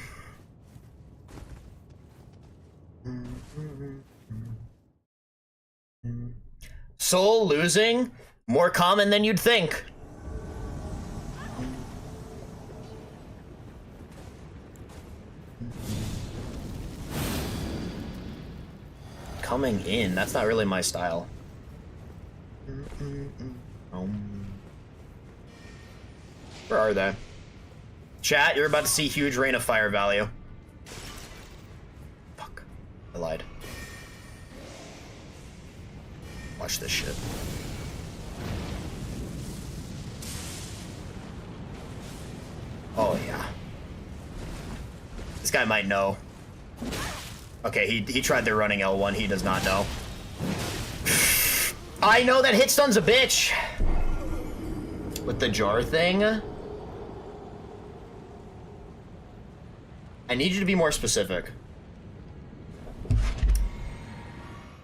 Soul losing? More common than you'd think. Coming in, that's not really my style. Where are they? Chat, you're about to see huge rain of fire value. Fuck. I lied. Watch this shit. Oh, yeah. This guy might know. Okay, he tried their running L1. He does not know. I know that hit stun's a bitch. With the jar thing. I need you to be more specific. I'm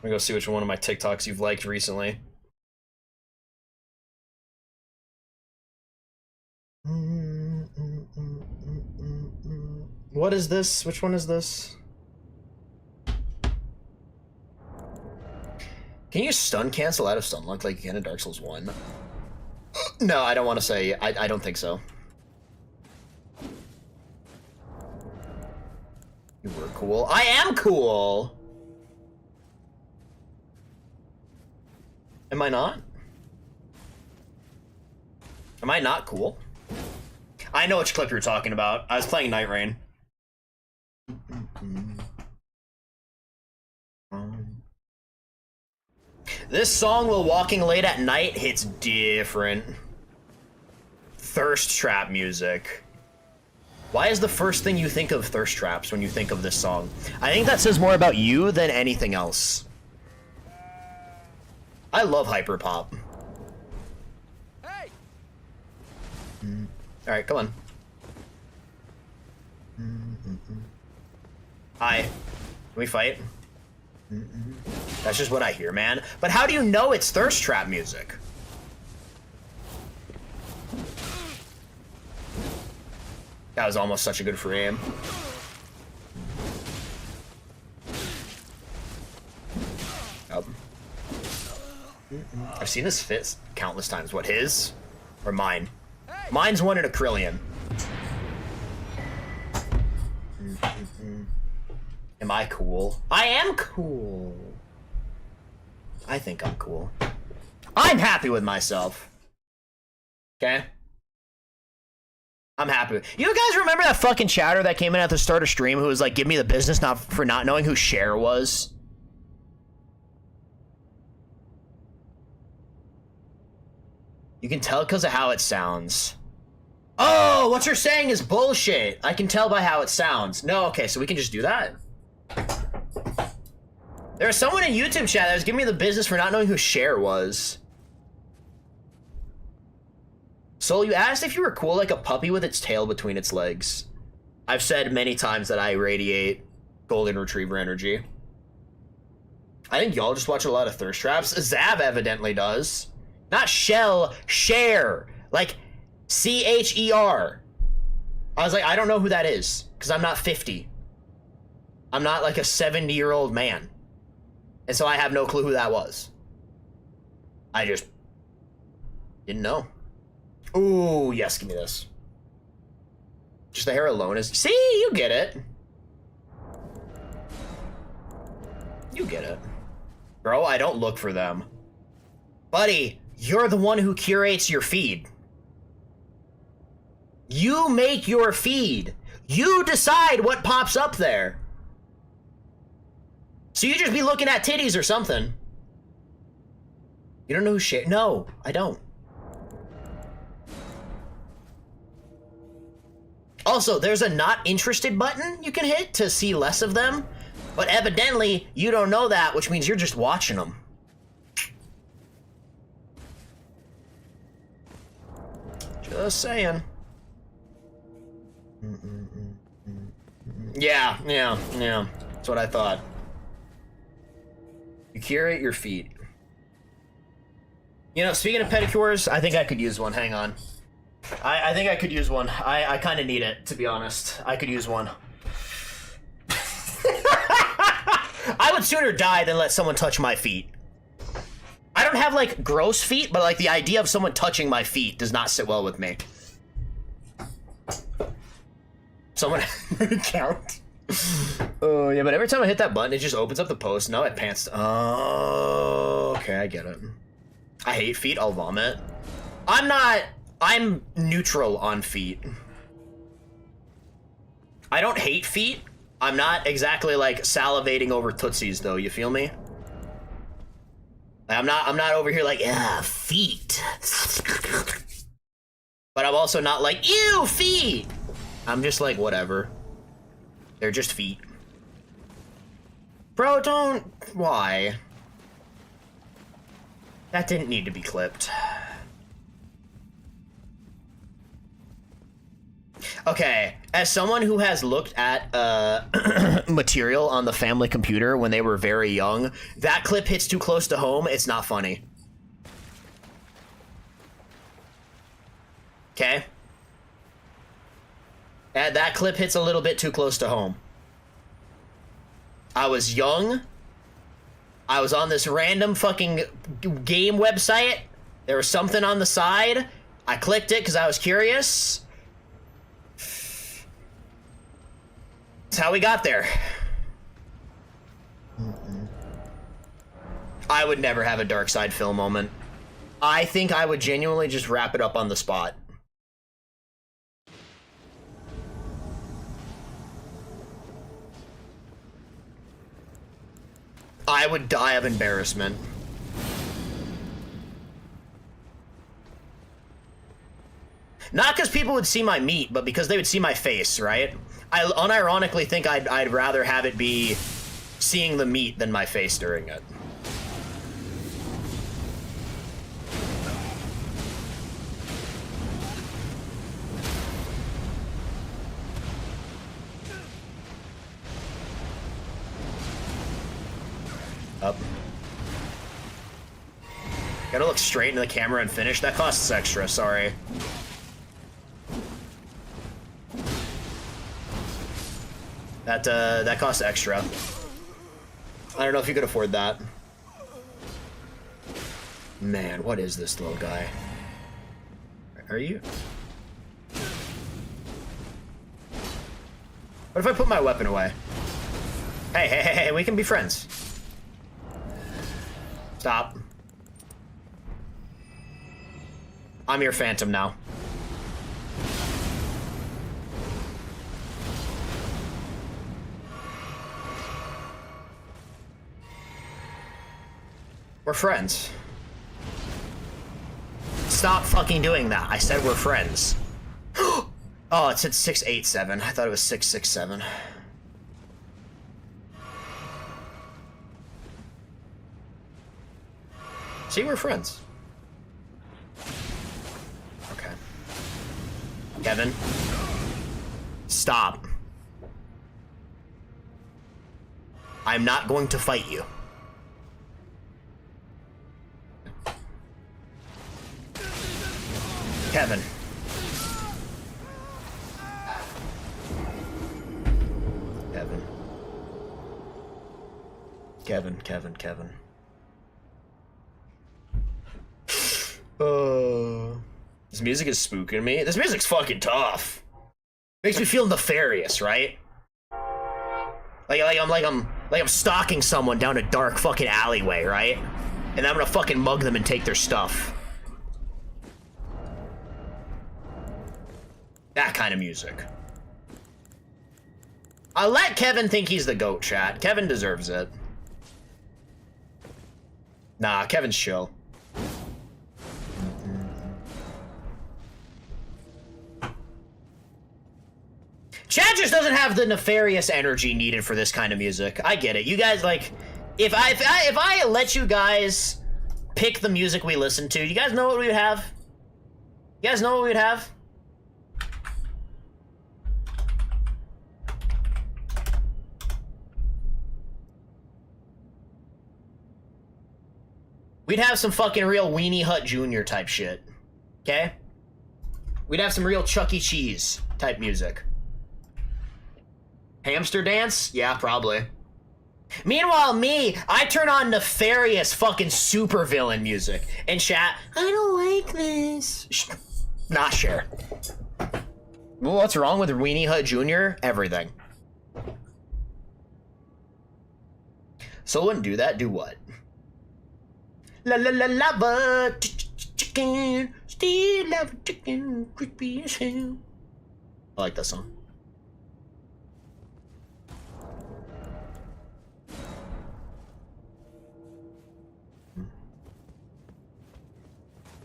gonna go see which one of my TikToks you've liked recently. What is this? Which one is this? Can you stun cancel out of stun lock like you can in Dark Souls 1? No, I don't want to say. I don't think so. You were cool. I am cool! Am I not? Am I not cool? I know which clip you're talking about. I was playing Night Rain. This song while walking late at night hits different. Thirst trap music. Why is the first thing you think of thirst traps when you think of this song? I think that says more about you than anything else. I love hyperpop. Hey. All right, come on. Hi. Can we fight? That's just what I hear, man. But how do you know it's thirst trap music? That was almost such a good free aim. Oh. I've seen this fit countless times. What, his? Or mine? Mine's one in a trillion. Am I cool? I am cool. I think I'm cool. I'm happy with myself. Okay? I'm happy. You guys remember that fucking chatter that came in at the start of stream who was like, give me the business not for not knowing who Cher was? You can tell because of how it sounds. Oh, what you're saying is bullshit. I can tell by how it sounds. No, okay, so we can just do that. There was someone in YouTube chat that was giving me the business for not knowing who Cher was. Soul, you asked if you were cool like a puppy with its tail between its legs. I've said many times that I radiate golden retriever energy. I think y'all just watch a lot of thirst traps. Zav evidently does. Not Shell, Cher. Like, C-H-E-R. I was like, I don't know who that is, because I'm not 50. I'm not like a 70-year-old man. And so I have no clue who that was. I just didn't know. Ooh, yes, give me this. Just the hair alone is... See, you get it. You get it. Bro, I don't look for them. Buddy, you're the one who curates your feed. You make your feed. You decide what pops up there. So you just be looking at titties or something. You don't know who shit? No, I don't. Also, there's a not interested button you can hit to see less of them. But evidently, you don't know that, which means you're just watching them. Just saying. Yeah. That's what I thought. You curate your feet. You know, speaking of pedicures, I think I could use one. Hang on. I think I could use one. I kind of need it, to be honest. I could use one. I would sooner die than let someone touch my feet. I don't have, like, gross feet, but, like, the idea of someone touching my feet does not sit well with me. Someone count. Oh, yeah, but every time I hit that button, it just opens up the post. No, it pants. Oh, okay, I get it. I hate feet. I'll vomit. I'm neutral on feet. I don't hate feet. I'm not exactly, like, salivating over Tootsies, though. You feel me? I'm not over here like, yeah, feet. But I'm also not like, ew, feet. I'm just like, whatever. They're just feet. Bro, don't... Why? That didn't need to be clipped. Okay, as someone who has looked at material on the family computer when they were very young, that clip hits too close to home, it's not funny. Okay? That clip hits a little bit too close to home. I was young. I was on this random fucking game website. There was something on the side. I clicked it because I was curious. That's how we got there. I would never have a dark side Phil moment. I think I would genuinely just wrap it up on the spot. I would die of embarrassment. Not because people would see my meat, but because they would see my face, right? I unironically think I'd rather have it be seeing the meat than my face during it. Up. Gotta look straight into the camera and finish. That costs extra, sorry. That costs extra. I don't know if you could afford that. Man, what is this little guy? Are you? What if I put my weapon away? Hey, hey, hey, hey, we can be friends. Stop. I'm your phantom now. We're friends. Stop fucking doing that. I said we're friends. Oh, it said 687. I thought it was 667. See, we're friends. Okay. Kevin. Stop. I'm not going to fight you. Kevin. Kevin. This music is spooking me. This music's fucking tough. Makes me feel nefarious, right? Like I'm stalking someone down a dark fucking alleyway, right? And I'm gonna fucking mug them and take their stuff. That kind of music. I'll let Kevin think he's the GOAT, chat. Kevin deserves it. Nah, Kevin's chill. Chad just doesn't have the nefarious energy needed for this kind of music. I get it. You guys, like, if I let you guys pick the music we listen to, you guys know what we would have? You guys know what we'd have? We'd have some fucking real Weenie Hut Jr. type shit. Okay? We'd have some real Chuck E. Cheese type music. Hamster dance? Yeah, probably. Meanwhile, me, I turn on nefarious fucking supervillain music. And chat, I don't like this. Not sure. Well, what's wrong with Weenie Hut Jr.? Everything. So I wouldn't do that. Do what? La la la lava chicken, still lava chicken, creepy as hell. I like that song.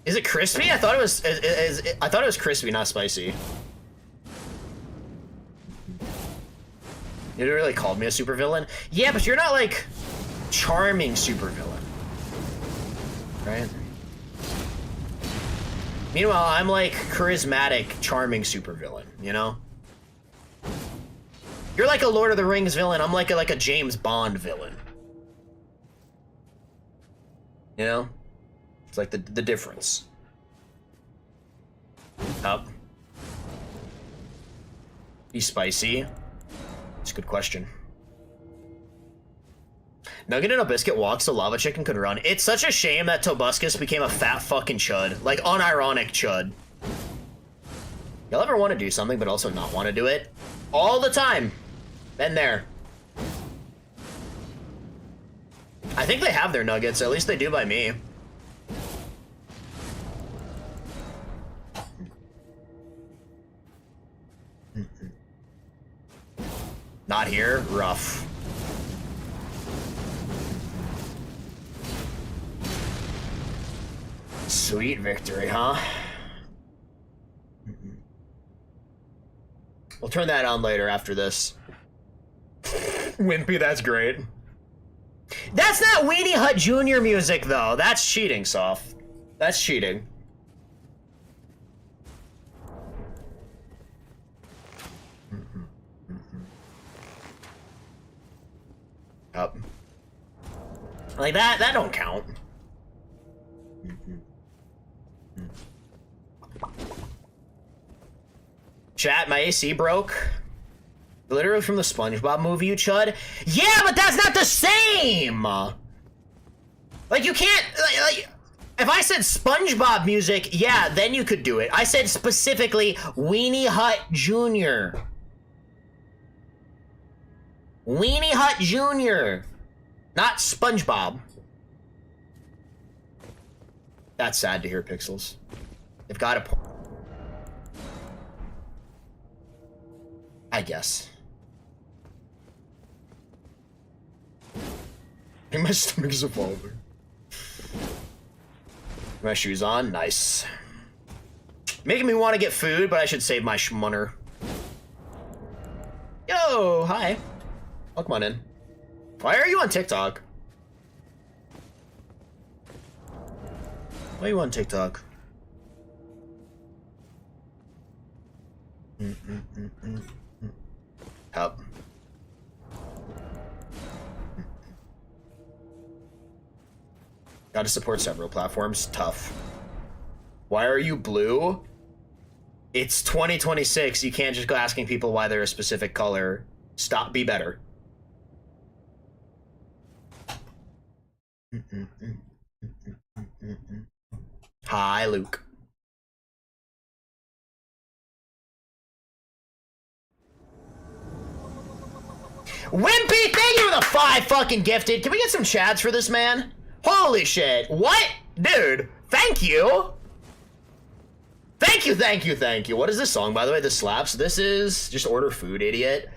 Is it crispy? I thought it was. I thought it was crispy, not spicy. You really called me a supervillain? Yeah, but you're not like charming supervillain. Right? Meanwhile, I'm like charismatic, charming supervillain, you know? You're like a Lord of the Rings villain, I'm like a James Bond villain. You know? It's like the difference. Up. Be spicy? It's a good question. Nugget and a biscuit walk so Lava Chicken could run. It's such a shame that Tobuscus became a fat fucking chud. Like, unironic chud. Y'all ever want to do something but also not want to do it? All the time. Been there. I think they have their nuggets. At least they do by me. Not here? Rough. Sweet victory, huh? We'll turn that on later after this. Wimpy, that's great. That's not Weenie Hut Jr. music, though. That's cheating, Soph. That's cheating. Up. Like that don't count. Chat, my AC broke. Literally from the SpongeBob movie, you chud. Yeah, but that's not the same! Like, you can't, like, if I said SpongeBob music, yeah, then you could do it. I said specifically Weenie Hut Jr. Weenie Hut Jr. Not SpongeBob. That's sad to hear, Pixels. They've got a point. I guess. I think my stomach is evolving. My shoes on, nice. Making me want to get food, but I should save my schmunner. Yo, hi. Welcome on in. Why are you on TikTok? Why are you on TikTok? Help. Gotta support several platforms. Tough. Why are you blue? It's 2026. You can't just go asking people why they're a specific color. Stop. Be better. Hi, Luke. Wimpy, thank you for the 5 fucking gifted. Can we get some chads for this man? Holy shit. What? Dude, thank you. Thank you, thank you, thank you. What is this song, by the way? This slaps. This is Just Order Food, idiot.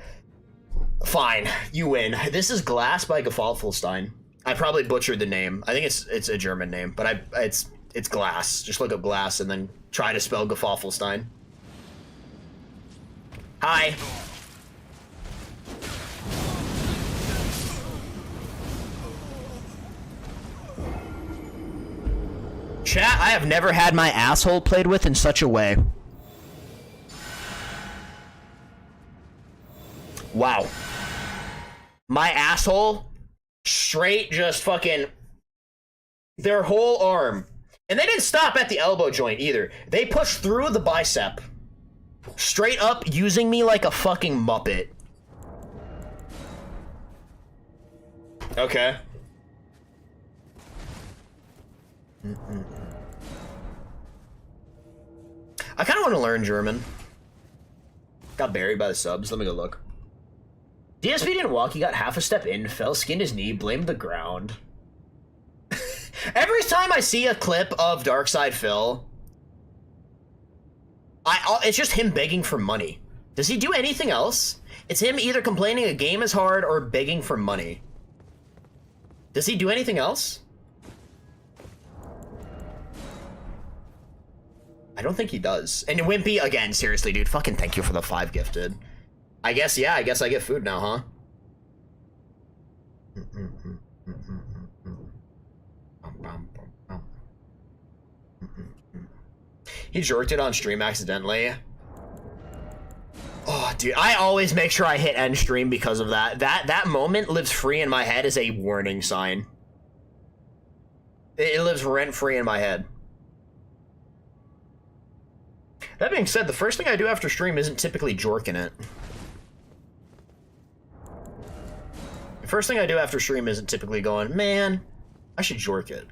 Fine, you win. This is Glass by Gefalfelstein. I probably butchered the name. I think it's a German name, but it's Glass. Just look up Glass and then try to spell Gefalfelstein. Hi. Chat, I have never had my asshole played with in such a way. Wow. My asshole, straight just fucking, their whole arm. And they didn't stop at the elbow joint either. They pushed through the bicep. Straight up using me like a fucking Muppet. Okay. I kind of want to learn German. Got buried by the subs. Let me go look. DSP didn't walk. He got half a step in, fell, skinned his knee, blamed the ground. Every time I see a clip of Darkside Phil, it's just him begging for money. Does he do anything else? It's him either complaining a game is hard or begging for money. Does he do anything else? I don't think he does. And Wimpy, again, seriously, dude, fucking thank you for the 5 gifted. I guess, yeah, I guess I get food now, huh? He jerked it on stream accidentally. Oh, dude, I always make sure I hit end stream because of that. That moment lives free in my head as a warning sign. It lives rent-free in my head. That being said, the first thing I do after stream isn't typically jorking it. first thing I do after stream isn't typically going, man, I should jork it.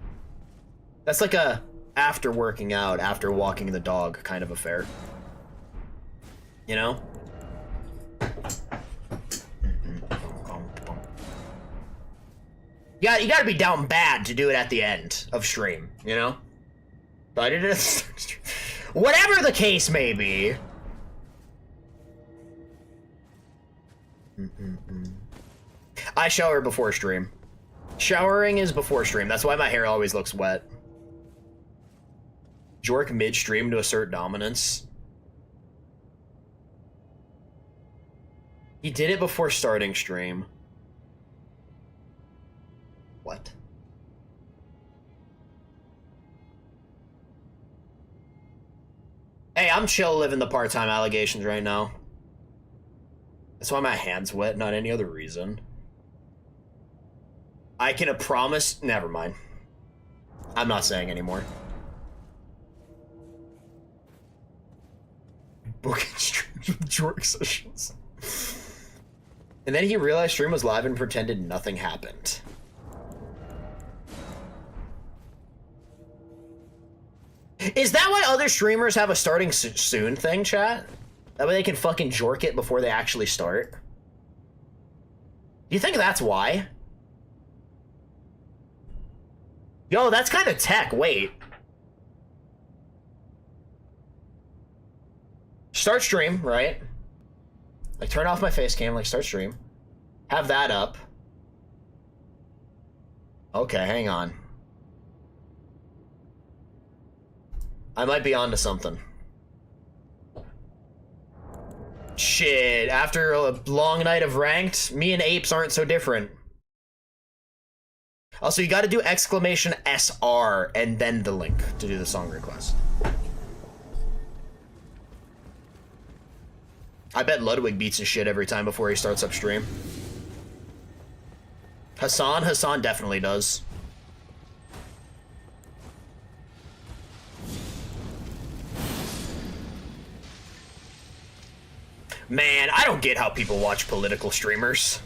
That's like a after working out, after walking the dog kind of affair. You know? Yeah, you gotta be down bad to do it at the end of stream, you know? But I did it at the start of stream. Whatever the case may be. I shower before stream. Showering is before stream. That's why my hair always looks wet. Jork mid-stream to assert dominance. He did it before starting stream. What? Hey, I'm chill living the part-time allegations right now. That's why my hand's wet, not any other reason. I can promise... Never mind. I'm not saying anymore. Booking streams with Jork sessions. And then he realized stream was live and pretended nothing happened. Is that why other streamers have a starting soon thing, chat? That way they can fucking jork it before they actually start? Do you think that's why? Yo, that's kind of tech. Wait. Start stream, right? Like, turn off my face cam, like, start stream. Have that up. Okay, hang on. I might be onto something. Shit, after a long night of ranked, me and apes aren't so different. Also, you gotta do exclamation SR and then the link to do the song request. I bet Ludwig beats his shit every time before he starts up stream. Hassan definitely does. Man, I don't get how people watch political streamers.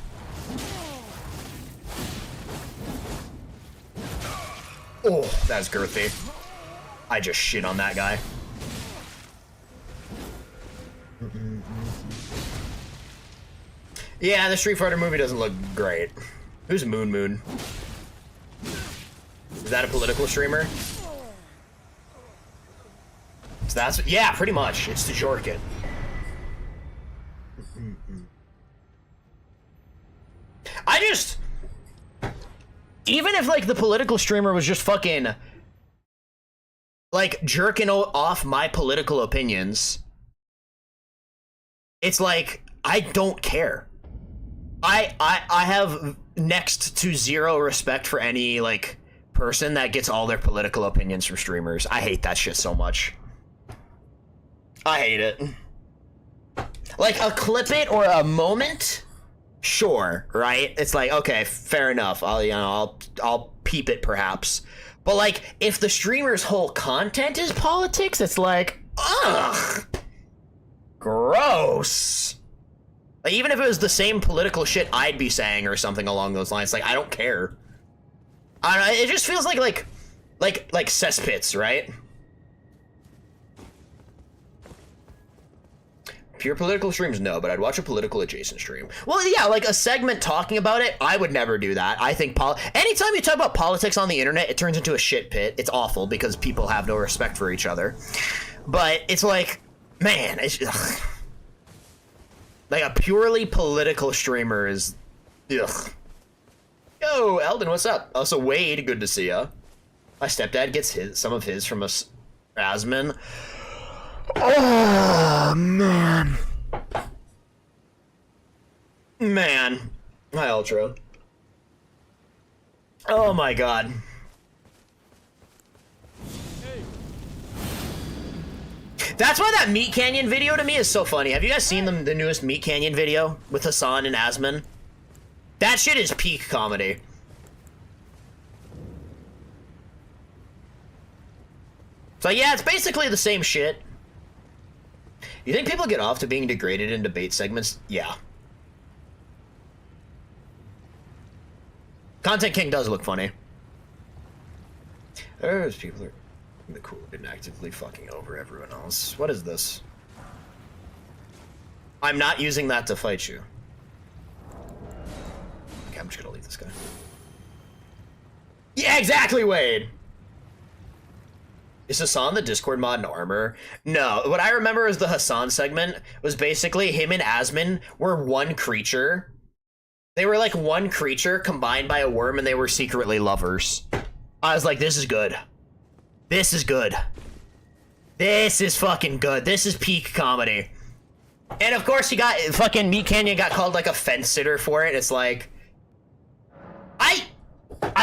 Oh, that's girthy. I just shit on that guy. Yeah, the Street Fighter movie doesn't look great. Who's Moon Moon? Is that a political streamer? So that's... Yeah, pretty much. It's to jork it. I just... Even if, like, the political streamer was just fucking... like, jerking off my political opinions... It's like, I don't care. I have next to zero respect for any, like, person that gets all their political opinions from streamers. I hate that shit so much. I hate it. Like, a clip it or a moment? Sure, right? It's like, okay, fair enough. I'll peep it perhaps. But, like, if the streamer's whole content is politics, it's like, ugh. Gross. Like, even if it was the same political shit I'd be saying or something along those lines, like, I don't care. I don't know, it just feels like cesspits, right? Pure political streams, no, but I'd watch a political adjacent stream. Well, yeah, like a segment talking about it, I would never do that. I think anytime you talk about politics on the internet, it turns into a shit pit. It's awful because people have no respect for each other. But it's like, man, it's... Ugh. Like, a purely political streamer is... Ugh. Yo, Eldon, what's up? Also, Wade, good to see ya. My stepdad gets some of his from Asman. Oh, man. Man. Hi, Ultra. Oh, my God. That's why that Meat Canyon video to me is so funny. Have you guys seen the newest Meat Canyon video with Hassan and Asman? That shit is peak comedy. So yeah, it's basically the same shit. You think people get off to being degraded in debate segments? Yeah. Content King does look funny. There's people that are the cool and actively fucking over everyone else. What is this? I'm not using that to fight you. Okay, I'm just gonna leave this guy. Yeah, exactly, Wade! Is Hassan the Discord mod in armor? No, what I remember is the Hassan segment was basically him and Asmin were one creature. They were like one creature combined by a worm and they were secretly lovers. I was like, this is good. This is good. This is fucking good. This is peak comedy. And of course he got, fucking Meat Canyon got called like a fence sitter for it. It's like, I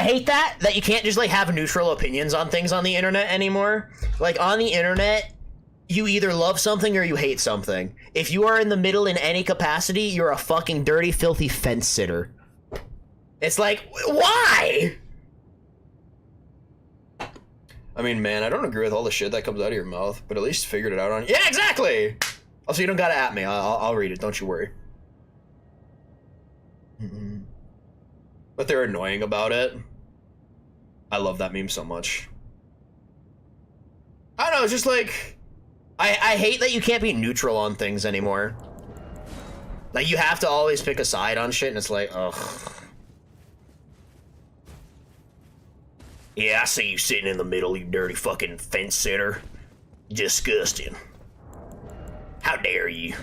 hate that you can't just like have neutral opinions on things on the internet anymore. Like on the internet, you either love something or you hate something. If you are in the middle in any capacity, you're a fucking dirty, filthy fence sitter. It's like, why? I mean, man, I don't agree with all the shit that comes out of your mouth, but at least figured it out on. Yeah, exactly. Also, you don't gotta at me. I'll read it. Don't you worry. But they're annoying about it. I love that meme so much. I don't know, it's just like... I hate that you can't be neutral on things anymore. Like, you have to always pick a side on shit, and it's like, ugh. Yeah, I see you sitting in the middle, you dirty fucking fence sitter. Disgusting. How dare you?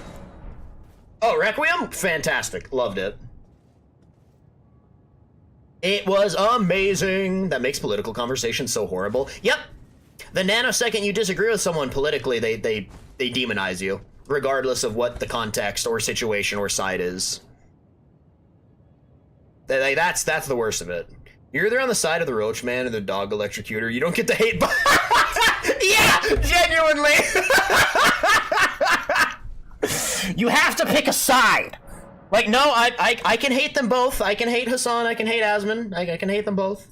Oh, Requiem? Fantastic. Loved it. It was amazing. That makes political conversation so horrible. Yep. The nanosecond you disagree with someone politically, they demonize you, regardless of what the context or situation or side is. That's the worst of it. You're either on the side of the roach man or the dog electrocutor. You don't get to hate. Yeah, genuinely. You have to pick a side. Like, no, I can hate them both. I can hate Hassan. I can hate Asmin. I can hate them both.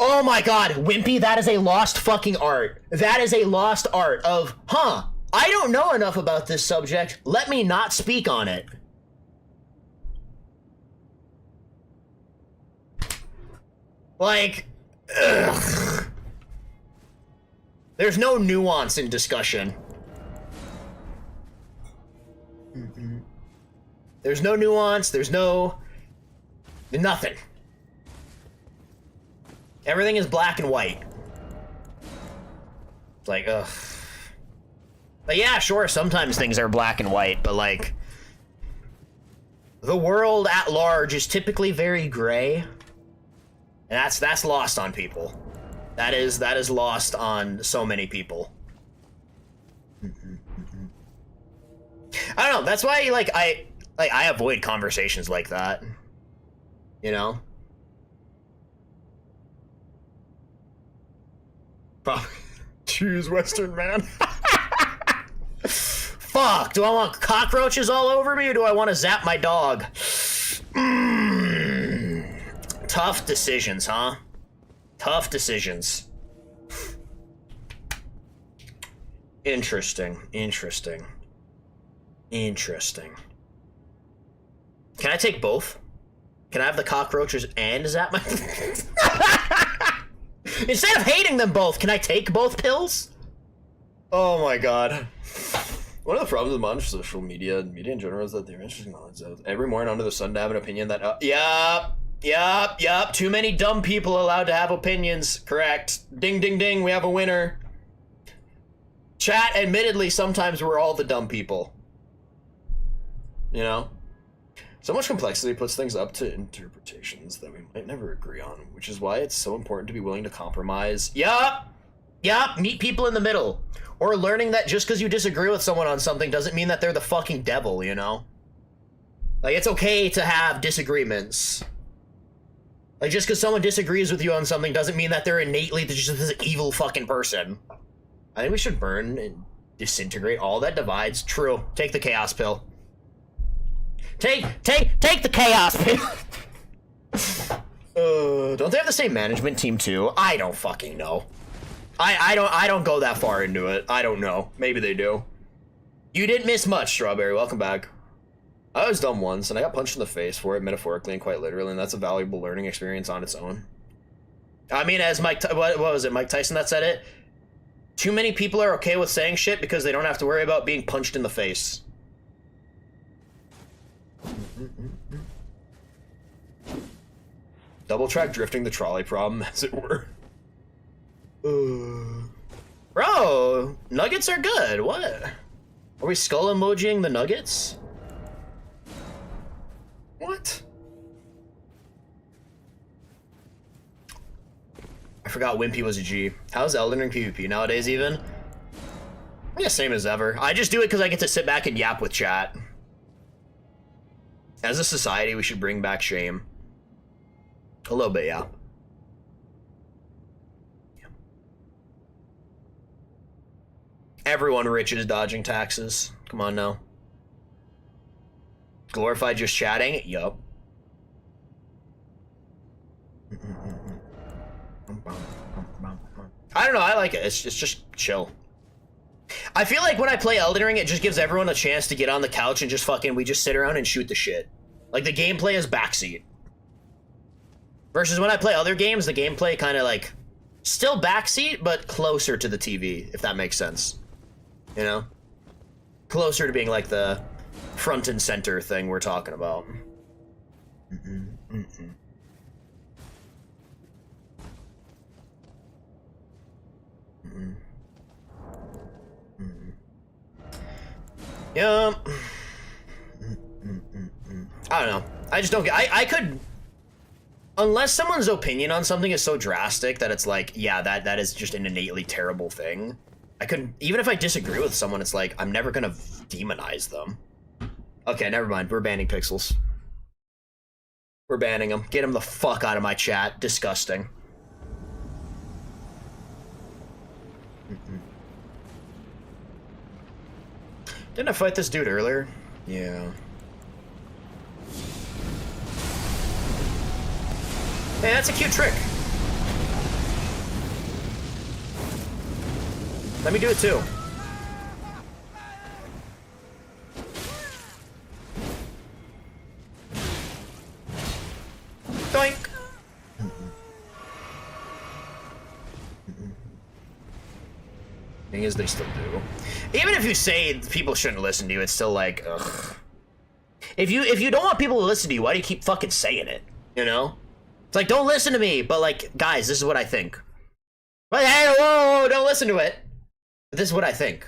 Oh my god, Wimpy, that is a lost fucking art. That is a lost art of, huh, I don't know enough about this subject. Let me not speak on it. Like, ugh. There's no nuance in discussion. There's no nuance, there's no... nothing. Everything is black and white. It's like, ugh. But yeah, sure, sometimes things are black and white, but like... the world at large is typically very gray. And that's lost on people. That is lost on so many people. I don't know, that's why, like, I avoid conversations like that. You know? Choose Western man. Fuck, do I want cockroaches all over me or do I want to zap my dog? Tough decisions, huh? Tough decisions. Interesting. Interesting. Can I take both? Can I have the cockroaches and zap my... Instead of hating them both, can I take both pills? Oh my god. One of the problems with modern social media and media in general is that they're interesting knowledge of every morning under the sun to have an opinion that... Yup. Too many dumb people allowed to have opinions. Correct. Ding, ding, ding. We have a winner. Chat, admittedly, sometimes we're all the dumb people. You know? So much complexity puts things up to interpretations that we might never agree on, which is why it's so important to be willing to compromise. Yup! Meet people in the middle. Or learning that just because you disagree with someone on something doesn't mean that they're the fucking devil, you know? Like, it's okay to have disagreements. Like, just because someone disagrees with you on something doesn't mean that they're innately just this evil fucking person. I think we should burn and disintegrate all that divides. True. Take the chaos pill. Take the chaos pill. Don't they have the same management team too? I don't fucking know. I don't go that far into it. I don't know. Maybe they do. You didn't miss much, Strawberry. Welcome back. I was dumb once, and I got punched in the face for it, metaphorically and quite literally, and that's a valuable learning experience on its own. I mean, as what was it, Mike Tyson that said it? Too many people are okay with saying shit because they don't have to worry about being punched in the face. Double track drifting the trolley problem, as it were. Bro, nuggets are good. What? Are we skull emojiing the nuggets? What? I forgot Wimpy was a G. How's Elden Ring PvP nowadays even? Yeah, same as ever. I just do it because I get to sit back and yap with chat. As a society, we should bring back shame. A little bit, yeah. Everyone rich is dodging taxes. Come on now. Glorified just chatting? Yup. I don't know, I like it. It's just chill. I feel like when I play Elden Ring, it just gives everyone a chance to get on the couch and just we just sit around and shoot the shit. Like, the gameplay is backseat. Versus when I play other games, the gameplay kind of like, still backseat, but closer to the TV, if that makes sense. You know? Closer to being like the front and center thing we're talking about. Yeah. I don't know. I just don't get. I could, unless someone's opinion on something is so drastic that it's like, yeah, that is just an innately terrible thing. I could, even if I disagree with someone, it's like I'm never gonna demonize them. Okay, never mind. We're banning Pixels. We're banning him. Get him the fuck out of my chat. Disgusting. Didn't I fight this dude earlier? Yeah. Hey, that's a cute trick. Let me do it too. Doink. Thing is, they still do. Even if you say people shouldn't listen to you, it's still like, ugh. If you don't want people to listen to you, why do you keep fucking saying it? You know? It's like, don't listen to me, but like, guys, this is what I think. But hey, whoa, don't listen to it. But this is what I think.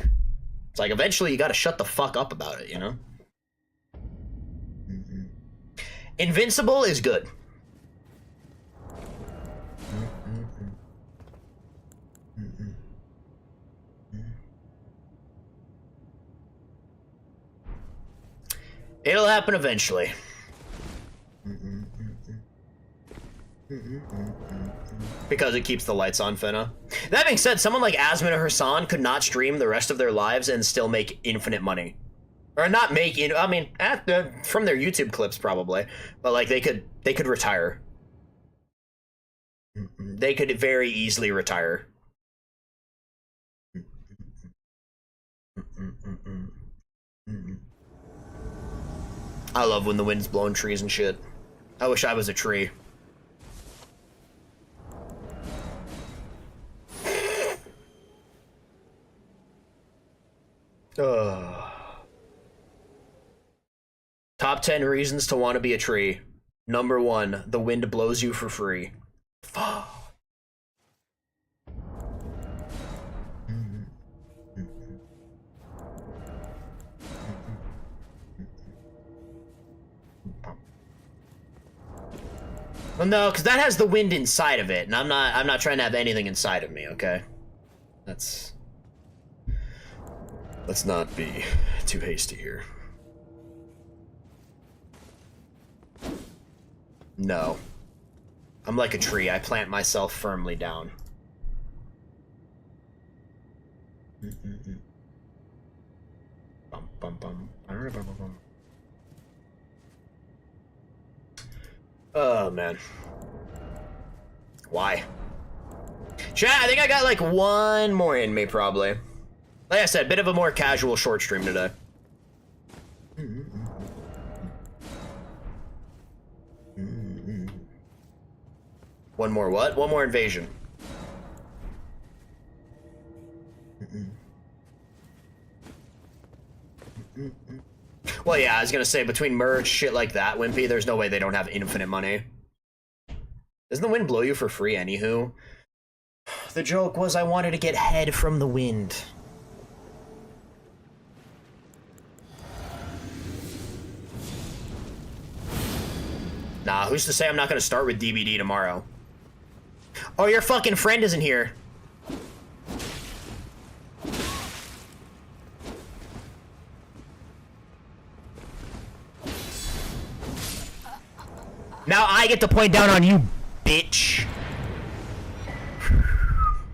It's like, eventually you gotta shut the fuck up about it, you know? Invincible is good. It'll happen eventually. Because it keeps the lights on, Finna. That being said, someone like Asmin or Hassan could not stream the rest of their lives and still make infinite money. Or not make, I mean, from their YouTube clips probably. But like, they could retire. They could very easily retire. I love when the wind's blowing trees and shit. I wish I was a tree. Top 10 reasons to want to be a tree. Number 1, the wind blows you for free. Fuck. Well, no, because that has the wind inside of it, and I'm not trying to have anything inside of me, okay? Let's not be too hasty here. No. I'm like a tree. I plant myself firmly down. Bum, bum, bum. Bum, bum, bum. Oh, man. Why? Chat, I think I got like one more in me, probably. Like I said, bit of a more casual short stream today. One more what? One more invasion. Well, yeah, I was gonna say, between merch, shit like that, Wimpy, there's no way they don't have infinite money. Doesn't the wind blow you for free, anywho? The joke was I wanted to get head from the wind. Nah, who's to say I'm not gonna start with DBD tomorrow? Oh, your fucking friend isn't here. Now I get to point down on you, bitch.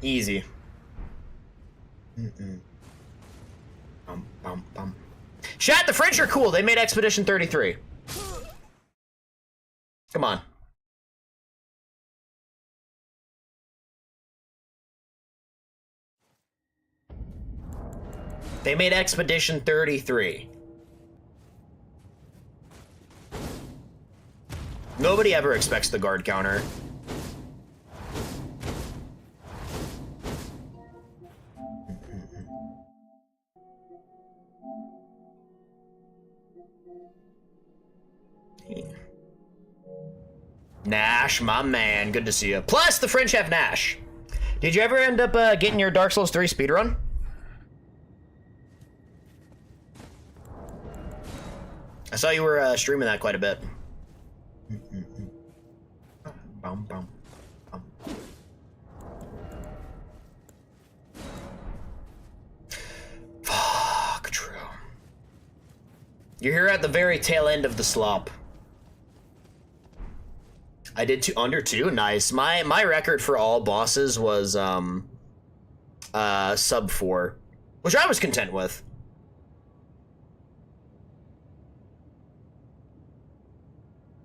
Easy. Chat, the French are cool. They made Expedition 33. Come on. They made Expedition 33. Nobody ever expects the guard counter. Nash, my man, good to see you. Plus, the French have Nash. Did you ever end up getting your Dark Souls 3 speedrun? I saw you were streaming that quite a bit. Fuck, true. You're here at the very tail end of the slop. I did under 2, nice. My record for all bosses was sub 4, which I was content with.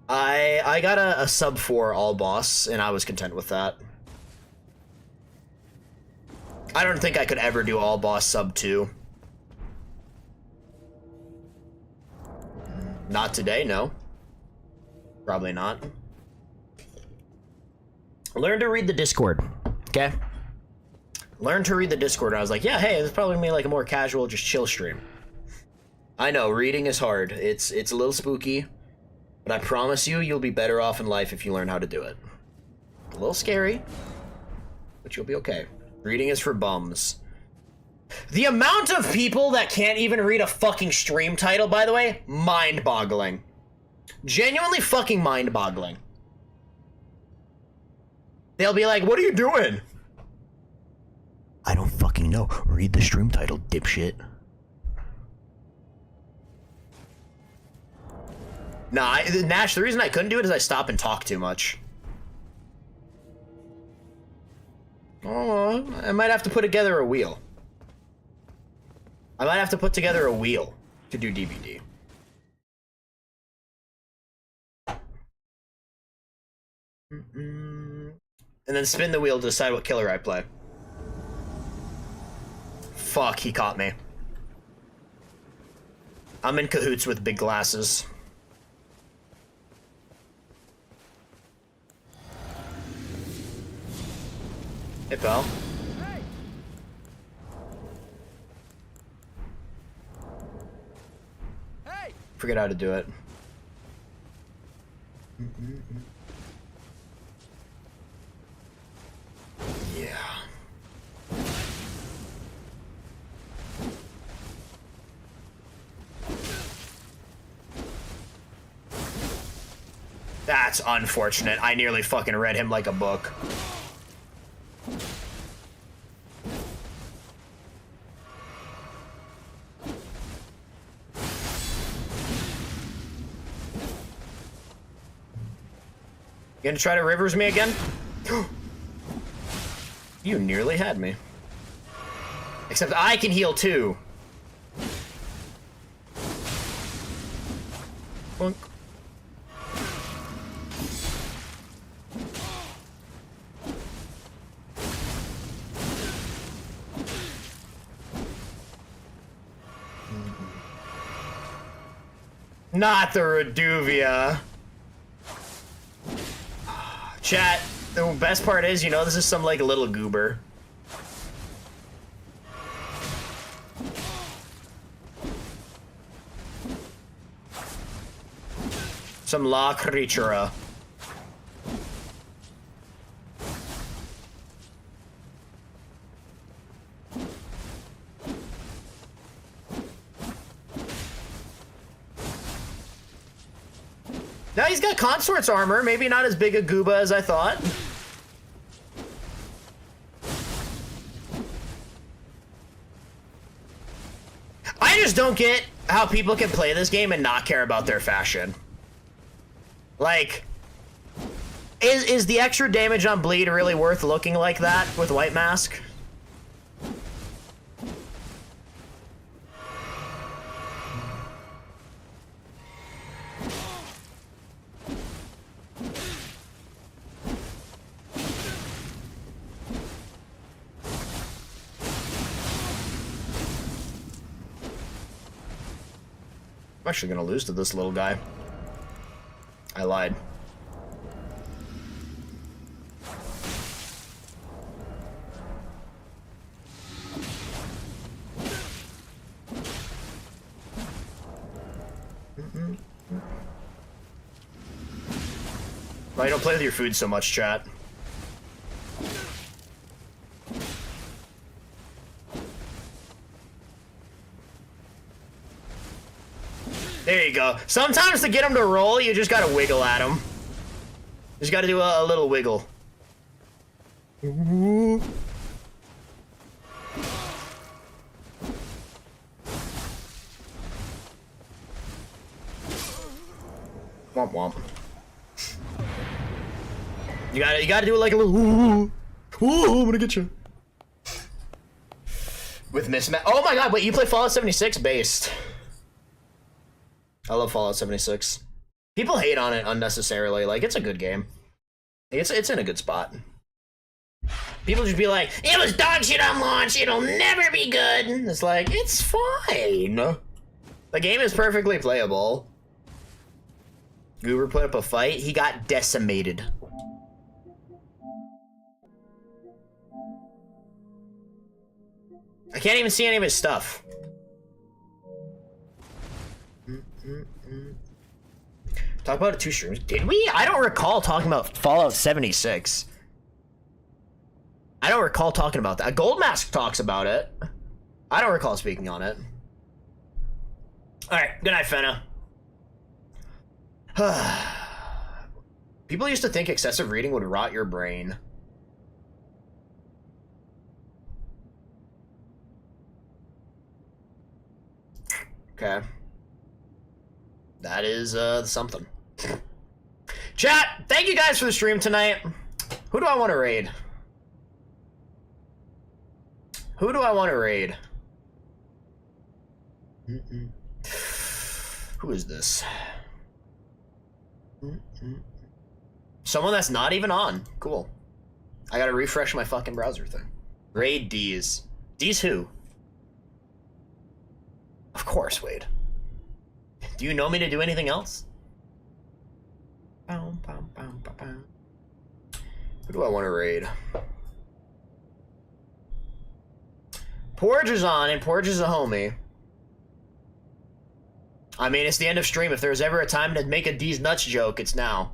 I got a sub 4 all boss, and I was content with that. I don't think I could ever do all boss sub 2. Not today, no. Probably not. Learn to read the Discord, okay? Learn to read the Discord. I was like, yeah, hey, this is probably gonna be like a more casual, just chill stream. I know, reading is hard. It's a little spooky. But I promise you, you'll be better off in life if you learn how to do it. A little scary, but you'll be okay. Reading is for bums. The amount of people that can't even read a fucking stream title, by the way, mind-boggling. Genuinely fucking mind-boggling. They'll be like, what are you doing? I don't fucking know. Read the stream title, dipshit. Nah, Nash, the reason I couldn't do it is I stop and talk too much. Oh, I might have to put together a wheel. I might have to put together a wheel to do DVD. And then spin the wheel to decide what killer I play. Fuck, he caught me. I'm in cahoots with big glasses. Hey, pal. Hey. Hey. Forget how to do it. Yeah. That's unfortunate. I nearly fucking read him like a book. You gonna try to rivers me again? You nearly had me. Except I can heal too. Boink. Not the Reduvia. Chat, The best part is, you know, this is some like little goober. Some la creatura. Now he's got consort's armor, maybe not as big a gooba as I thought. I just don't get how people can play this game and not care about their fashion. Like, is the extra damage on bleed really worth looking like that with white mask? I'm actually gonna lose to this little guy. I lied. Why don't play with your food so much, chat? There you go. Sometimes to get him to roll, you just gotta wiggle at him. Just gotta do a little wiggle. Womp womp. You gotta do it like a little ooh, I'm gonna get you. With mismatch. Oh my god, wait, you play Fallout 76 based. I love Fallout 76. People hate on it unnecessarily. Like, it's a good game. It's in a good spot. People just be like, it was dog shit on launch, it'll never be good. It's like, it's fine. The game is perfectly playable. Goober put up a fight, he got decimated. I can't even see any of his stuff. Talk about it 2 streams. Did we? I don't recall talking about Fallout 76. I don't recall talking about that. Goldmask talks about it. I don't recall speaking on it. Alright, good night, Fenna. People used to think excessive reading would rot your brain. Okay. That is, something. Chat, thank you guys for the stream tonight. Who do I want to raid? Who do I want to raid? Who is this? Someone that's not even on. Cool. I gotta refresh my fucking browser thing. Raid D's. D's who? Of course, Wade. Do you know me to do anything else? Who do I want to raid? Porge is on, and Porge is a homie. I mean, it's the end of stream. If there's ever a time to make a D's nuts joke, it's now.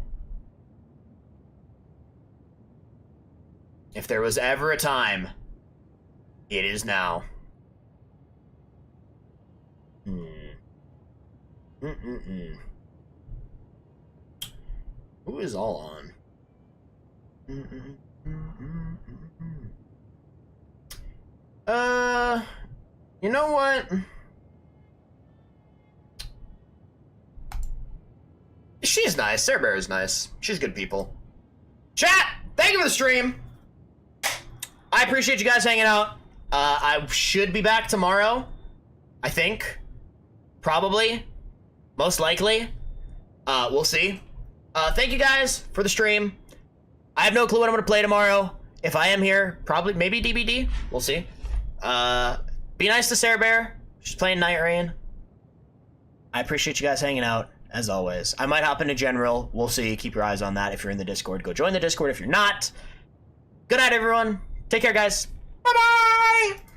If there was ever a time, it is now. Who is all on? You know what? She's nice. Sarah Bear is nice. She's good people. Chat! Thank you for the stream! I appreciate you guys hanging out. I should be back tomorrow. I think. Probably. Most likely. We'll see. Thank you guys for the stream. I have no clue what I'm gonna play tomorrow. If I am here, probably, maybe DBD. We'll see. Be nice to Sarah Bear. She's playing Night Rain. I appreciate you guys hanging out, as always. I might hop into general. We'll see. Keep your eyes on that. If you're in the Discord, go join the Discord. If you're not, good night, everyone. Take care, guys. Bye-bye!